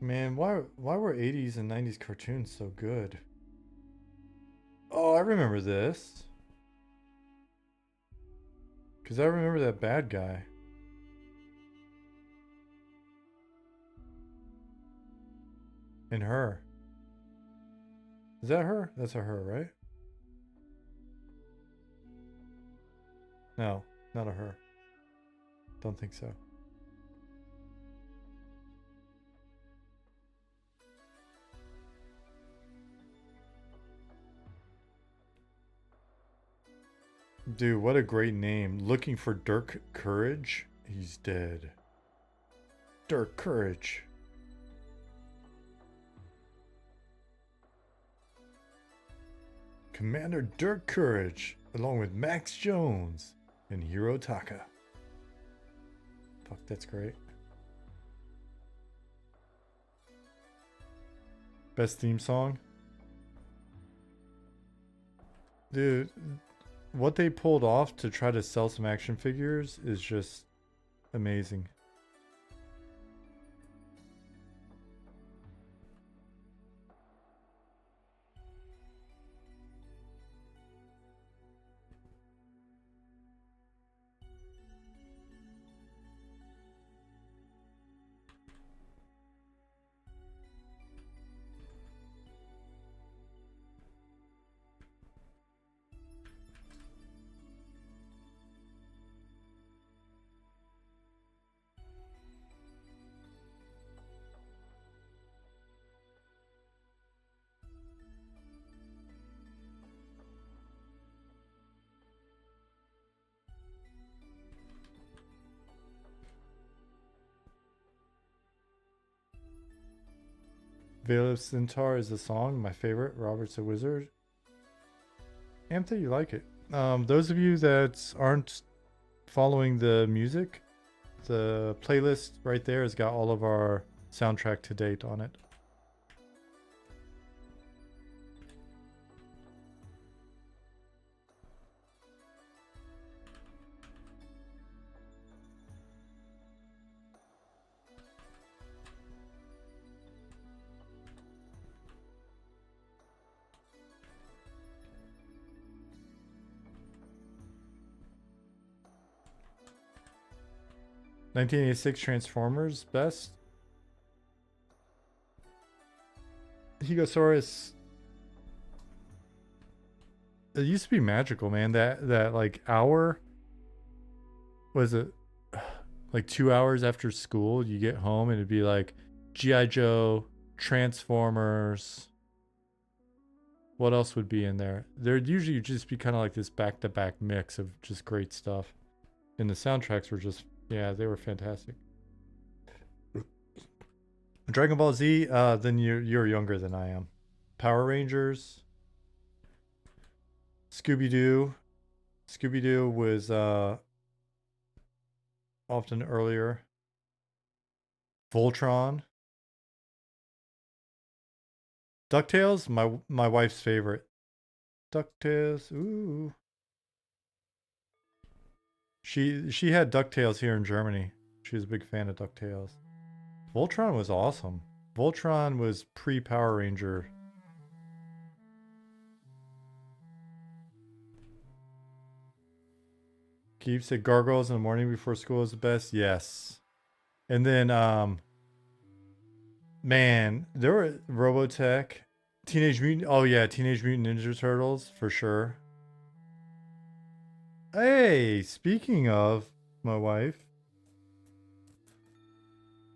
Man, why were 80s and 90s cartoons so good? Oh, I remember this. Because I remember that bad guy. And her. Is that her? That's a her, right? No, not a her. Don't think so. Dude, what a great name. Looking for Dirk Courage? He's dead. Dirk Courage. Commander Dirk Courage, along with Max Jones and Hiro Taka. Fuck, that's great. Best theme song? Dude, what they pulled off to try to sell some action figures is just amazing. Veil of Centaur is the song, my favorite. Robert's a Wizard. Amtha, you like it. Those of you that aren't following the music, the playlist right there has got all of our soundtrack to date on it. (1986) Transformers best. Higosaurus. It used to be magical, man. That like hour, was it like 2 hours after school? You get home and it'd be like G.I. Joe, Transformers. What else would be in there? There'd usually just be kind of like this back-to-back mix of just great stuff, and the soundtracks were just, yeah, they were fantastic. Dragon Ball Z, then you're younger than I am. Power Rangers, Scooby-Doo. Scooby-Doo was often earlier. Voltron. DuckTales, my wife's favorite. DuckTales, ooh. She had DuckTales here in Germany. She was a big fan of DuckTales. Voltron was awesome. Voltron was pre-Power Ranger Keep said gargoyles in the morning before school is the best. Yes. And then man, there were Robotech, Teenage Mutant. Oh yeah, Teenage Mutant Ninja Turtles for sure. Hey, speaking of my wife,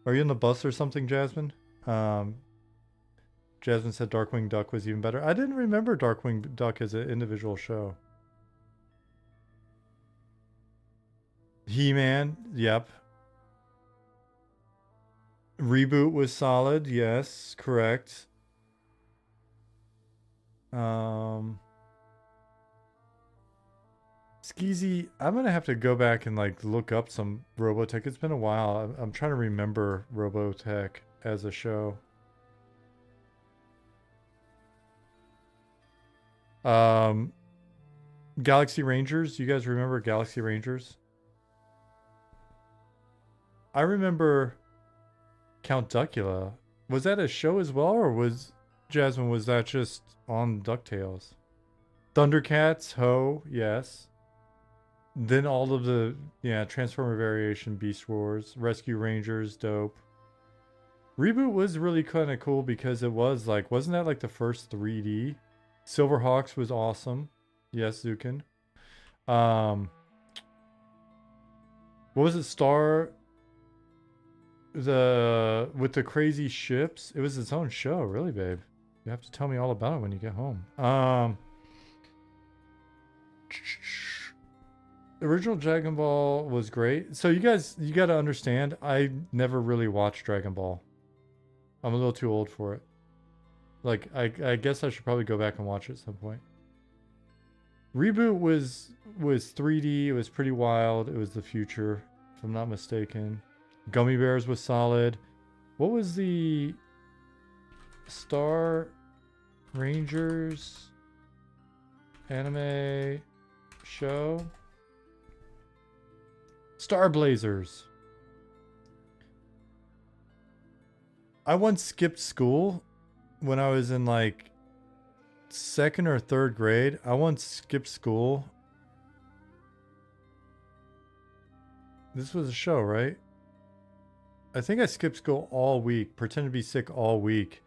are you in the bus or something, Jasmine? Jasmine said Darkwing Duck was even better. I didn't remember Darkwing Duck as an individual show. He-Man, yep. Reboot was solid, yes, correct. Skeezy, I'm gonna have to go back and like look up some Robotech. It's been a while. I'm trying to remember Robotech as a show. Galaxy Rangers. You guys remember Galaxy Rangers? I remember Count Duckula. Was that a show as well, or was Jasmine? Was that just on DuckTales? Thundercats, Ho, yes. Then all of the Transformer variation, Beast Wars, Rescue Rangers, dope. Reboot was really kind of cool because it was like, wasn't that like the first 3D? Silverhawks was awesome. Yes, Zukin. What was it? With the crazy ships? It was its own show, really, babe. You have to tell me all about it when you get home. Original Dragon Ball was great. So you guys, you got to understand, I never really watched Dragon Ball. I'm a little too old for it. Like, I guess I should probably go back and watch it at some point. Reboot was 3D. It was pretty wild. It was the future, if I'm not mistaken. Gummy Bears was solid. What was the Star Rangers anime show? Star Blazers. I once skipped school when I was in like 2nd or 3rd grade. I once skipped school. This was a show, right? I think I skipped school all week, pretended to be sick all week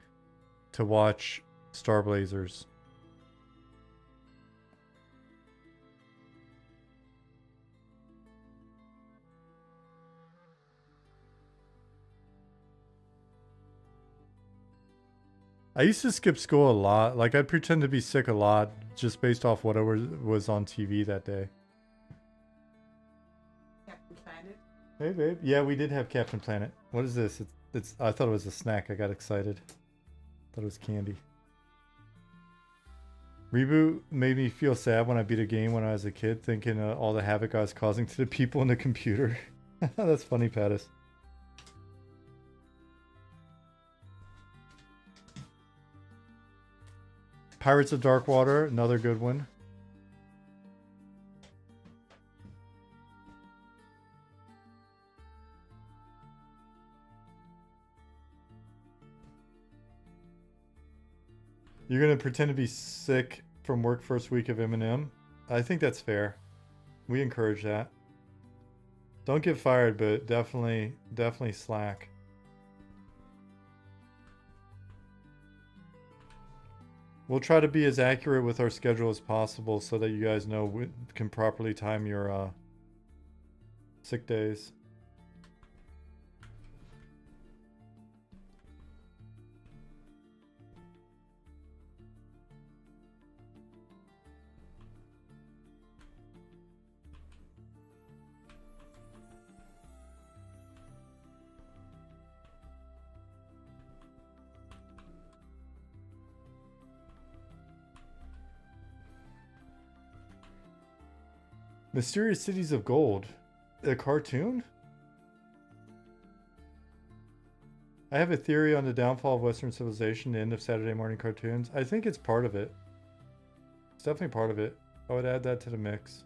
to watch Star Blazers. I used to skip school a lot. Like, I'd pretend to be sick a lot just based off whatever was on TV that day. Captain Planet. Hey, babe. Yeah, we did have Captain Planet. What is this? It's. I thought it was a snack. I got excited. Thought it was candy. Reboot made me feel sad when I beat a game when I was a kid, thinking all the havoc I was causing to the people in the computer. That's funny, Pattis. Pirates of Darkwater, another good one. You're going to pretend to be sick from work first week of M&M? I think that's fair. We encourage that. Don't get fired, but definitely slack. We'll try to be as accurate with our schedule as possible so that you guys know we can properly time your sick days. Mysterious Cities of Gold. A cartoon? I have a theory on the downfall of Western civilization, the end of Saturday morning cartoons. I think it's part of it. It's definitely part of it. I would add that to the mix.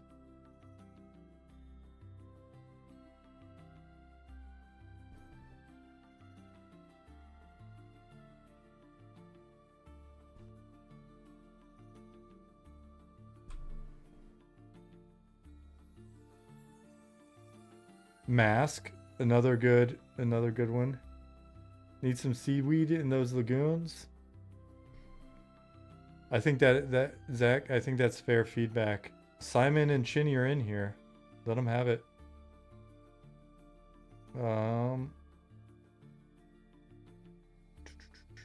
Mask, another good one. Need some seaweed in those lagoons. I think that Zach, I think that's fair feedback. Simon and Chinny are in here. Let them have it.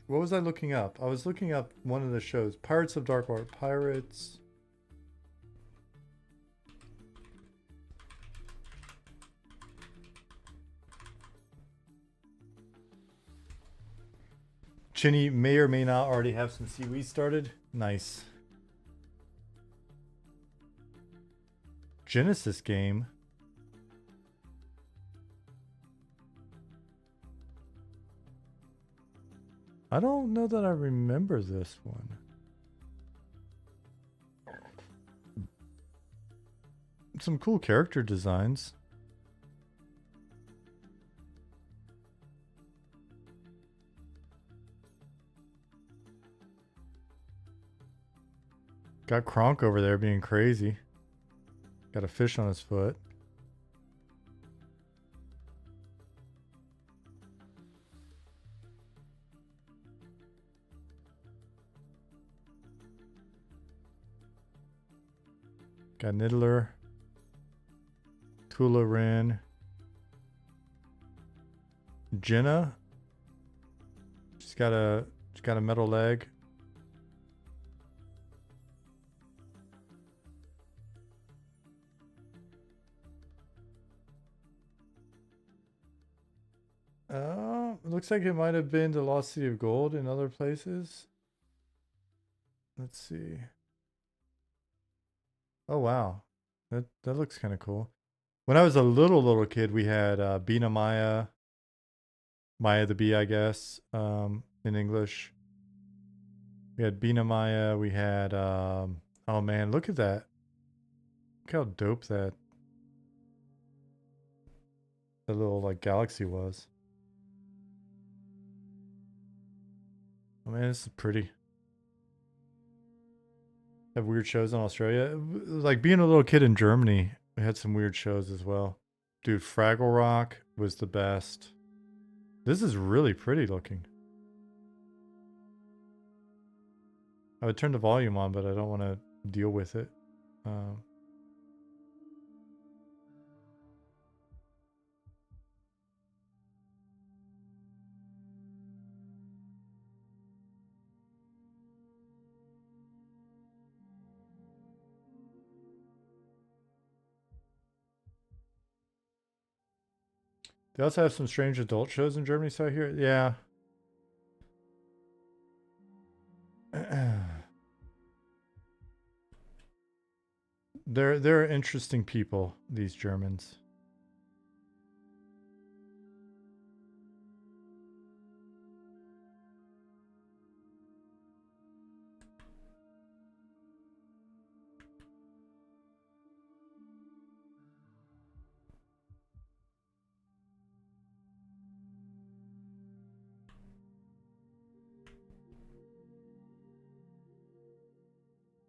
What was I looking up? I was looking up one of the shows. Pirates of Dark Water. Pirates. Chinny may or may not already have some seaweed started. Nice. Genesis game. I don't know that I remember this one. Some cool character designs. Got Kronk over there being crazy. Got a fish on his foot. Got Niddler. Tula Rin. Jenna. She's got a metal leg. It looks like it might have been the Lost City of Gold in other places. Let's see. Oh wow, that looks kind of cool. When I was a little kid, we had Bina Maya, Maya the Bee, I guess, in English. We had Bina Maya. We had oh man, look at that! Look how dope that little like galaxy was. Oh man, this is pretty. Have weird shows in Australia. Like being a little kid in Germany, we had some weird shows as well. Dude, Fraggle Rock was the best. This is really pretty looking. I would turn the volume on, but I don't want to deal with it. They also have some strange adult shows in Germany, so I hear. Yeah. They're interesting people, these Germans.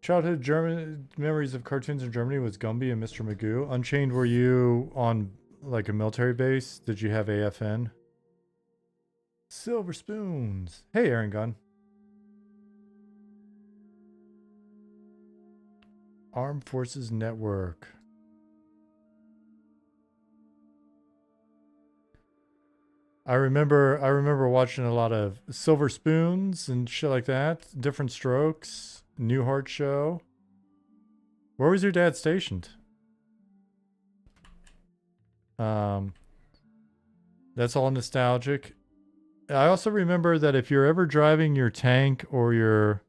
Childhood German memories of cartoons in Germany was Gumby and Mr. Magoo. Unchained, were you on like a military base? Did you have AFN? Silver spoons. Hey, Aaron Gunn. Armed Forces Network. I remember watching a lot of Silver Spoons and shit like that. Different Strokes. Newhart Show. Where was your dad stationed? That's all nostalgic. I also remember that if you're ever driving your tank or your,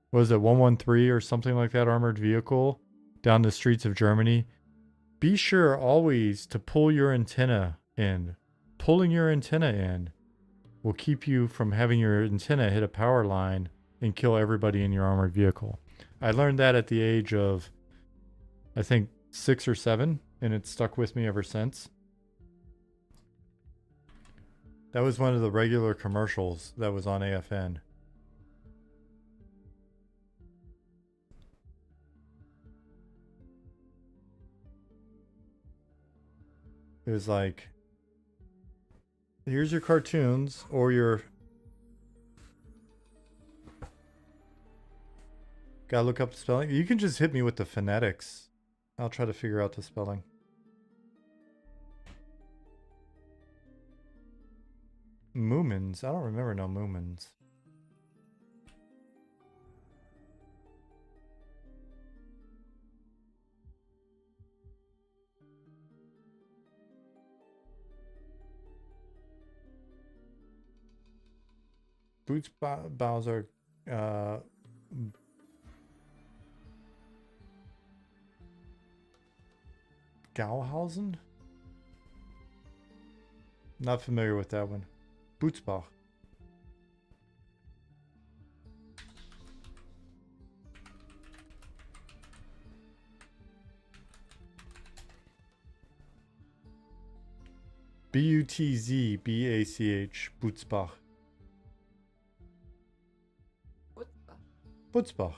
what was it, 113 or something like that, armored vehicle down the streets of Germany, be sure always to pull your antenna in. Pulling your antenna in will keep you from having your antenna hit a power line and kill everybody in your armored vehicle. I learned that at the age of, I think, 6 or 7, and it's stuck with me ever since. That was one of the regular commercials that was on AFN. It was like, here's your cartoons or your... Gotta look up the spelling. You can just hit me with the phonetics. I'll try to figure out the spelling. Moomins. I don't remember no Moomins. Boots Bowser. Gauhausen? Not familiar with that one. Bootsbach. Butzbach. Butzbach. Butzbach.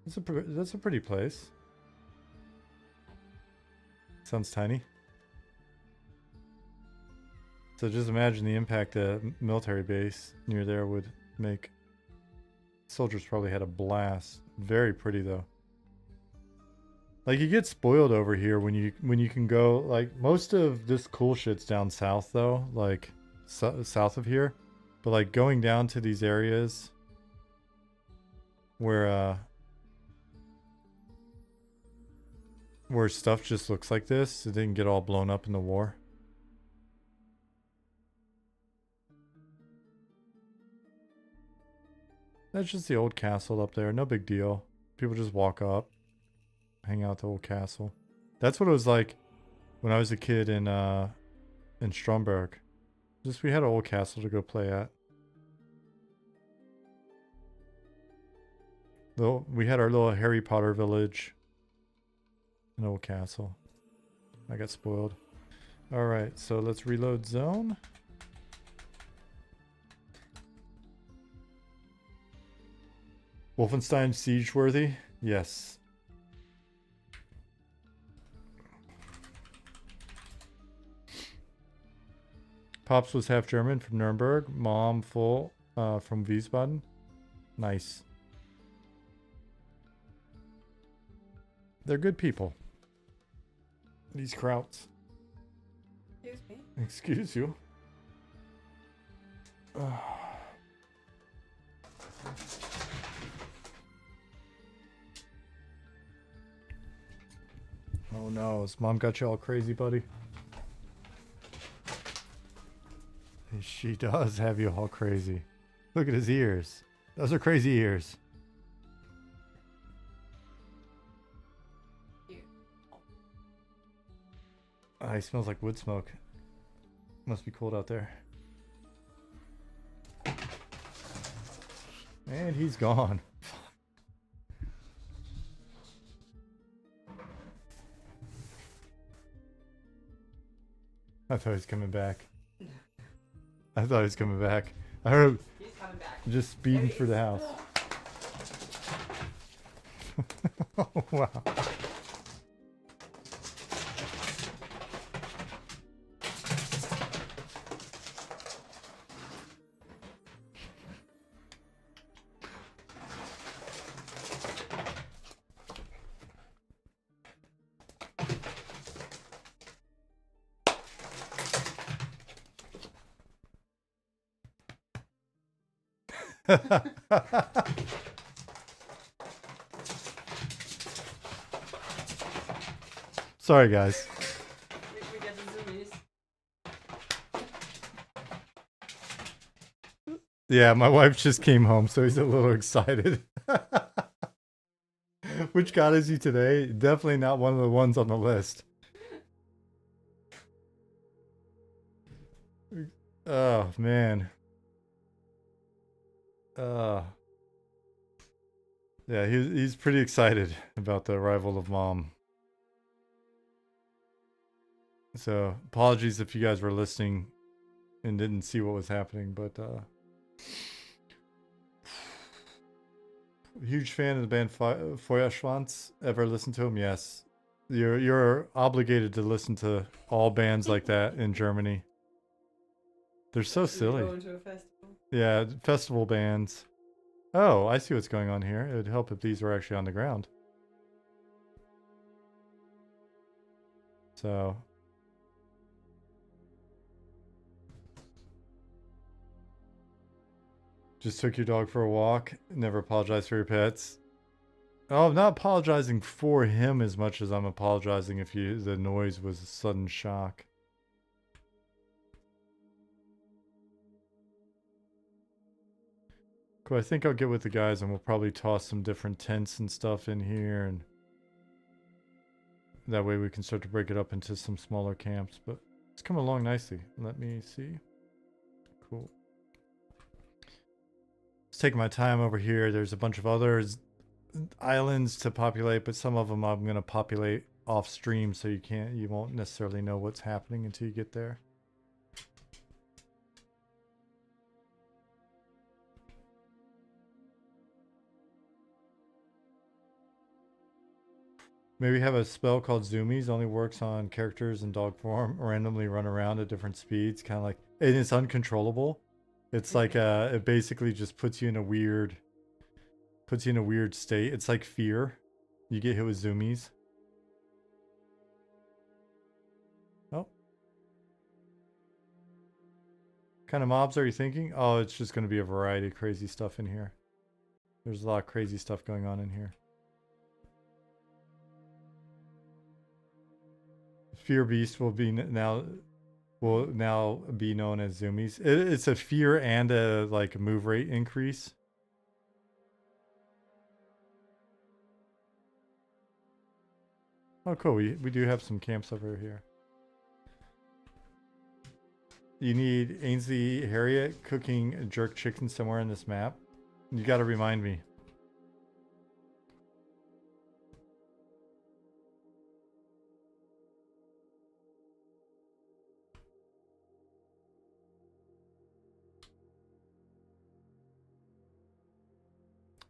That's a pretty place. Sounds tiny. So just imagine the impact a military base near there would make. Soldiers probably had a blast. Very pretty though. Like you get spoiled over here when you can go, like most of this cool shit's down south though, like south of here. But like going down to these areas where stuff just looks like this, it didn't get all blown up in the war. That's just the old castle up there, no big deal. People just walk up, hang out at the old castle. That's what it was like when I was a kid in Stromberg. Just we had an old castle to go play at. We had our little Harry Potter village. An old castle. I got spoiled. Alright, so let's reload zone. Wolfenstein siege worthy? Yes. Pops was half German from Nuremberg. Mom full from Wiesbaden. Nice. They're good people. These Krauts. Excuse me. Excuse you. Oh no, his mom got you all crazy, buddy. She does have you all crazy. Look at his ears. Those are crazy ears. He smells like wood smoke. Must be cold out there. And he's gone. I thought he was coming back. I thought he was coming back. I heard him just speeding for the house. Oh, wow. Sorry, guys. We get the zoomies. Yeah, my wife just came home, so he's a little excited. Which god is he today? Definitely not one of the ones on the list. Oh, man. Yeah, he's pretty excited about the arrival of Mom. So, apologies if you guys were listening and didn't see what was happening, but huge fan of the band Feuerschwanz. Ever listened to him? Yes. You're obligated to listen to all bands like that in Germany. They're so Should we silly. go into a festival? Yeah, festival bands. Oh, I see what's going on here. It would help if these were actually on the ground. So. Just took your dog for a walk. Never apologize for your pets. Oh, I'm not apologizing for him as much as I'm apologizing if the noise was a sudden shock. Cool, I think I'll get with the guys and we'll probably toss some different tents and stuff in here, and that way we can start to break it up into some smaller camps, but it's coming along nicely. Let me see. Cool. Just taking my time over here. There's a bunch of other islands to populate, but some of them I'm going to populate off stream, so you won't necessarily know what's happening until you get there. Maybe have a spell called Zoomies, only works on characters in dog form, randomly run around at different speeds, kind of like, and it's uncontrollable. It's like it basically just puts you in a weird state. It's like fear. You get hit with Zoomies. Oh. What kind of mobs are you thinking? Oh, it's just going to be a variety of crazy stuff in here. There's a lot of crazy stuff going on in here. Fear Beast will now be known as Zoomies. It's a fear and a like move rate increase. Oh, cool. We do have some camps over here. You need Ainsley Harriet cooking jerk chicken somewhere in this map. You got to remind me.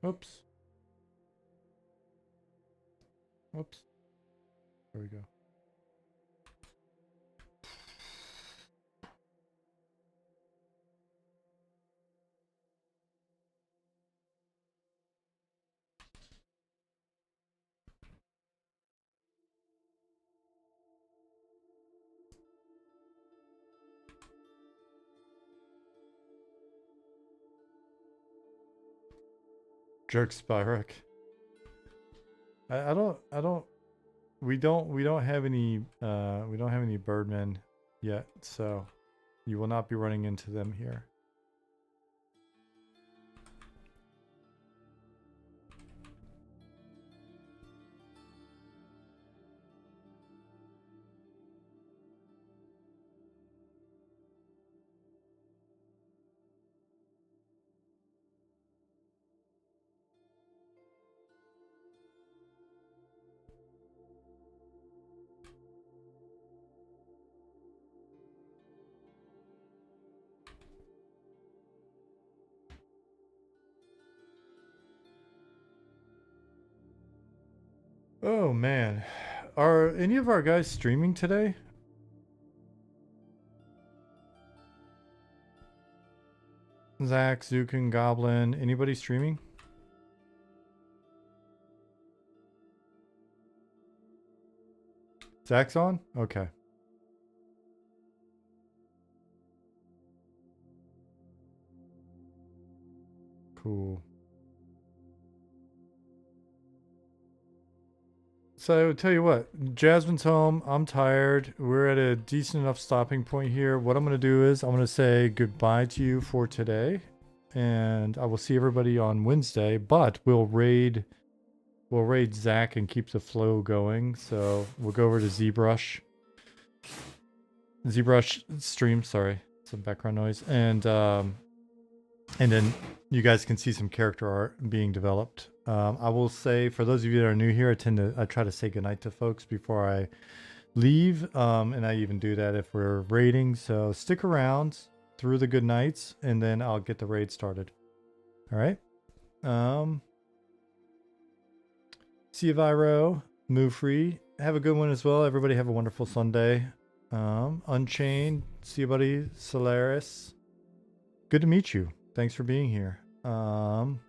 Oops. Whoops. There we go. Jerk Spyrek. We don't have any birdmen yet, so you will not be running into them here. Oh man, are any of our guys streaming today? Zach, Zukin, Goblin, anybody streaming? Zach's on? Okay. Cool. So tell you what, Jasmine's home. I'm tired. We're at a decent enough stopping point here. What I'm going to do is I'm going to say goodbye to you for today, and I will see everybody on Wednesday, but we'll raid Zach and keep the flow going. So we'll go over to ZBrush stream, sorry, some background noise, and then you guys can see some character art being developed. I will say, for those of you that are new here, I try to say goodnight to folks before I leave, and I even do that if we're raiding. So stick around through the good nights, and then I'll get the raid started. All right. See you, Viro, Move Free, have a good one as well. Everybody have a wonderful Sunday. Unchained, see you, buddy. Solaris, good to meet you. Thanks for being here. I'm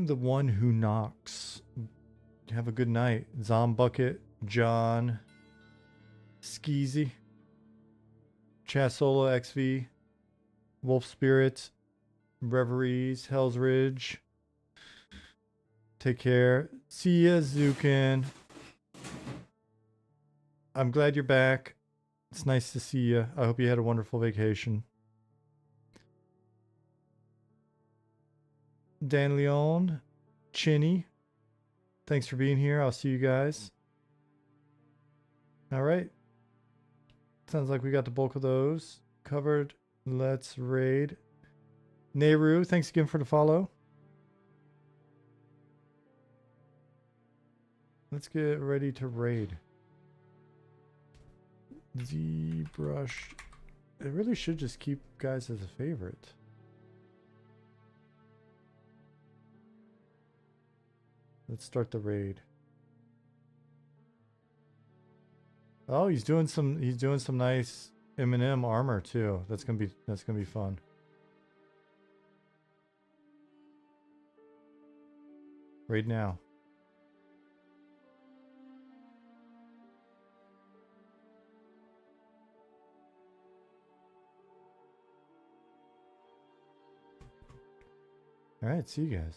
the one who knocks. Have a good night. Zombucket, John, Skeezy, Chasola XV, Wolf Spirit, Reveries, Hell's Ridge. Take care. See ya, Zukin. I'm glad you're back. It's nice to see you. I hope you had a wonderful vacation. Dan Leon, Chinny, thanks for being here. I'll see you guys. All right. Sounds like we got the bulk of those covered. Let's raid. Nehru, thanks again for the follow. Let's get ready to raid. ZBrush. It really should just keep guys as a favorite. Let's start the raid. Oh, he's doing some nice M&M armor too. That's gonna be fun. Raid now. All right, see you guys.